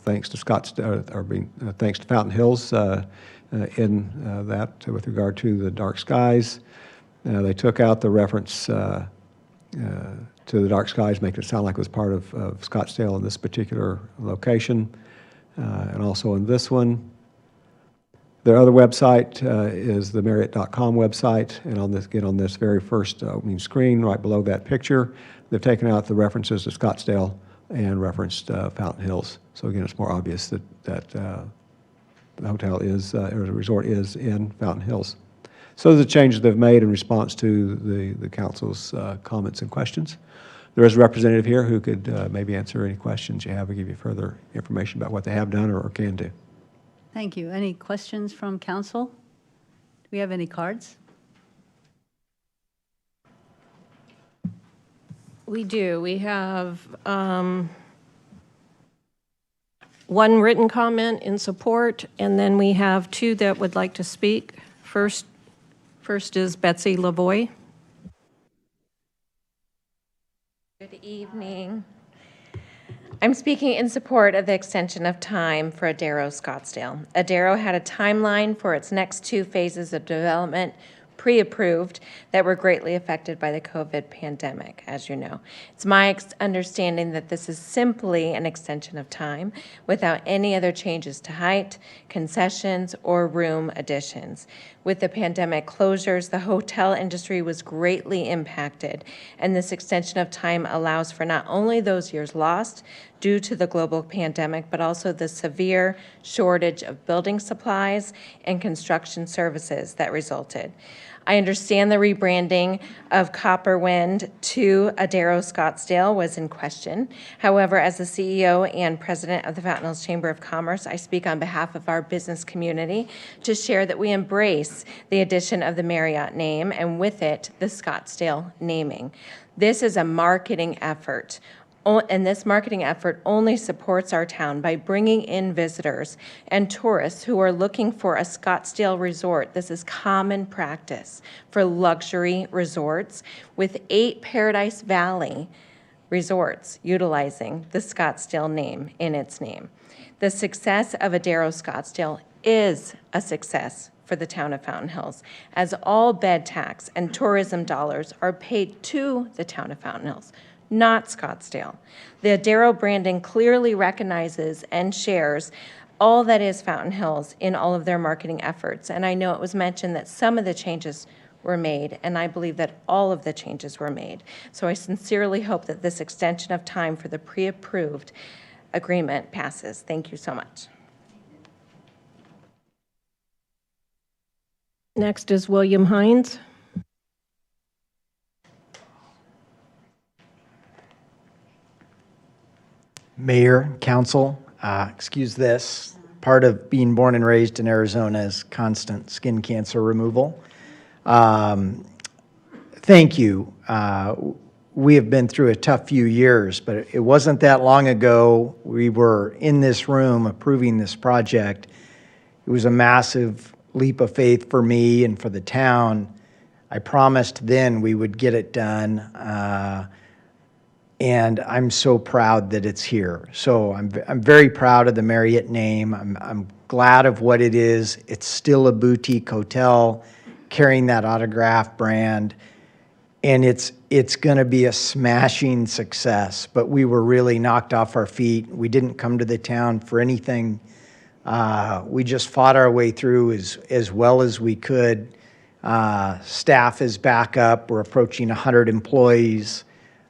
thanks to Scottsdale, thanks to Fountain Hills in that with regard to the dark skies. They took out the reference to the dark skies, making it sound like it was part of Scottsdale in this particular location. And also in this one, their other website is the Marriott.com website, and on this very first opening screen, right below that picture, they've taken out the references to Scottsdale and referenced Fountain Hills. So again, it's more obvious that the hotel is, or the resort is in Fountain Hills. So those are the changes they've made in response to the council's comments and questions. There is a representative here who could maybe answer any questions you have or give you further information about what they have done or can do. Thank you. Any questions from council? Do we have any cards? We do. We have one written comment in support, and then we have two that would like to speak. First is Betsy Lavoie. Good evening. I'm speaking in support of the extension of time for Adero Scottsdale. Adero had a timeline for its next two phases of development pre-approved that were greatly affected by the COVID pandemic, as you know. It's my understanding that this is simply an extension of time without any other changes to height, concessions, or room additions. With the pandemic closures, the hotel industry was greatly impacted, and this extension of time allows for not only those years lost due to the global pandemic, but also the severe shortage of building supplies and construction services that resulted. I understand the rebranding of Copperwind to Adero Scottsdale was in question. However, as the CEO and president of the Fountain Hills Chamber of Commerce, I speak on behalf of our business community to share that we embrace the addition of the Marriott name and with it, the Scottsdale naming. This is a marketing effort. And this marketing effort only supports our town by bringing in visitors and tourists who are looking for a Scottsdale resort. This is common practice for luxury resorts, with 8 Paradise Valley resorts utilizing the Scottsdale name in its name. The success of Adero Scottsdale is a success for the town of Fountain Hills, as all bed tax and tourism dollars are paid to the town of Fountain Hills, not Scottsdale. The Adero branding clearly recognizes and shares all that is Fountain Hills in all of their marketing efforts. And I know it was mentioned that some of the changes were made, and I believe that all of the changes were made. So I sincerely hope that this extension of time for the pre-approved agreement passes. Thank you so much. Next is William Hines. Mayor, council, excuse this. Part of being born and raised in Arizona is constant skin cancer removal. Thank you. We have been through a tough few years, but it wasn't that long ago we were in this room approving this project. It was a massive leap of faith for me and for the town. I promised then we would get it done. And I'm so proud that it's here. So I'm very proud of the Marriott name. I'm glad of what it is. It's still a boutique hotel. carrying that autograph brand. And it's going to be a smashing success, but we were really knocked off our feet. We didn't come to the town for anything. We just fought our way through as well as we could. Staff is back up. We're approaching 100 employees.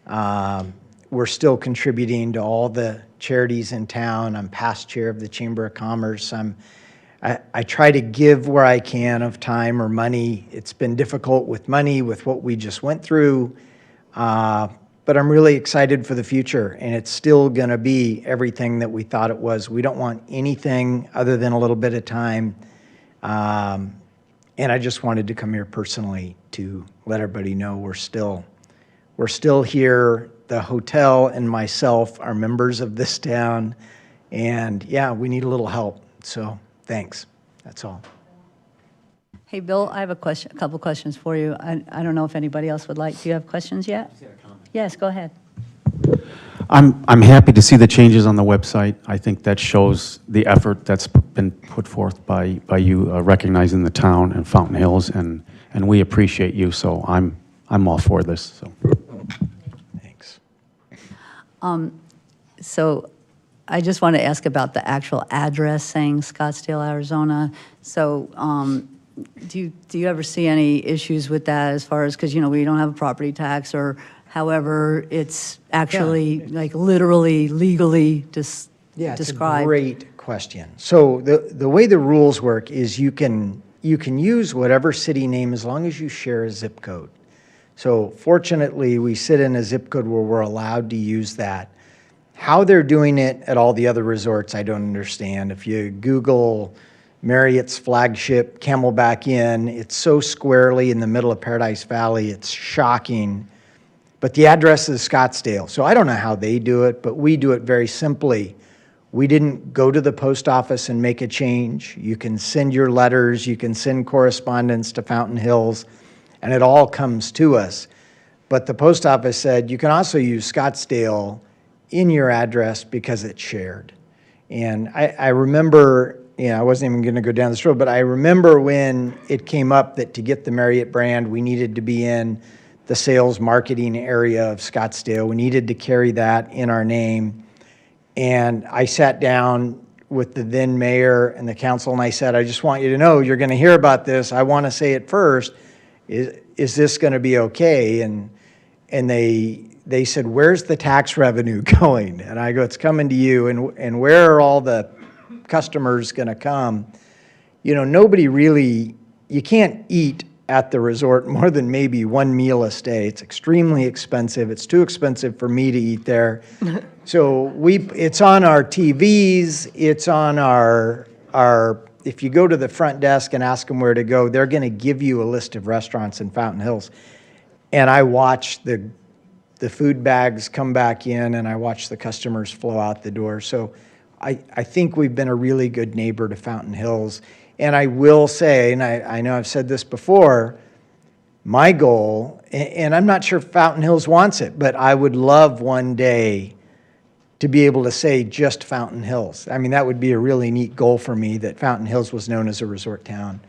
We're still contributing to all the charities in town. I'm past chair of the Chamber of Commerce. I try to give where I can of time or money. It's been difficult with money, with what we just went through, but I'm really excited for the future, and it's still going to be everything that we thought it was. We don't want anything other than a little bit of time, and I just wanted to come here personally to let everybody know we're still here. The hotel and myself are members of this town, and yeah, we need a little help, so. Thanks. That's all. Hey, Bill, I have a couple questions for you. I don't know if anybody else would like. Do you have questions yet? Yes, go ahead. I'm happy to see the changes on the website. I think that shows the effort that's been put forth by you recognizing the town and Fountain Hills, and we appreciate you. So I'm all for this. So. Thanks. So I just want to ask about the actual address saying Scottsdale, Arizona. So do you ever see any issues with that as far as, because, you know, we don't have a property tax, or however it's actually like literally, legally described? It's a great question. So the way the rules work is you can use whatever city name as long as you share a zip code. So fortunately, we sit in a zip code where we're allowed to use that. How they're doing it at all the other resorts, I don't understand. If you Google Marriott's flagship Camelback Inn, it's so squarely in the middle of Paradise Valley, it's shocking. But the address is Scottsdale. So I don't know how they do it, but we do it very simply. We didn't go to the post office and make a change. You can send your letters, you can send correspondence to Fountain Hills, and it all comes to us. But the post office said you can also use Scottsdale in your address because it's shared. And I remember, you know, I wasn't even going to go down this road, but I remember when it came up that to get the Marriott brand, we needed to be in the sales marketing area of Scottsdale. We needed to carry that in our name. And I sat down with the then mayor and the council, and I said, I just want you to know, you're going to hear about this. I want to say it first. Is this going to be okay? And they said, where's the tax revenue going? And I go, it's coming to you. And where are all the customers going to come? You know, nobody really, you can't eat at the resort more than maybe one meal a day. It's extremely expensive. It's too expensive for me to eat there. So it's on our TVs. It's on our, if you go to the front desk and ask them where to go, they're going to give you a list of restaurants in Fountain Hills. And I watch the food bags come back in, and I watch the customers flow out the door. So I think we've been a really good neighbor to Fountain Hills. And I will say, and I know I've said this before, my goal, and I'm not sure Fountain Hills wants it, but I would love one day to be able to say just Fountain Hills. I mean, that would be a really neat goal for me, that Fountain Hills was known as a resort town.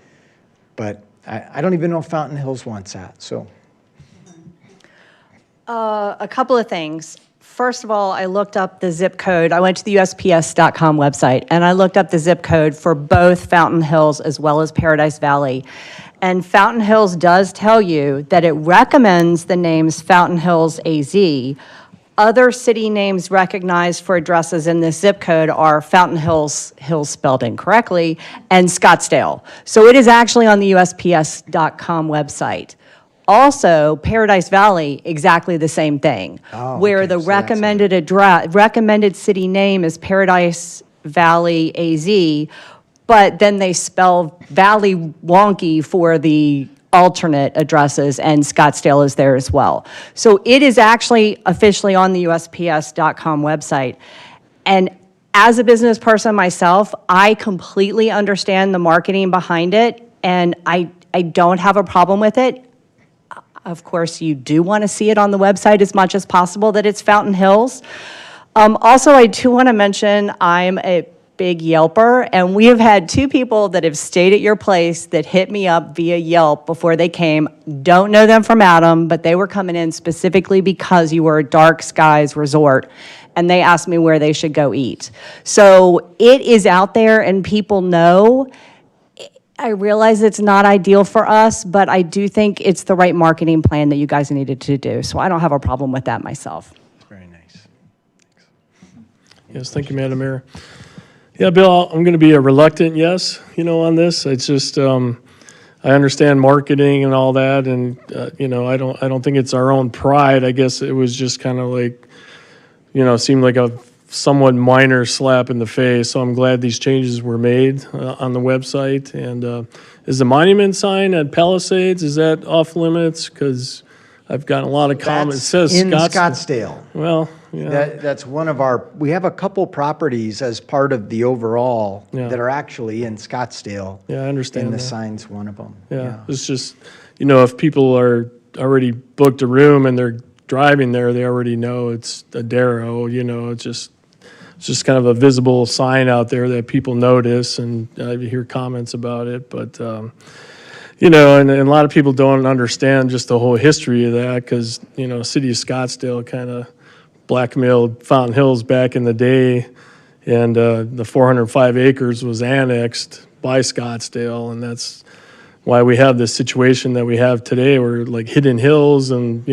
But I don't even know if Fountain Hills wants that, so. A couple of things. First of all, I looked up the zip code. I went to the USPS.com website, and I looked up the zip code for both Fountain Hills as well as Paradise Valley. And Fountain Hills does tell you that it recommends the names Fountain Hills AZ. Other city names recognized for addresses in this zip code are Fountain Hills, Hills spelled incorrectly, and Scottsdale. So it is actually on the USPS.com website. Also, Paradise Valley, exactly the same thing, where the recommended recommended city name is Paradise Valley AZ, but then they spell Valley wonky for the alternate addresses, and Scottsdale is there as well. So it is actually officially on the USPS.com website. And as a business person myself, I completely understand the marketing behind it, and I don't have a problem with it. Of course, you do want to see it on the website as much as possible that it's Fountain Hills. Also, I do want to mention I'm a big Yelper, and we have had 2 people that have stayed at your place that hit me up via Yelp before they came. Don't know them from Adam, but they were coming in specifically because you were a Dark Skies Resort, and they asked me where they should go eat. So it is out there, and people know. I realize it's not ideal for us, but I do think it's the right marketing plan that you guys needed to do. So I don't have a problem with that myself. Very nice. Yes, thank you, Madam Mayor. Yeah, Bill, I'm going to be a reluctant yes, on this. It's just, I understand marketing and all that, and, I don't think it's our own pride. I guess it was just kind of like, seemed like a somewhat minor slap in the face, so I'm glad these changes were made on the website. And is the monument sign at Palisades, is that off limits? Because I've gotten a lot of comments. It says in Scottsdale. Well, yeah. That's one of our, we have a couple properties as part of the overall that are actually in Scottsdale. Yeah, I understand And the that. sign's one of them. Yeah, it's just, if people are already booked a room and they're driving there, they already know it's a Darrow, it's just kind of a visible sign out there that people notice, and I hear comments about it. But, and a lot of people don't understand just the whole history of that because, city of Scottsdale kind of blackmailed Fountain Hills back in the day, and the 405 acres was annexed by Scottsdale, and that's why we have this situation that we have today where like Hidden Hills and,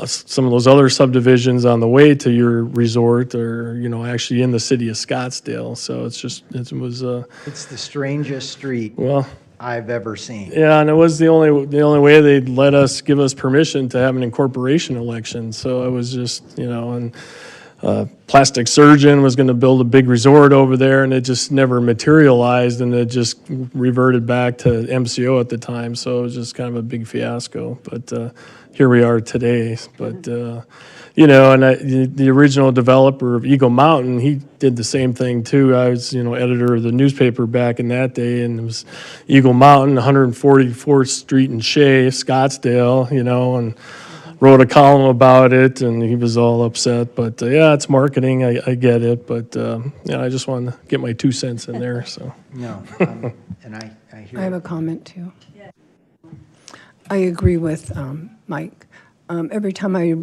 some of those other subdivisions on the way to your resort are, actually in the city of Scottsdale. So it's the strangest street I've ever seen. Yeah, and it was the only way they'd give us permission to have an incorporation election. So it was just, and plastic surgeon was going to build a big resort over there, and it just never materialized, and it just reverted back to MCO at the time. So it was just kind of a big fiasco. But here we are today. But the original developer of Eagle Mountain, he did the same thing too. I was editor of the newspaper back in that day, and it was Eagle Mountain, 144th Street in Shea, Scottsdale, and wrote a column about it, and he was all upset. But it's marketing. I get it. But I just wanted to get my 2 cents in there. So No, and I hear. I have a comment too. I agree with Mike. Every time I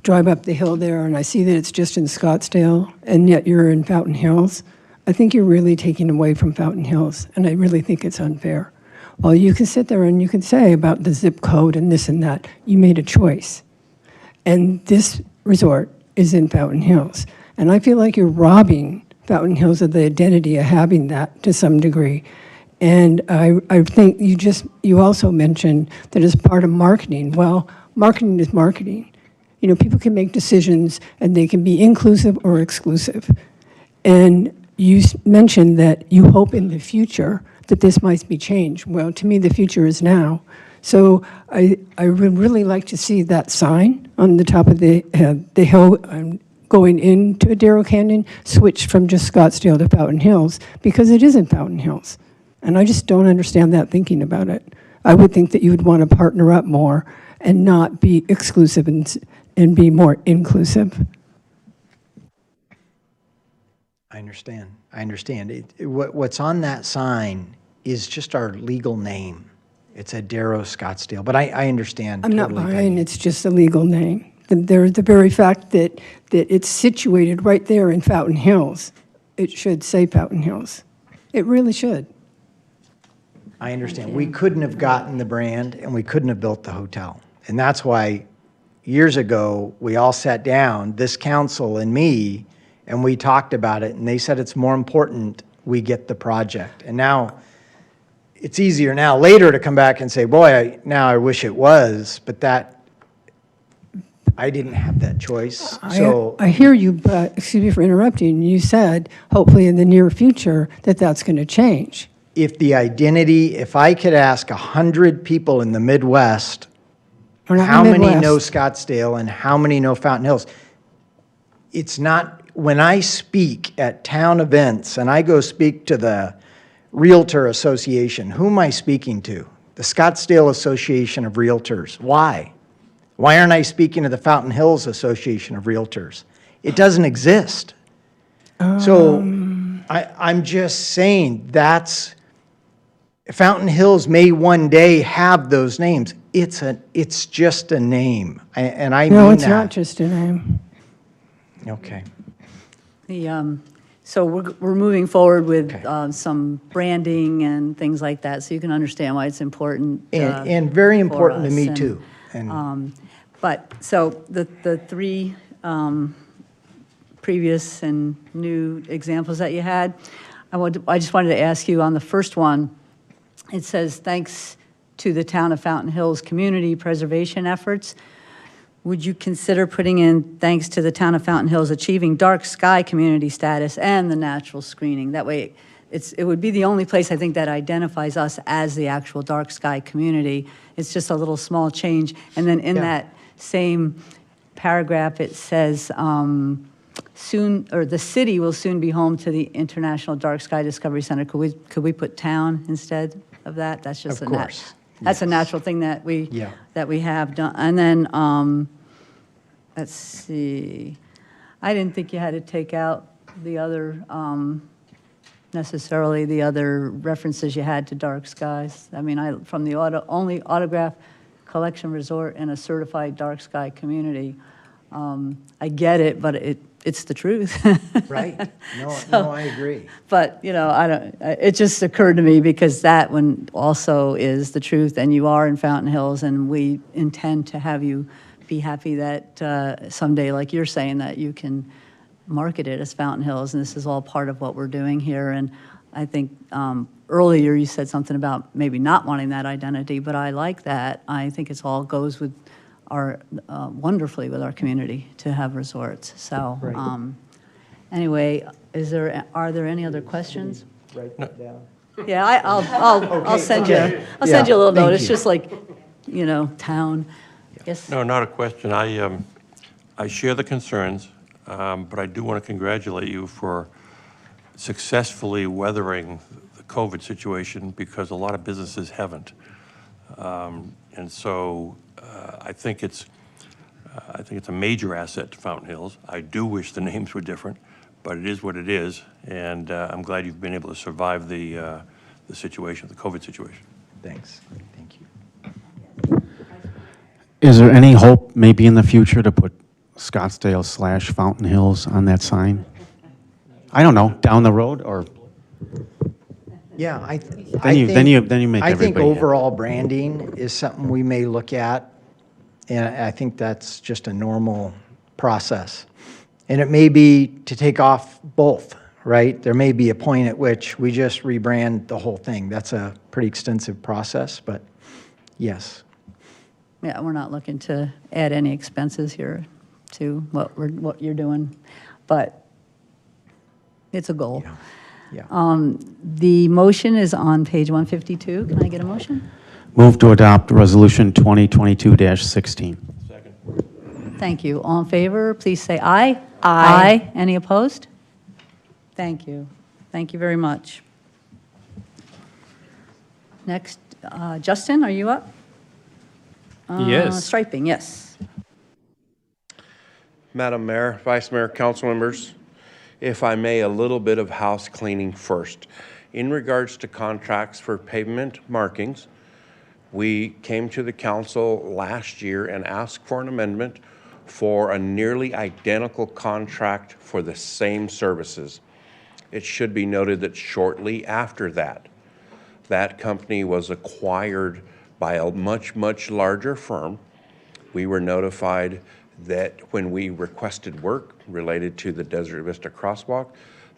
drive up the hill there and I see that it's just in Scottsdale and yet you're in Fountain Hills, I think you're really taking away from Fountain Hills, and I really think it's unfair. Well, you can sit there and you can say about the zip code and this and that. You made a choice. And this resort is in Fountain Hills. And I feel like you're robbing Fountain Hills of the identity of having that to some degree. And I think you also mentioned that as part of marketing. Well, marketing is marketing. People can make decisions and they can be inclusive or exclusive. And you mentioned that you hope in the future that this might be changed. Well, to me, the future is now. So I would really like to see that sign on the top of the hill going into Darrow Canyon switch from just Scottsdale to Fountain Hills, because it is in Fountain Hills. And I just don't understand that thinking about it. I would think that you would want to partner up more and not be exclusive and be more inclusive. I understand. What's on that sign is just our legal name. It's a Darrow Scottsdale, but I understand. I'm not totally, buying it's just a legal name. The very fact that it's situated right there in Fountain Hills, it should say Fountain Hills. It really should. I understand. We couldn't have gotten the brand, and we couldn't have built the hotel. And that's why years ago, we all sat down, this council and me, and we talked about it, and they said it's more important we get the project. And now, it's easier now later to come back and say, boy, now I wish it was, but I didn't have that choice. So I hear you, but, excuse me for interrupting, you said hopefully in the near future that that's going to change. if I could ask 100 people in the Midwest, how many know Scottsdale and how many know Fountain Hills? It's not, when I speak at town events and I go speak to the Realtor Association, who am I speaking to? The Scottsdale Association of Realtors. Why? Why aren't I speaking to the Fountain Hills Association of Realtors? It doesn't exist. So I'm just saying, Fountain Hills may one day have those names. It's just a name, and I mean that. No, it's not just a name. Okay. So we're moving forward with some branding and things like that, so you can understand why it's important. And very for important to us. me, And, too. And But, so the three previous and new examples that you had, I just wanted to ask you on the first one, it says, thanks to the town of Fountain Hills community preservation efforts. Would you consider putting in, thanks to the town of Fountain Hills achieving dark sky community status and the natural screening? That way, it would be the only place, I think, that identifies us as the actual dark sky community. It's just a little small change. And then in that same paragraph, it says, soon, or the city will soon be home to the International Dark Sky Discovery Center. Could we put town instead of that? That's just Of a course. that's a natural thing that we Yeah. that we have done. And then let's see, I didn't think you had to take out the other necessarily the other references you had to dark skies. I mean, from the only autograph collection resort in a certified dark sky community. I get it, but it's the truth. Right. No, I agree. But, it just occurred to me because that one also is the truth, and you are in Fountain Hills, and we intend to have you be happy that someday, like you're saying, that you can market it as Fountain Hills, and this is all part of what we're doing here. And I think earlier you said something about maybe not wanting that identity, but I like that. I think it's all goes with our, wonderfully with our community to have resorts. So, anyway, are there any other questions? Write that down. Yeah, I'll send you, I'll send you a little note. It's just like, town. Yes. No, not a question. I share the concerns, but I do want to congratulate you for successfully weathering the COVID situation, because a lot of businesses haven't. And so I think it's a major asset to Fountain Hills. I do wish the names were different, but it is what it is, and I'm glad you've been able to survive the situation, the COVID situation. Thanks. Thank you. Is there any hope, maybe in the future, to put Scottsdale/Fountain Hills on that sign? I don't know, down the road, or? Yeah, Then you make I think everybody happy. overall branding is something we may look at, and I think that's just a normal process. And it may be to take off both, right? There may be a point at which we just rebrand the whole thing. That's a pretty extensive process, but yes. Yeah, we're not looking to add any expenses here to what you're doing, but it's a goal. Yeah. The motion is on page 152. Can I get a motion? Move to adopt Resolution 2022-16. Thank you. All in favor, please say aye. Aye. Any opposed? Thank you. Thank you very much. Next, Justin, are you up? Yes. Striping, yes. Madam Mayor, Vice Mayor, council members, if I may, a little bit of house cleaning first. In regards to contracts for pavement markings, we came to the council last year and asked for an amendment for a nearly identical contract for the same services. It should be noted that shortly after that, that company was acquired by a much, much larger firm. We were notified that when we requested work related to the Desert Vista Crosswalk,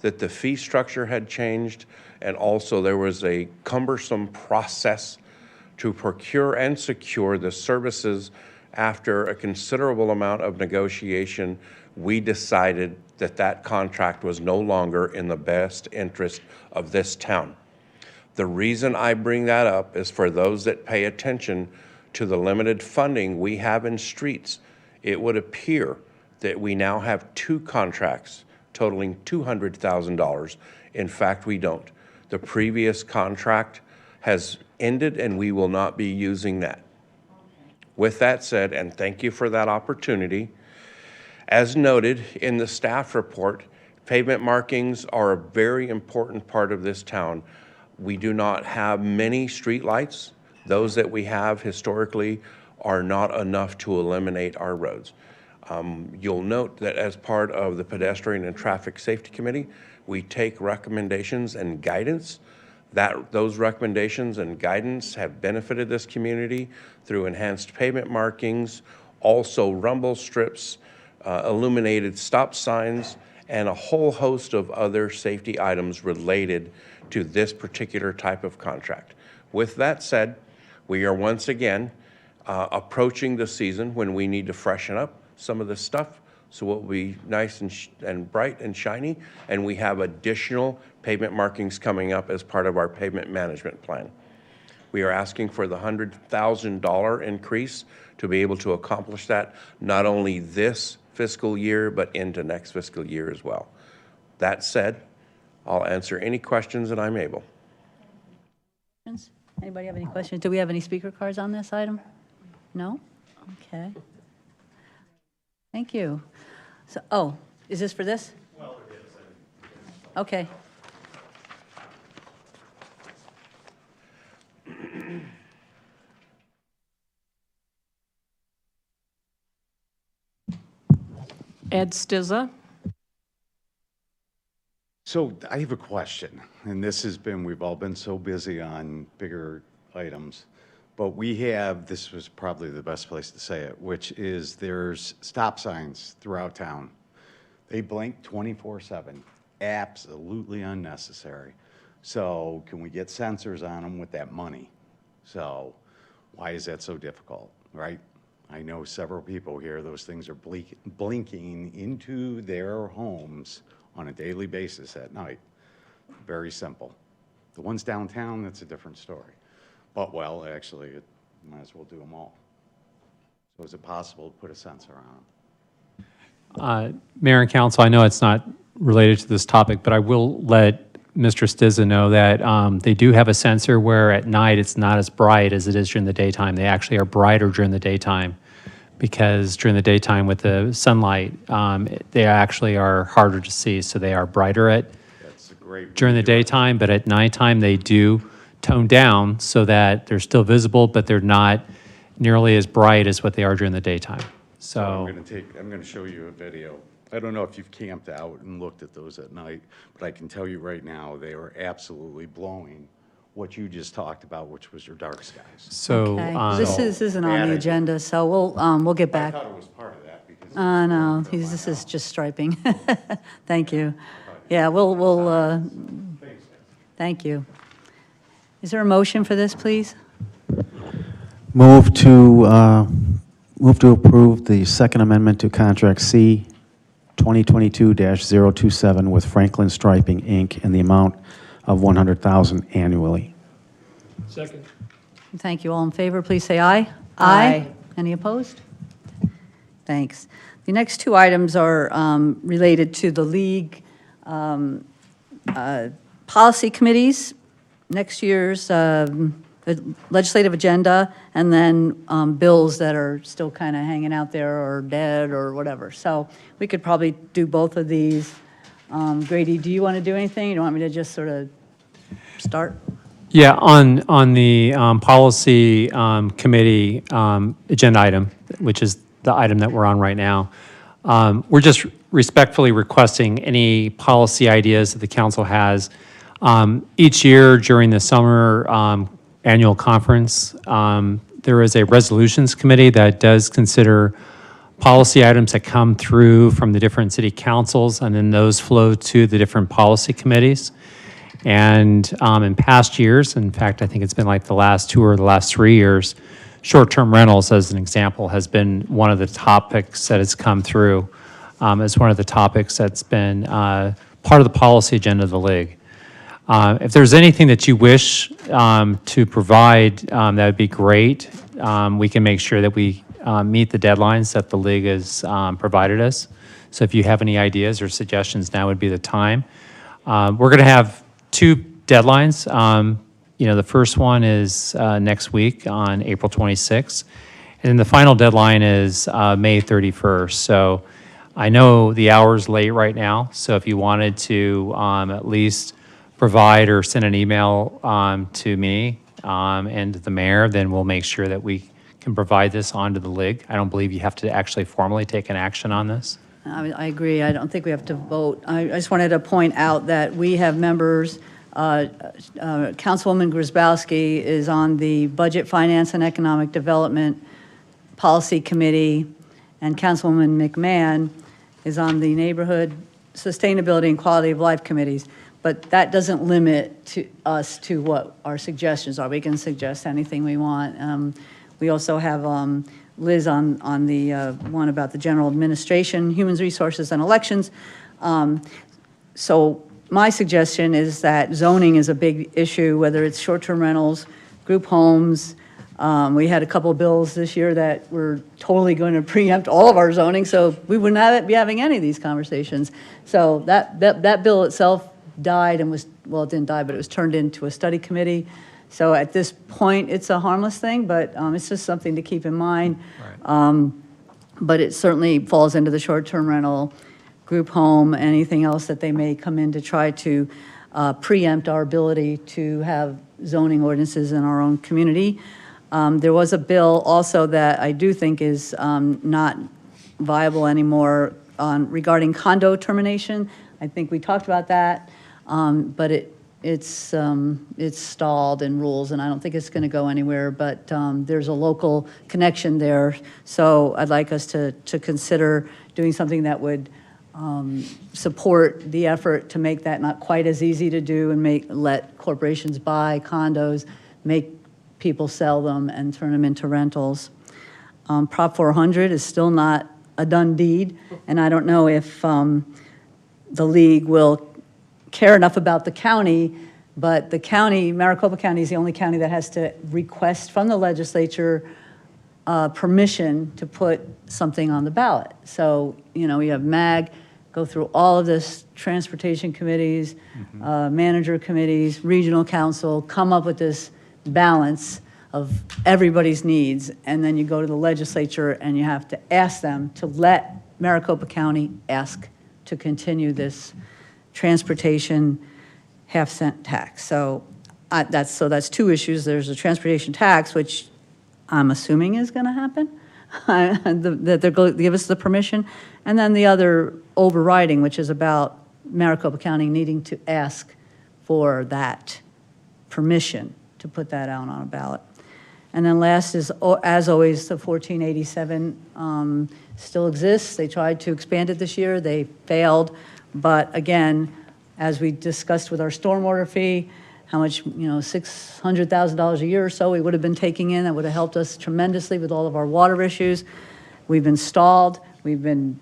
that the fee structure had changed, and also there was a cumbersome process to procure and secure the services. After a considerable amount of negotiation, we decided that that contract was no longer in the best interest of this town. The reason I bring that up is for those that pay attention to the limited funding we have in streets. It would appear that we now have two contracts totaling $200,000. In fact, we don't. The previous contract has ended, and we will not be using that. With that said, and thank you for that opportunity, as noted in the staff report, Pavement markings are a very important part of this town. We do not have many streetlights. Those that we have historically are not enough to eliminate our roads. You'll note that as part of the Pedestrian and Traffic Safety Committee, we take recommendations and guidance. Those recommendations and guidance have benefited this community through enhanced pavement markings, also rumble strips, illuminated stop signs, and a whole host of other safety items related to this particular type of contract. With that said, we are once again approaching the season when we need to freshen up some of this stuff so it will be nice and bright and shiny, and we have additional pavement markings coming up as part of our pavement management plan. We are asking for the $100,000 increase to be able to accomplish that, not only this fiscal year, but into next fiscal year as well. That said, I'll answer any questions that I'm able. Anybody have any questions? Do we have any speaker cards on this item? No? Okay. Thank you. So, oh, is this for this? Well, it is. Okay. Ed Stizza. So I have a question, and this has been, we've all been so busy on bigger items, but this was probably the best place to say it, which is there's stop signs throughout town. They blink 24/7, absolutely unnecessary. So can we get sensors on them with that money? So why is that so difficult, right? I know several people here, those things are blinking into their homes on a daily basis at night. Very simple. The ones downtown, that's a different story. But, well, actually, it might as well do them all. So is it possible to put a sensor on them? Mayor and Council, I know it's not related to this topic, but I will let Mr. Stizza know that they do have a sensor where at night it's not as bright as it is during the daytime. They actually are brighter during the daytime because during the daytime with the sunlight, they actually are harder to see, so they are brighter during the daytime, but at nighttime they do tone down so that they're still visible, but they're not nearly as bright as what they are during the daytime. So I'm going to show you a video. I don't know if you've camped out and looked at those at night, but I can tell you right now, they are absolutely blowing what you just talked about, which was your dark skies. So Okay. This isn't on the agenda, so we'll get back. I thought it was part of that because. No, this is just striping. Thank you. Yeah, thank you. Is there a motion for this, please? Move to approve the second amendment to contract C 2022-027 with Franklin Striping, Inc. in the amount of $100,000 annually. Second. Thank you. All in favor, please say aye. Aye. Any opposed? Thanks. The next two items are related to the league policy committees, next year's legislative agenda, and then bills that are still kind of hanging out there or dead or whatever. So we could probably do both of these. Grady, do you want to do anything? You don't want me to just sort of start? yeah, on the policy committee agenda item, which is the item that we're on right now, we're just respectfully requesting any policy ideas that the council has. Each year during the summer annual conference, there is a resolutions committee that does consider policy items that come through from the different city councils, and then those flow to the different policy committees. And in past years, in fact, I think it's been like the last 2 or the last 3 years, short-term rentals, as an example, has been one of the topics that has come through as one of the topics that's been part of the policy agenda of the league. If there's anything that you wish to provide, that would be great. We can make sure that we meet the deadlines that the league has provided us. So if you have any ideas or suggestions, now would be the time. We're going to have 2 deadlines. The first one is next week on April 26th. And then the final deadline is May 31st. So I know the hour's late right now, so if you wanted to at least provide or send an email to me and the mayor, then we'll make sure that we can provide this onto the league. I don't believe you have to actually formally take an action on this. I agree. I don't think we have to vote. I just wanted to point out that we have members, Councilwoman Grzybowski is on the Budget, Finance, and Economic Development Policy Committee, and Councilwoman McMahon is on the Neighborhood Sustainability and Quality of Life Committees. But that doesn't limit us to what our suggestions are. We can suggest anything we want. We also have Liz on the one about the general administration, human resources, and elections. So my suggestion is that zoning is a big issue, whether it's short-term rentals, group homes. We had a couple of bills this year that were totally going to preempt all of our zoning, so we would not be having any of these conversations. So that bill itself died and was, well, it didn't die, but it was turned into a study committee. So at this point, it's a harmless thing, but it's just something to keep in mind. Right. But it certainly falls into the short-term rental, group home, anything else that they may come in to try to preempt our ability to have zoning ordinances in our own community. There was a bill also that I do think is not viable anymore regarding condo termination. I think we talked about that, but it's stalled in rules, and I don't think it's going to go anywhere, but there's a local connection there. So I'd like us to consider doing something that would support the effort to make that not quite as easy to do and let corporations buy condos, make people sell them and turn them into rentals. Prop 400 is still not a done deed, and I don't know if the league will care enough about the county, but the county, Maricopa County, is the only county that has to request from the legislature permission to put something on the ballot. So, you know, we have MAG go through all of this, transportation committees, manager committees, regional council, come up with this balance of everybody's needs, and then you go to the legislature and you have to ask them to let Maricopa County ask to continue this transportation half-cent tax. So that's two issues. There's a transportation tax, which I'm assuming is going to happen, that they're going to give us the permission, and then the other overriding, which is about Maricopa County needing to ask for that permission to put that out on a ballot. And then last is, as always, the 1487 still exists. They tried to expand it this year. They failed. But again, as we discussed with our stormwater fee, how much, you know, $600,000 a year or so we would have been taking in. That would have helped us tremendously with all of our water issues. We've been stalled. We've been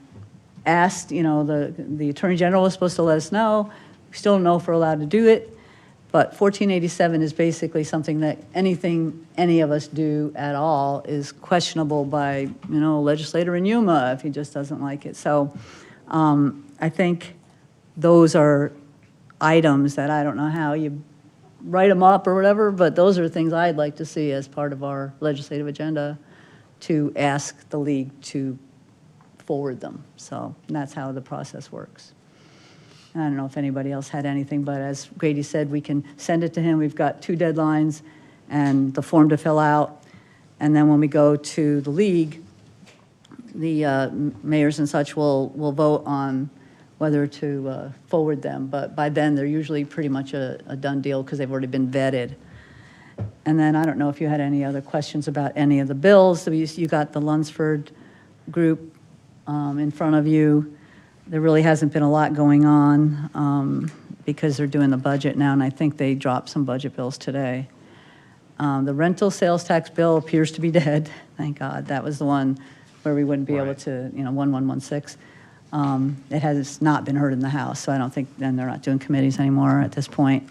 asked, you know, the Attorney General was supposed to let us know. We still don't know if we're allowed to do it. But 1487 is basically something that anything any of us do at all is questionable by, you know, a legislator in Yuma if he just doesn't like it. So I think those are items that I don't know how you write them up or whatever, but those are things I'd like to see as part of our legislative agenda to ask the league to forward them. So that's how the process works. I don't know if anybody else had anything, but as Grady said, we can send it to him. We've got 2 deadlines and the form to fill out. And then when we go to the league, the mayors and such will vote on whether to forward them. But by then, they're usually pretty much a done deal because they've already been vetted. And then I don't know if you had any other questions about any of the bills. So you got the Lunsford group in front of you. There really hasn't been a lot going on because they're doing the budget now, and I think they dropped some budget bills today. The rental sales tax bill appears to be dead, thank God. That was the one where we wouldn't be able to, you know, 1116. It has not been heard in the House, so I don't think, then they're not doing committees anymore at this point.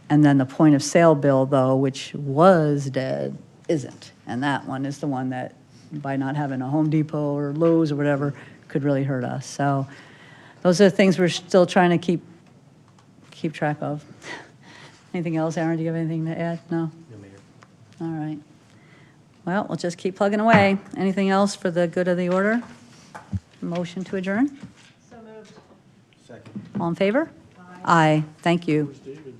And then the point of sale bill, though, which was dead, isn't. And that one is the one that, by not having a Home Depot or Lowe's or whatever, could really hurt us. So those are the things we're still trying to keep track of. Anything else, Aaron? Do you have anything to add? No? No, Mayor. All right. Well, we'll just keep plugging away. Anything else for the good of the order? Motion to adjourn? So moved. Second. All in favor? Aye. Thank you. David.